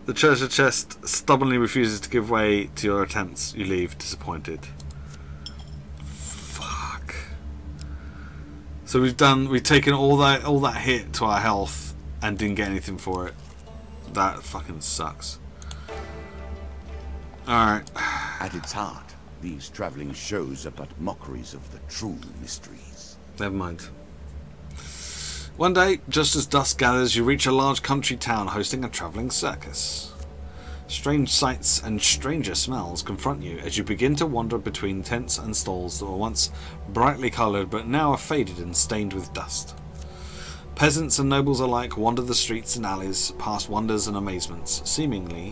The treasure chest stubbornly refuses to give way to your attempts. You leave disappointed. Fuck. So we've taken all that hit to our health and didn't get anything for it. That fucking sucks. Alright. At its heart, these traveling shows are but mockeries of the true mysteries. Never mind. One day, just as dusk gathers, you reach a large country town hosting a travelling circus. Strange sights and stranger smells confront you as you begin to wander between tents and stalls that were once brightly coloured but now are faded and stained with dust. Peasants and nobles alike wander the streets and alleys, past wonders and amazements, seeming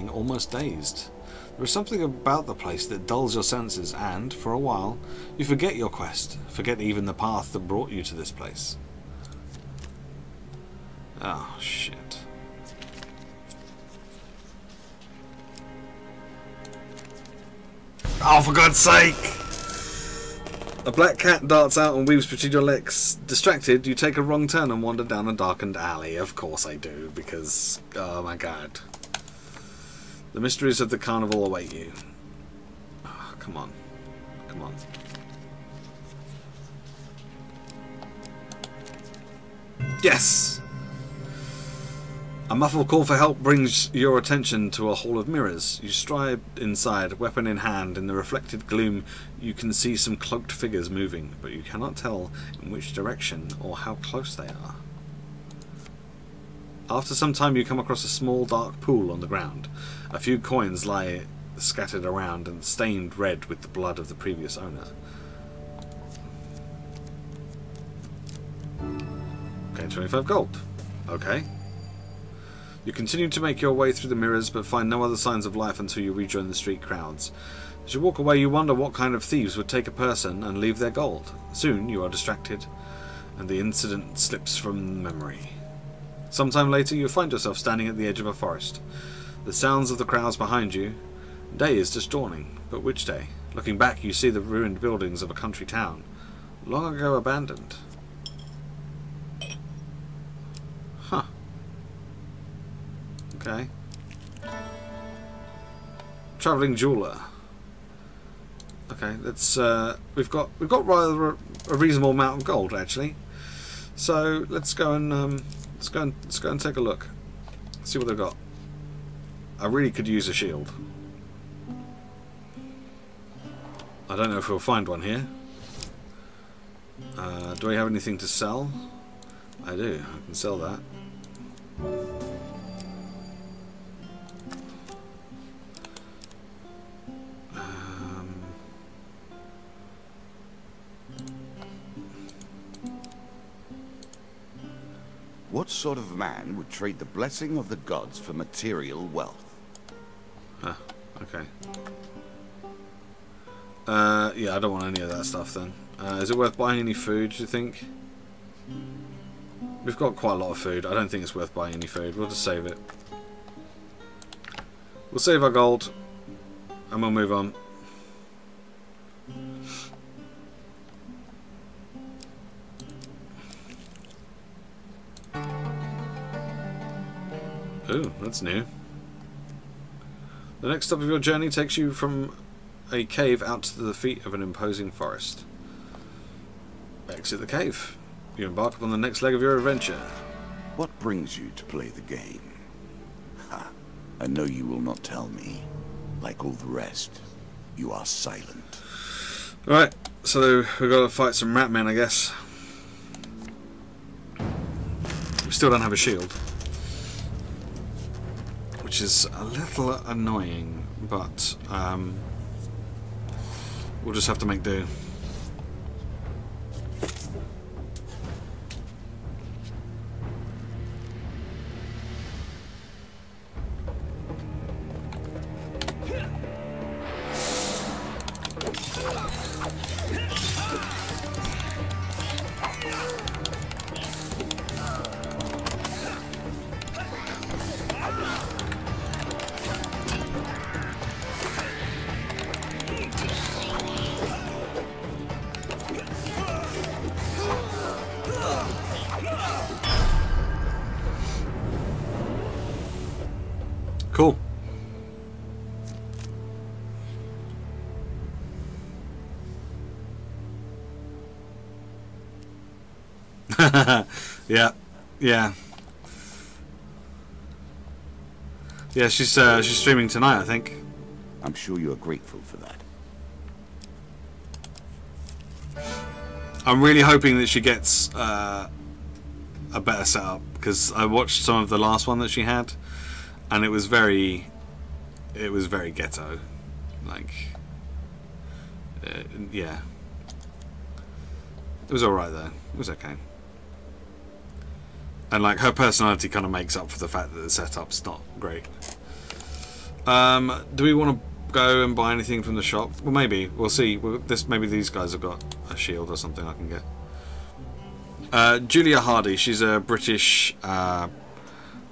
almost dazed. There is something about the place that dulls your senses and, for a while, you forget your quest, forget even the path that brought you to this place. Oh, shit. Oh, for God's sake! A black cat darts out and weaves between your legs. Distracted, you take a wrong turn and wander down a darkened alley. Of course I do, because... oh my god. The mysteries of the carnival await you. Oh, come Come on. Come on. Yes! A muffled call for help brings your attention to a hall of mirrors. You stride inside, weapon in hand. In the reflected gloom, you can see some cloaked figures moving, but you cannot tell in which direction or how close they are. After some time, you come across a small dark pool on the ground. A few coins lie scattered around and stained red with the blood of the previous owner. Okay, 25 gold. Okay. You continue to make your way through the mirrors, but find no other signs of life until you rejoin the street crowds. As you walk away, you wonder what kind of thieves would take a person and leave their gold. Soon, you are distracted, and the incident slips from memory. Sometime later, you find yourself standing at the edge of a forest. The sounds of the crowds behind you. Day is just dawning, but which day? Looking back, you see the ruined buildings of a country town, long ago abandoned. Huh. Okay. Traveling jeweler. Okay, let's. We've got rather a reasonable amount of gold actually. So let's go and let's go and take a look. See what they've got. I really could use a shield. I don't know if we'll find one here. Do we have anything to sell? I do. I can sell that. What sort of man would trade the blessing of the gods for material wealth? Huh, okay. Yeah, I don't want any of that stuff then. Is it worth buying any food, do you think? We've got quite a lot of food. I don't think it's worth buying any food. We'll just save it. We'll save our gold and we'll move on. Ooh, that's new. The next stop of your journey takes you from a cave out to the feet of an imposing forest. Exit the cave. You embark upon the next leg of your adventure. What brings you to play the game? Ha! I know you will not tell me. Like all the rest, you are silent. Alright, so we've got to fight some rat men, I guess. We still don't have a shield, which is a little annoying, but we'll just have to make do. Cool. Yeah, yeah, yeah. She's streaming tonight, I think. I'm sure you are grateful for that. I'm really hoping that she gets a better setup, because I watched some of the last one that she had, and it was very ghetto. Like, yeah, it was all right though. It was okay. And like her personality kind of makes up for the fact that the setup's not great. Do we want to go and buy anything from the shop? Well, maybe we'll see. Maybe these guys have got a shield or something I can get. Julia Hardy. She's a British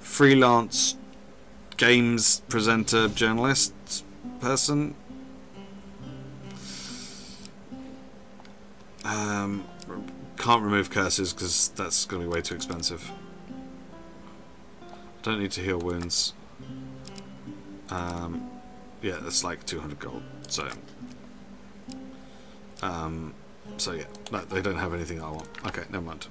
freelance games presenter, journalist person. Can't remove curses because that's going to be way too expensive. Don't need to heal wounds. Yeah, that's like 200 gold. So So yeah, no, they don't have anything I want. Okay, never mind.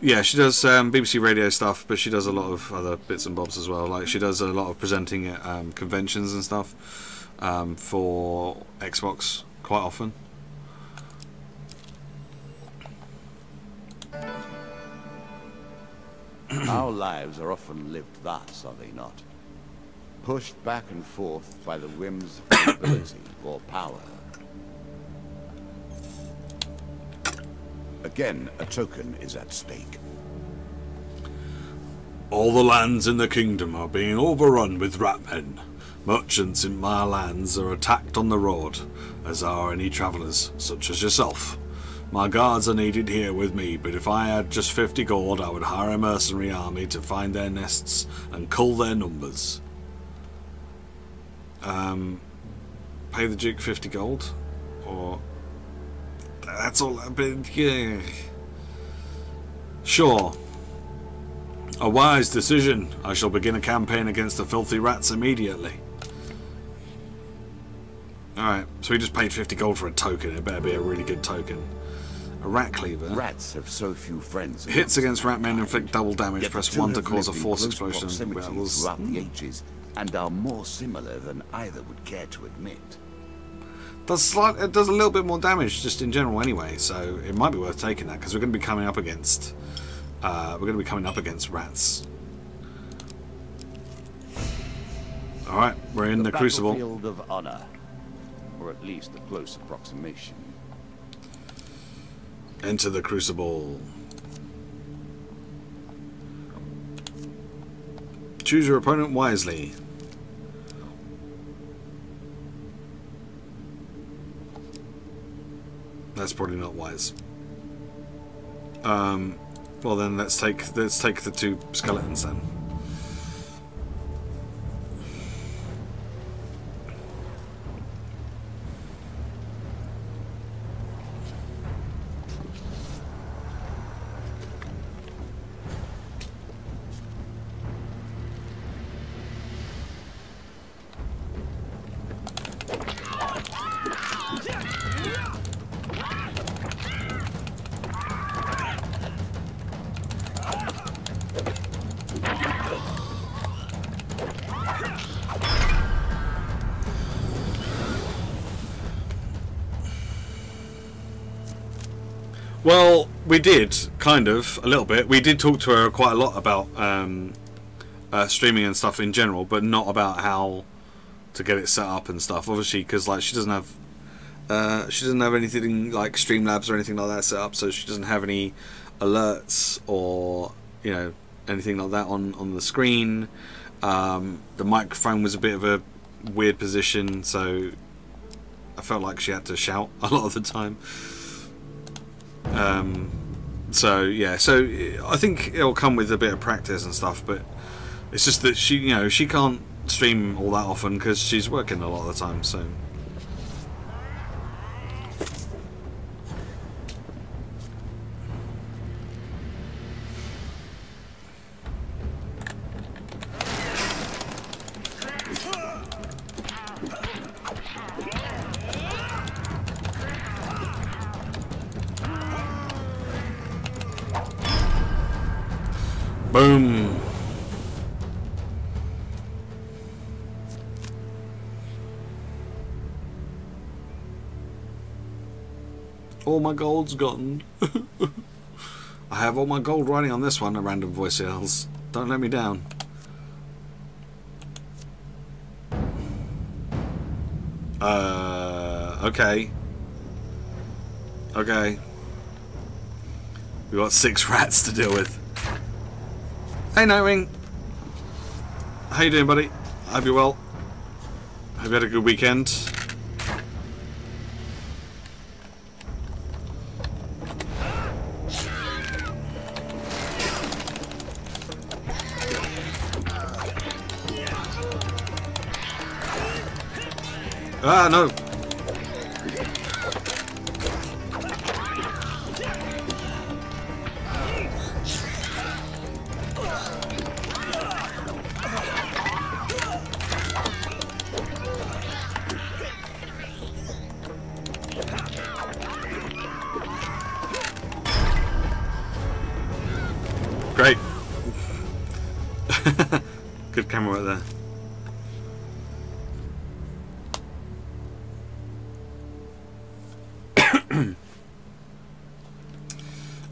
Yeah, she does BBC radio stuff, but she does a lot of other bits and bobs as well. Like she does a lot of presenting at conventions and stuff for Xbox quite often. Our lives are often lived thus, are they not? Pushed back and forth by the whims of ability or power. Again, a token is at stake. All the lands in the kingdom are being overrun with ratmen. Merchants in my lands are attacked on the road, as are any travellers, such as yourself. My guards are needed here with me, but if I had just 50 gold, I would hire a mercenary army to find their nests and cull their numbers. Pay the Duke 50 gold? Or... That's all... Yeah. Sure. A wise decision. I shall begin a campaign against the filthy rats immediately. Alright, so we just paid 50 gold for a token. It better be a really good token. A rat cleaver. Rats have so few friends. Hits against ratmen inflict double damage. Press 1 to cause a force explosion. Throughout the ages, and are more similar than either would care to admit. It does a little bit more damage just in general anyway, so it might be worth taking that because we're going to be coming up against rats. All right, we're in the Crucible. Battlefield of honor, or at least a close approximation. Enter the Crucible. Choose your opponent wisely. That's probably not wise. Well then, let's take the 2 skeletons then. Well, we did, kind of, a little bit. We did talk to her quite a lot about streaming and stuff in general, but not about how to get it set up and stuff. Obviously, because like she doesn't have anything like Streamlabs or anything like that set up, so she doesn't have any alerts or anything like that on the screen. The microphone was a bit of a weird position, so I felt like she had to shout a lot of the time. So yeah, so I think it'll come with a bit of practice and stuff, but it's just that she can't stream all that often because she's working a lot of the time, so. Boom. All my gold's gone. I have all my gold riding on this one, a random voice yells. Don't let me down. Okay. Okay. We've got 6 rats to deal with. Hey Nightwing! How you doing, buddy? I hope you're well. Hope you had a good weekend. Ah, no! Great. Good camera right there.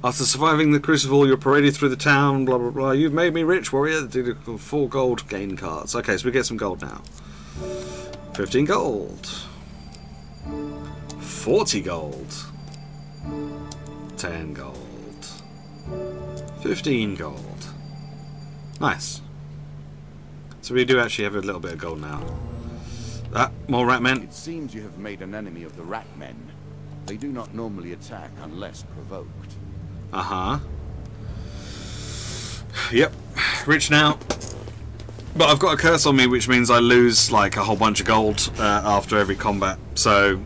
After surviving the crucible, you're paraded through the town, blah blah blah. You've made me rich, warrior. Did 4 gold gain cards. Okay, so we get some gold now. 15 gold. 40 gold. 10 gold. 15 gold. Nice. So we do actually have a little bit of gold now. More rat men. It seems you have made an enemy of the rat men. They do not normally attack unless provoked. Uh-huh. Yep. Rich now. But I've got a curse on me, which means I lose like a whole bunch of gold after every combat. So...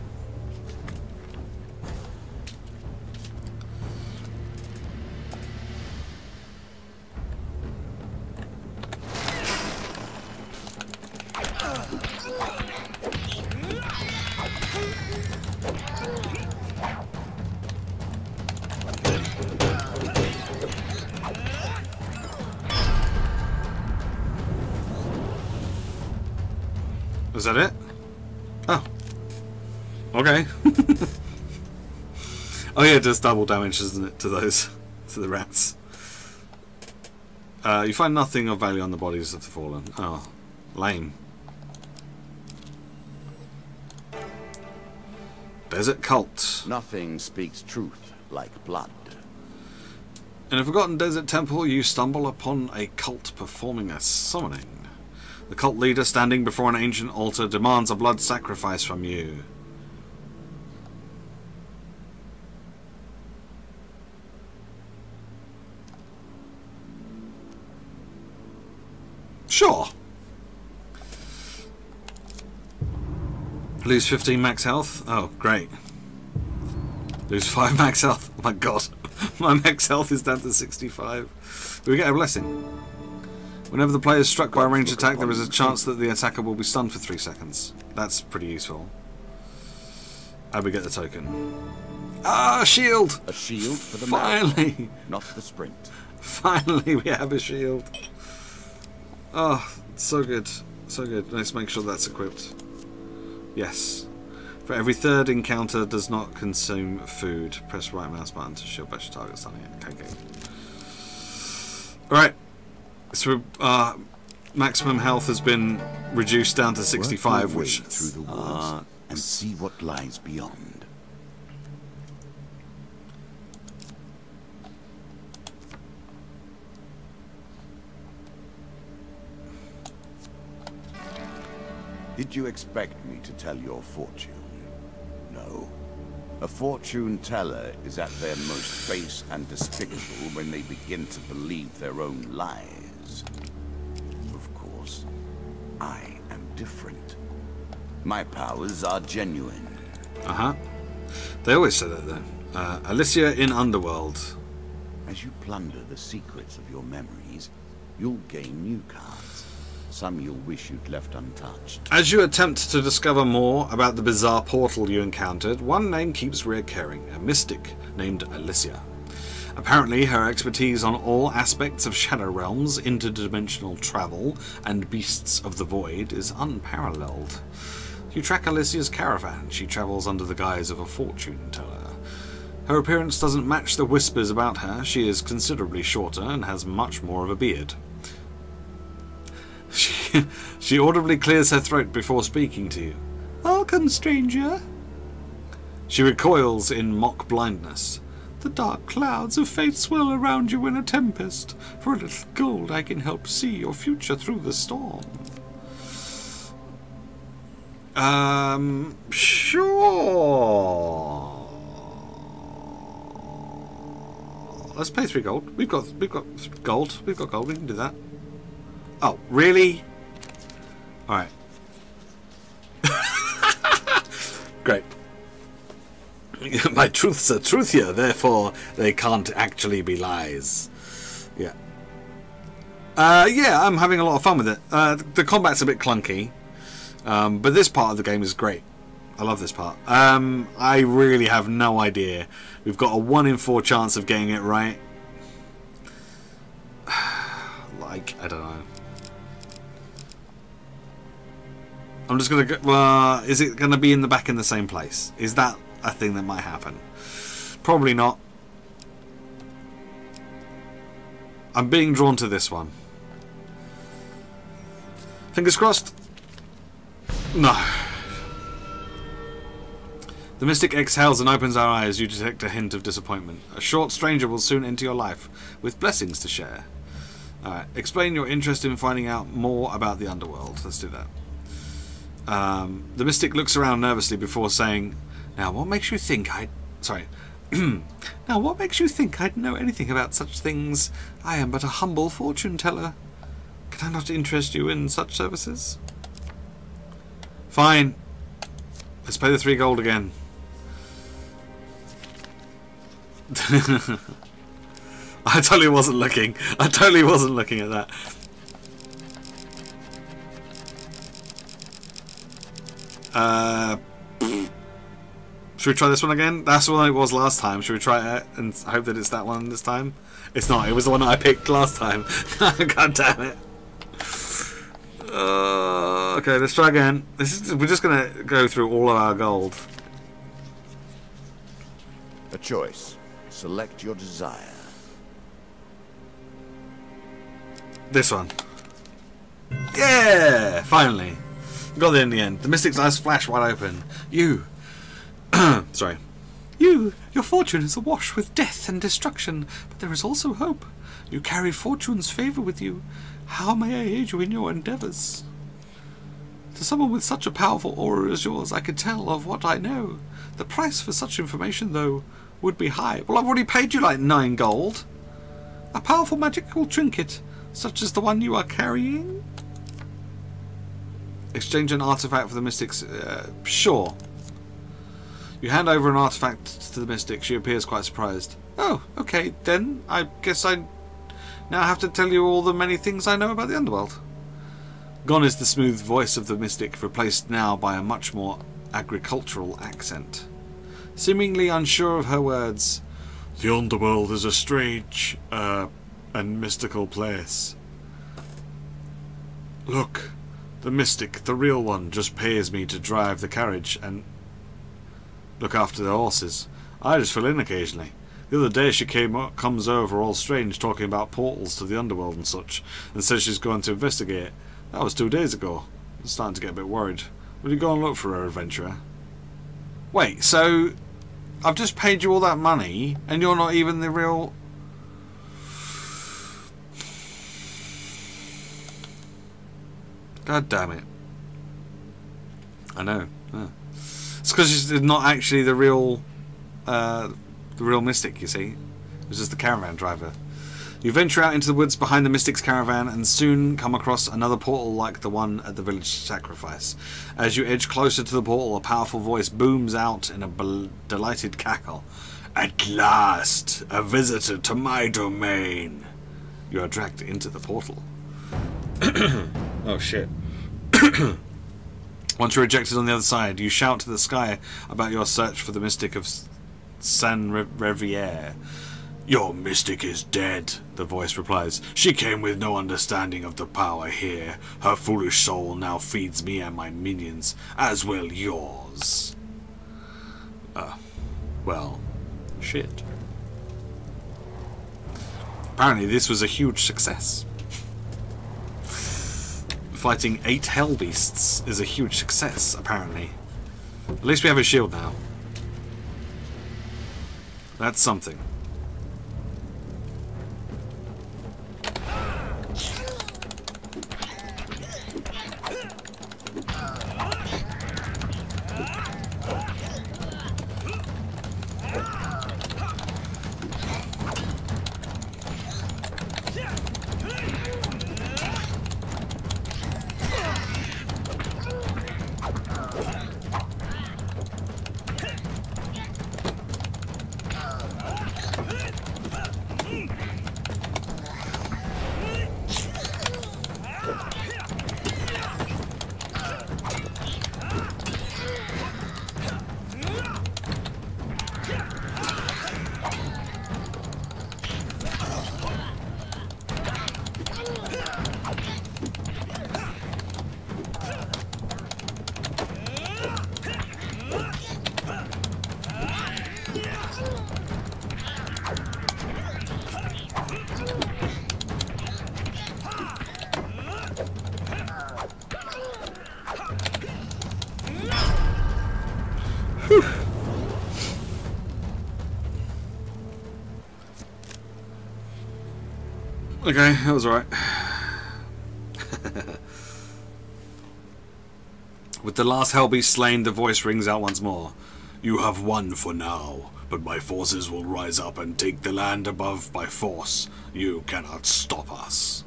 Is that it? Oh. Okay. Oh yeah, it does double damage, doesn't it, to those, to the rats. You find nothing of value on the bodies of the fallen. Oh, lame. Desert cult. Nothing speaks truth like blood. In a forgotten desert temple, you stumble upon a cult performing a summoning. The cult leader, standing before an ancient altar, demands a blood sacrifice from you. Sure. Lose 15 max health? Oh, great. Lose 5 max health? Oh my god. My max health is down to 65. Do we get a blessing? Whenever the player is struck by a ranged attack, there is a chance that the attacker will be stunned for 3 seconds. That's pretty useful. And we get the token. Ah, shield! A shield for the finally! marathon, not the sprint. Finally, we have a shield. Oh, so good. So good. Let's make sure that's equipped. Yes. For every 3rd encounter does not consume food. Press right mouse button to shield bash your target stunning it. Okay, good. Alright. So maximum health has been reduced down to 65, which through the woods and see what lies beyond. Did you expect me to tell your fortune? No. A fortune teller is at their most base and despicable when they begin to believe their own lies. Of course, I am different. My powers are genuine. Uh-huh. They always say that, though. Alicia in Underworld. As you plunder the secrets of your memories, you'll gain new cards. Some you'll wish you'd left untouched. As you attempt to discover more about the bizarre portal you encountered, one name keeps reoccurring, a mystic named Alicia. Apparently, her expertise on all aspects of Shadow Realms, interdimensional travel, and beasts of the void is unparalleled. You track Alicia's caravan. She travels under the guise of a fortune teller. Her appearance doesn't match the whispers about her. She is considerably shorter and has much more of a beard. She audibly clears her throat before speaking to you. Welcome, stranger. She recoils in mock blindness. The dark clouds of fate swirl around you in a tempest. For a little gold I can help see your future through the storm. Sure. Let's pay 3 gold. We've got gold. We've got gold. We can do that. Oh, really? Alright. Great. My truths are truthier, therefore they can't actually be lies. Yeah. Yeah, I'm having a lot of fun with it. The combat's a bit clunky, but this part of the game is great. I love this part. I really have no idea. We've got a 1 in 4 chance of getting it right. like, I don't know. I'm just gonna go, is it gonna be in the back in the same place? Is that a thing that might happen? Probably not. I'm being drawn to this one. Fingers crossed. No. The mystic exhales and opens her eyes. You detect a hint of disappointment. A short stranger will soon enter your life, with blessings to share. Alright, explain your interest in finding out more about the underworld. Let's do that. The mystic looks around nervously before saying, Now what makes you think I'd... Sorry. Now what makes you think I'd know anything about such things? I am but a humble fortune teller. Can I not interest you in such services? Fine. Let's pay the 3 gold again. I totally wasn't looking. I totally wasn't looking at that. Should we try this one again? That's what it was last time. Should we try it and hope that it's that one this time? It's not. It was the one that I picked last time. God damn it. Okay, let's try again. We're just going to go through all of our gold. A choice. Select your desire. This one. Yeah! Finally. Got there in the end. The mystic's eyes flash wide open. You. Sorry. Your fortune is awash with death and destruction, but there is also hope. You carry fortune's favour with you. How may I aid you in your endeavours? To someone with such a powerful aura as yours, I could tell of what I know. The price for such information, though, would be high. Well, I've already paid you like 9 gold. A powerful magical trinket, such as the one you are carrying? Exchange an artifact for the mystics. Sure. You hand over an artifact to the mystic. She appears quite surprised. Oh, okay, then I guess I now have to tell you all the many things I know about the underworld. Gone is the smooth voice of the mystic, replaced now by a much more agricultural accent. Seemingly unsure of her words, the underworld is a strange, and mystical place. Look, the mystic, the real one, just pays me to drive the carriage and look after the horses. I just fill in occasionally. The other day she comes over all strange, talking about portals to the underworld and such, and says she's going to investigate. That was 2 days ago. I'm starting to get a bit worried. Will you go and look for her, adventurer? Wait, so I've just paid you all that money, and you're not even the real... God damn it. I know. Yeah. It's because she's not actually the real mystic, you see. It was just the caravan driver. You venture out into the woods behind the mystic's caravan and soon come across another portal like the one at the village sacrifice. As you edge closer to the portal, a powerful voice booms out in a delighted cackle. At last, a visitor to my domain. You are dragged into the portal. Oh shit. Once you're ejected on the other side, you shout to the sky about your search for the mystic of San Reviere. Your mystic is dead, the voice replies. She came with no understanding of the power here. Her foolish soul now feeds me and my minions, as will yours. Well, shit. Apparently this was a huge success. Fighting 8 hell beasts is a huge success, apparently. At least we have a shield now. That's something. Okay, that was alright. With the last Hellbeast slain, the voice rings out once more. You have won for now, but my forces will rise up and take the land above by force. You cannot stop us.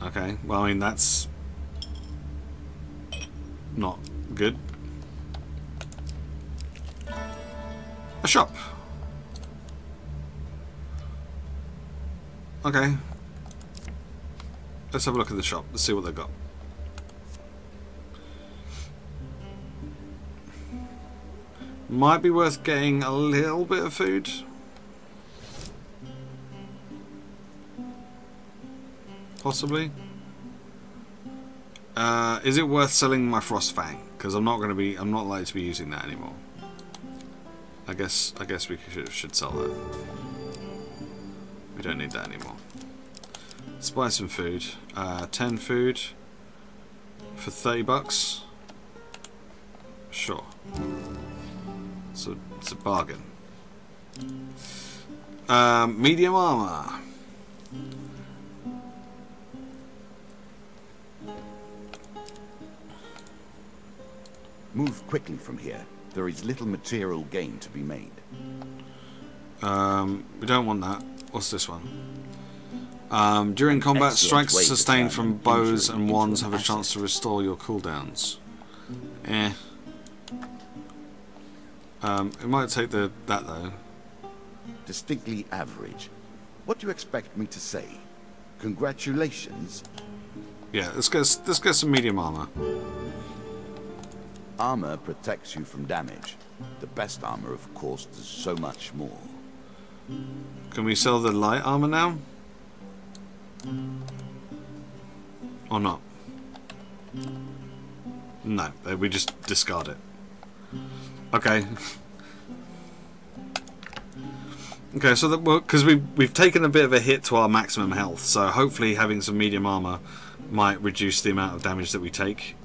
Okay, well, I mean, that's not good. A shop. Okay. Let's have a look at the shop. Let's see what they've got. Might be worth getting a little bit of food. Possibly. Is it worth selling my Frostfang? Because I'm not likely to be using that anymore. I guess we should sell that. We don't need that anymore. Let's buy some food. 10 food for 30 bucks. Sure. So it's a bargain. Medium armor. Move quickly from here. There is little material gain to be made. We don't want that. What's this one? During combat, strikes sustained from bows and wands have a chance to restore your cooldowns. Eh. It might take that though. Distinctly average. What do you expect me to say? Congratulations. Yeah, let's get some medium armor. Armor protects you from damage. The best armor, of course, does so much more. Can we sell the light armor now? Or not? No, we just discard it. Okay. Okay, so because we've taken a bit of a hit to our maximum health, so hopefully having some medium armor might reduce the amount of damage that we take.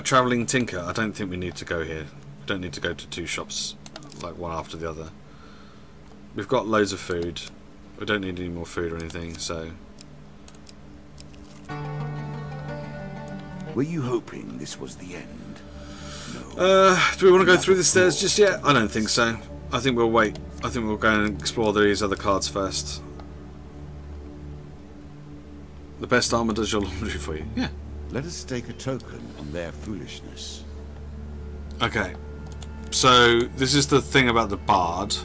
Traveling Tinker. I don't think we need to go here. We don't need to go to two shops, like one after the other. We've got loads of food. We don't need any more food or anything, so... Were you hoping this was the end? No. Do we want to go through the stairs just yet? I don't think so. I think we'll wait. I think we'll go and explore these other cards first. The best armor does your laundry for you. Yeah. Let us stake a token on their foolishness. Okay. So, this is the thing about the Bard.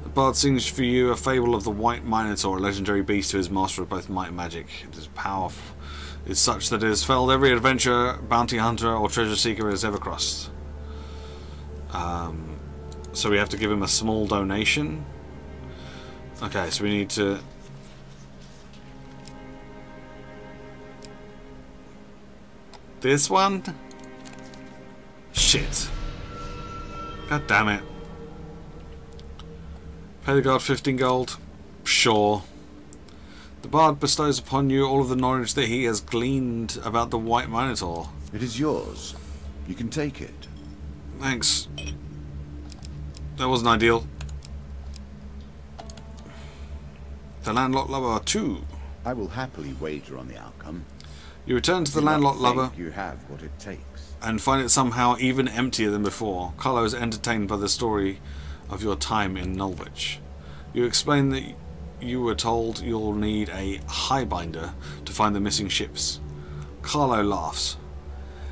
The Bard sings for you a fable of the White Minotaur, a legendary beast who is master of both might and magic. It is powerful. It is such that it has felled every adventurer, bounty hunter, or treasure seeker it has ever crossed. So we have to give him a small donation. Okay, so we need to... This one? Shit. God damn it. Pay the guard 15 gold. Sure. The Bard bestows upon you all of the knowledge that he has gleaned about the White Minotaur. It is yours. You can take it. Thanks. That wasn't ideal. The Landlocked Lover 2. I will happily wager on the outcome. You return to the Landlocked Lover. You have what it takes. And find it somehow even emptier than before. Carlo is entertained by the story of your time in Nulvich. You explain that you were told you'll need a highbinder to find the missing ships. Carlo laughs.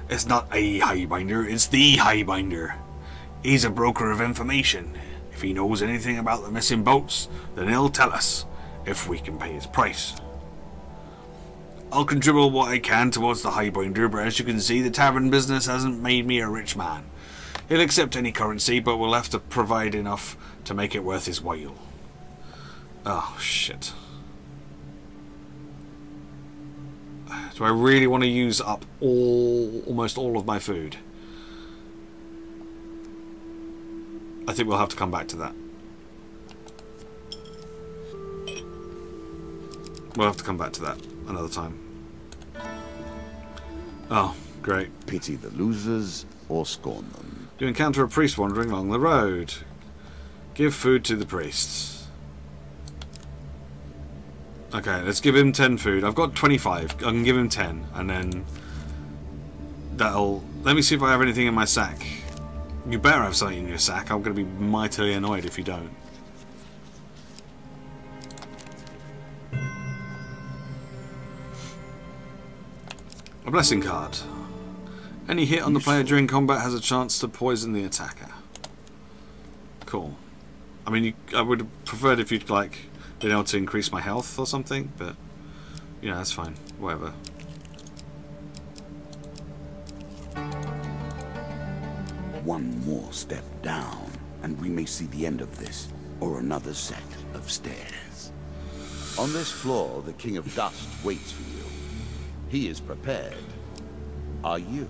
It's not a highbinder, it's the highbinder. He's a broker of information. If he knows anything about the missing boats, then he'll tell us, if we can pay his price. I'll contribute what I can towards the highbinder, but as you can see, the tavern business hasn't made me a rich man. He'll accept any currency, but we'll have to provide enough to make it worth his while. Oh, shit. Do I really want to use up almost all of my food? I think we'll have to come back to that. We'll have to come back to that another time. Oh, great. Pity the losers or scorn them. You encounter a priest wandering along the road. Give food to the priests. Okay, let's give him 10 food. I've got 25. I can give him 10, and then that'll... Let me see if I have anything in my sack. You better have something in your sack. I'm going to be mightily annoyed if you don't. A blessing card. Any hit on the player during combat has a chance to poison the attacker. Cool. I mean, I would have preferred if you'd, like, been able to increase my health or something, but, you know, that's fine. Whatever. One more step down, and we may see the end of this, or another set of stairs. On this floor, the King of Dust waits for you. He is prepared. Are you?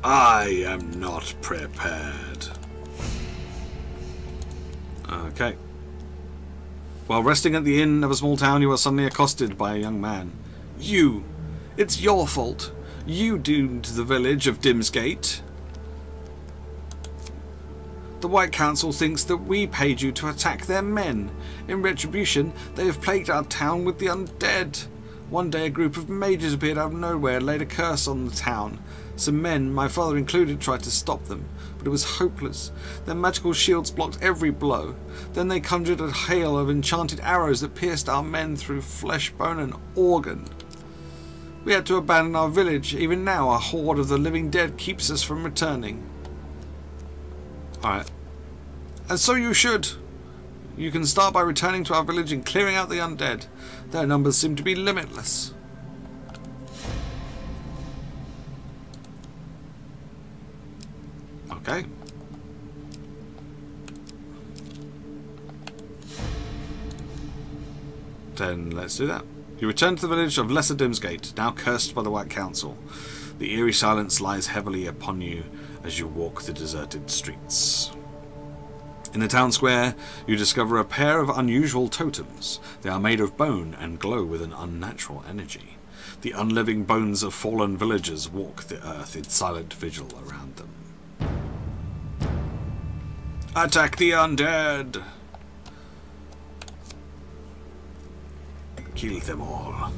I am not prepared. Okay. While resting at the inn of a small town, you are suddenly accosted by a young man. You! It's your fault! You doomed the village of Dimsgate. The White Council thinks that we paid you to attack their men. In retribution, they have plagued our town with the undead. One day a group of mages appeared out of nowhere and laid a curse on the town. Some men, my father included, tried to stop them, but it was hopeless. Their magical shields blocked every blow. Then they conjured a hail of enchanted arrows that pierced our men through flesh, bone and organ. We had to abandon our village. Even now, a horde of the living dead keeps us from returning. Alright. And so you should. You can start by returning to our village and clearing out the undead. Their numbers seem to be limitless. Okay. Then let's do that. You return to the village of Lesser Dimsgate, now cursed by the White Council. The eerie silence lies heavily upon you as you walk the deserted streets. In the town square, you discover a pair of unusual totems. They are made of bone and glow with an unnatural energy. The unliving bones of fallen villagers walk the earth in silent vigil around them. Attack the undead! Kill them all.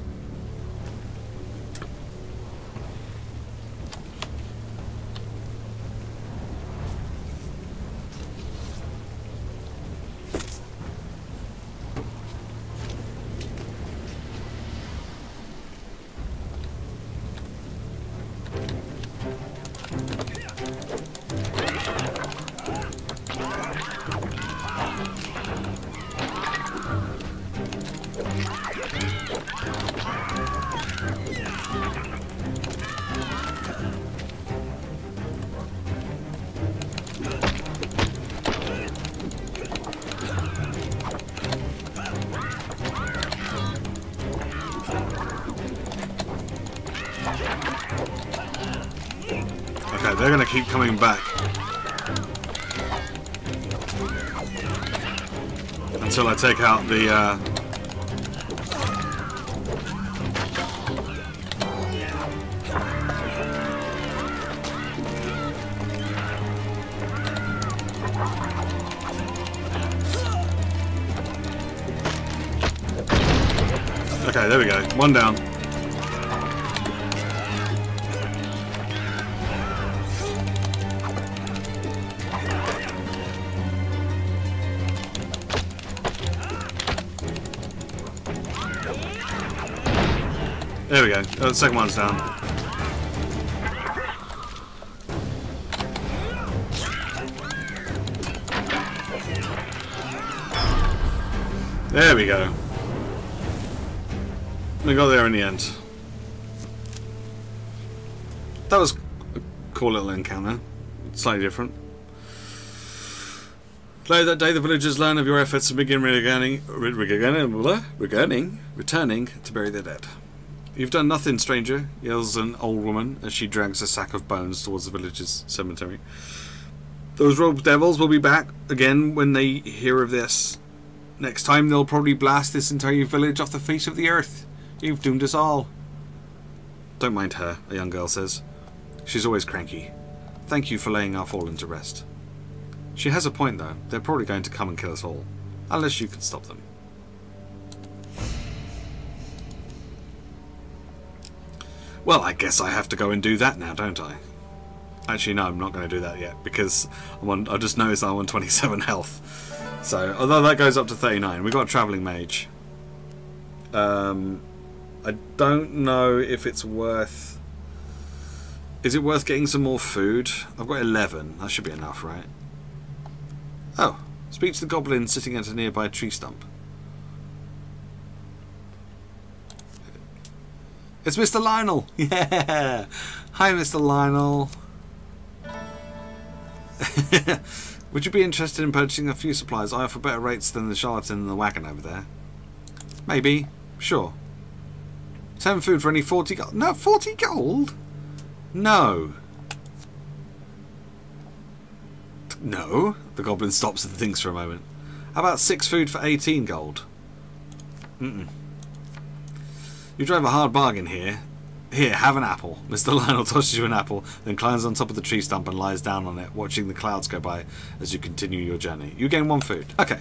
They're going to keep coming back until I take out the Okay, there we go. One down. There we go. The second one's down. There we go. We got there in the end. That was a cool little encounter. Slightly different. Later that day, the villagers learn of your efforts and begin returning to bury their dead. You've done nothing, stranger, yells an old woman as she drags a sack of bones towards the village's cemetery. Those rogue devils will be back again when they hear of this. Next time they'll probably blast this entire village off the face of the earth. You've doomed us all. Don't mind her, a young girl says. She's always cranky. Thank you for laying our fallen to rest. She has a point though. They're probably going to come and kill us all. Unless you can stop them. Well, I guess I have to go and do that now, don't I? Actually, no, I'm not going to do that yet because I just noticed I'm on 27 health. So, although that goes up to 39, we've got a travelling mage. I don't know if it's worth... Is it worth getting some more food? I've got 11. That should be enough, right? Oh, speak to the goblin sitting at a nearby tree stump. It's Mr. Lionel! Yeah! Hi, Mr. Lionel. Would you be interested in purchasing a few supplies? I offer better rates than the charlatan in the wagon over there. Maybe. Sure. 10 food for only 40 gold. No, 40 gold? No. No. The goblin stops and thinks for a moment. How about 6 food for 18 gold? Mm-mm. You drive a hard bargain here. Here, have an apple. Mr. Lionel tosses you an apple, then climbs on top of the tree stump and lies down on it, watching the clouds go by as you continue your journey. You gain 1 food. Okay.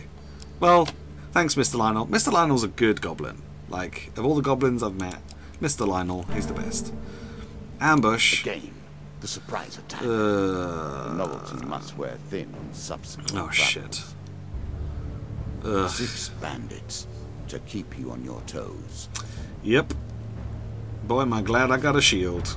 Well, thanks, Mr. Lionel. Mr. Lionel's a good goblin. Like, of all the goblins I've met, Mr. Lionel, he's the best. Ambush. The game. The surprise attack. The novelty must wear thin subsequent shit. 6 bandits to keep you on your toes. Yep. Boy, am I glad I got a shield.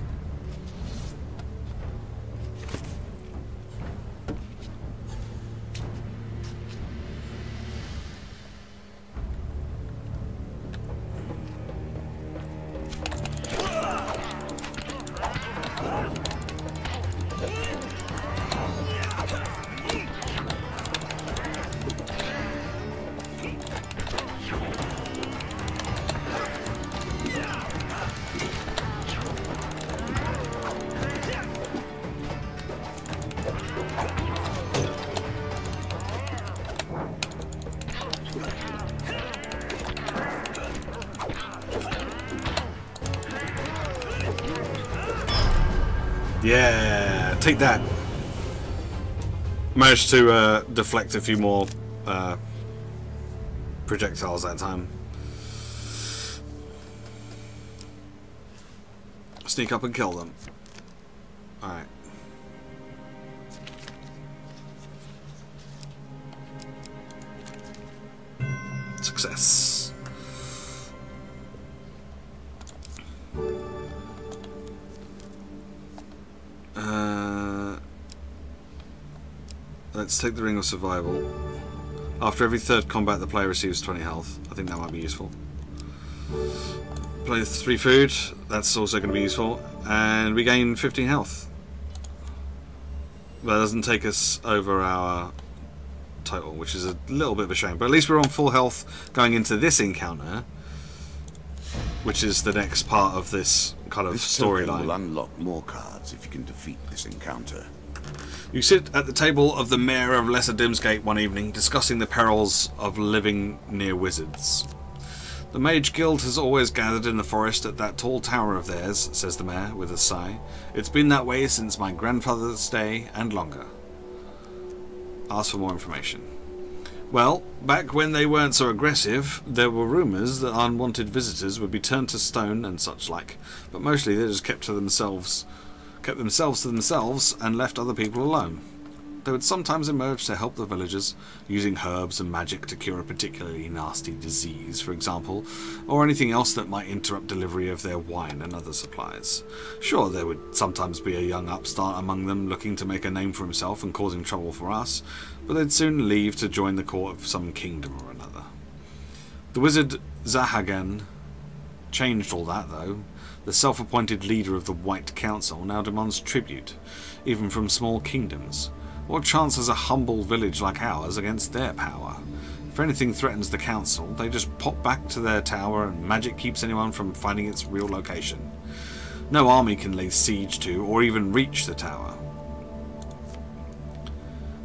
Yeah, take that. Managed to deflect a few more projectiles that time. Sneak up and kill them. Alright. Success. Let's take the Ring of Survival. After every 3rd combat, the player receives 20 health. I think that might be useful. Play 3 food. That's also going to be useful. And we gain 15 health. That doesn't take us over our total, which is a little bit of a shame. But at least we're on full health going into this encounter, which is the next part of this kind of storyline. Will unlock more cards if you can defeat this encounter. You sit at the table of the Mayor of Lesser Dimsgate one evening, discussing the perils of living near wizards. The Mage Guild has always gathered in the forest at that tall tower of theirs, says the Mayor with a sigh. It's been that way since my grandfather's day and longer. Ask for more information. Well, back when they weren't so aggressive, there were rumours that unwanted visitors would be turned to stone and such like, but mostly they just kept themselves to themselves and left other people alone. They would sometimes emerge to help the villagers, using herbs and magic to cure a particularly nasty disease, for example, or anything else that might interrupt delivery of their wine and other supplies. Sure, there would sometimes be a young upstart among them looking to make a name for himself and causing trouble for us, but they'd soon leave to join the court of some kingdom or another. The wizard Zahagan changed all that, though. The self-appointed leader of the White Council now demands tribute, even from small kingdoms. What chance has a humble village like ours against their power? If anything threatens the council, they just pop back to their tower and magic keeps anyone from finding its real location. No army can lay siege to or even reach the tower.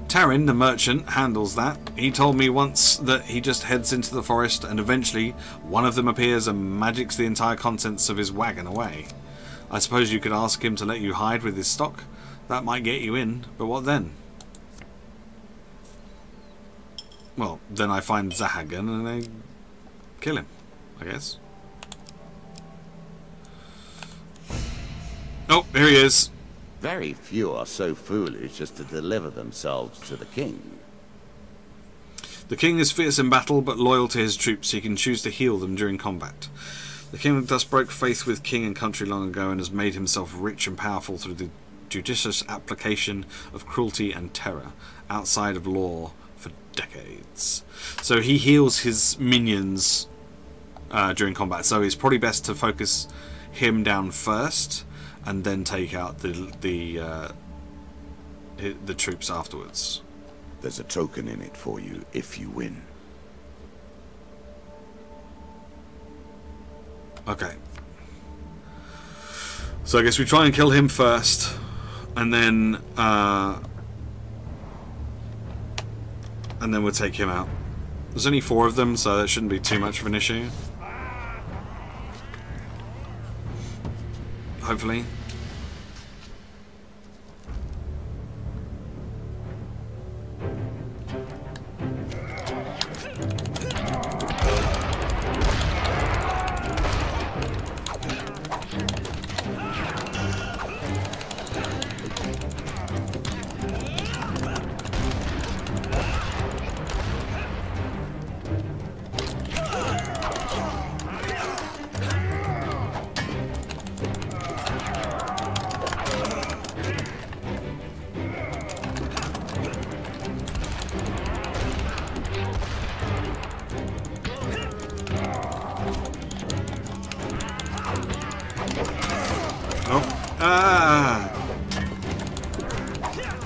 Tarin, the merchant, handles that. He told me once that he just heads into the forest and eventually one of them appears and magics the entire contents of his wagon away. I suppose you could ask him to let you hide with his stock. That might get you in, but what then? well, then I find Zahagan and I kill him, I guess. Oh, here he is. Very few are so foolish as to deliver themselves to the king. The king is fierce in battle, but loyal to his troops. He can choose to heal them during combat. The king of Dust broke faith with king and country long ago and has made himself rich and powerful through the judicious application of cruelty and terror outside of law for decades. So he heals his minions during combat. So it's probably best to focus him down first and then take out the troops afterwards. There's a token in it for you if you win. Okay. So I guess we try and kill him first, and then we'll take him out. There's only 4 of them, so that shouldn't be too much of an issue. Hopefully.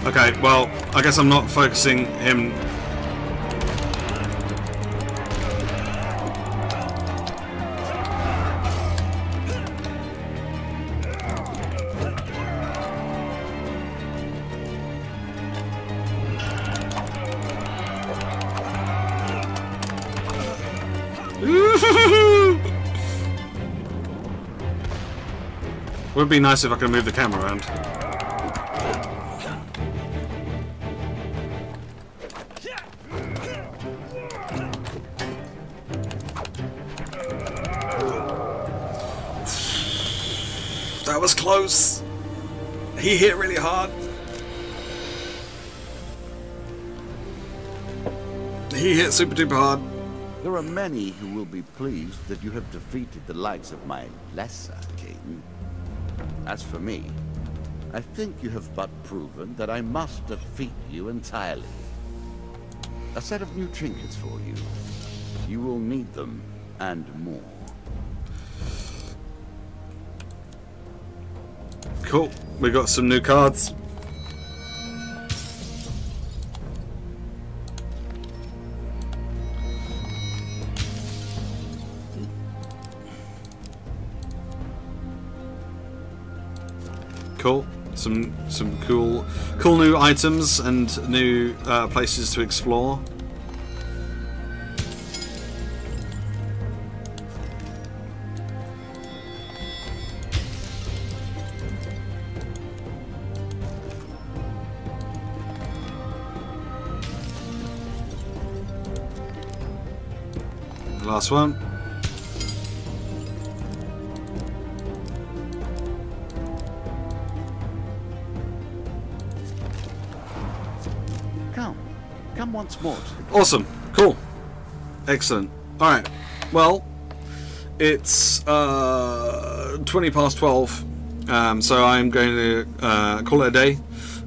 Okay, well, I guess I'm not focusing him. Would be nice if I could move the camera around. That was close. He hit really hard. He hit super duper hard. There are many who will be pleased that you have defeated the likes of my lesser king. As for me, I think you have but proven that I must defeat you entirely. A set of new trinkets for you. You will need them, and more. Cool. We got some new cards. Cool. Some cool new items and new places to explore. Last one. Come once more. Awesome. Cool. Excellent. Alright. Well, it's 20 past 12. So I'm going to call it a day,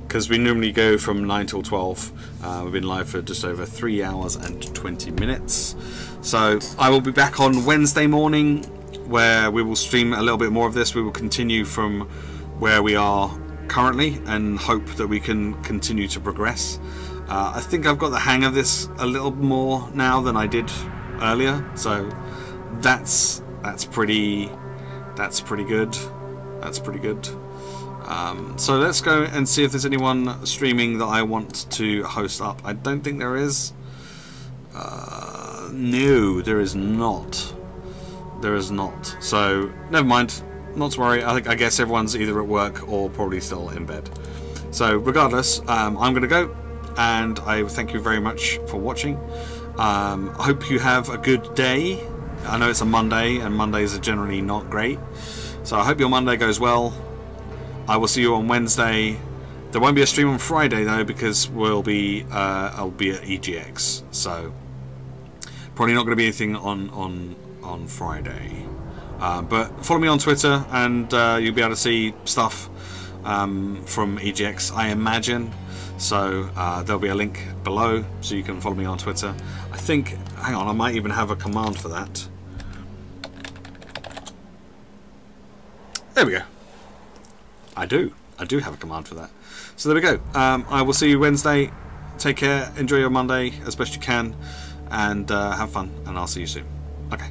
because we normally go from 9 till 12. We've been live for just over 3 hours and 20 minutes. So I will be back on Wednesday morning, where we will stream a little bit more of this. We will continue from where we are currently and hope that we can continue to progress. I think I've got the hang of this a little more now than I did earlier, so that's pretty good. That's pretty good. So let's go and see if there's anyone streaming that I want to host up. I don't think there is. No, there is not. There is not. So never mind. Not to worry. I guess everyone's either at work or probably still in bed. So regardless, I'm going to go. and I thank you very much for watching. I hope you have a good day. I know it's a Monday, and Mondays are generally not great, so I hope your Monday goes well. I will see you on Wednesday. There won't be a stream on Friday though, because I'll be at EGX, so probably not going to be anything on Friday. But follow me on Twitter, and you'll be able to see stuff from EGX, I imagine. So there'll be a link below, so you can follow me on Twitter. I think, hang on, I might even have a command for that. There we go. I do have a command for that. So there we go. I will see you Wednesday. Take care. Enjoy your Monday as best you can, and have fun. And I'll see you soon. Okay.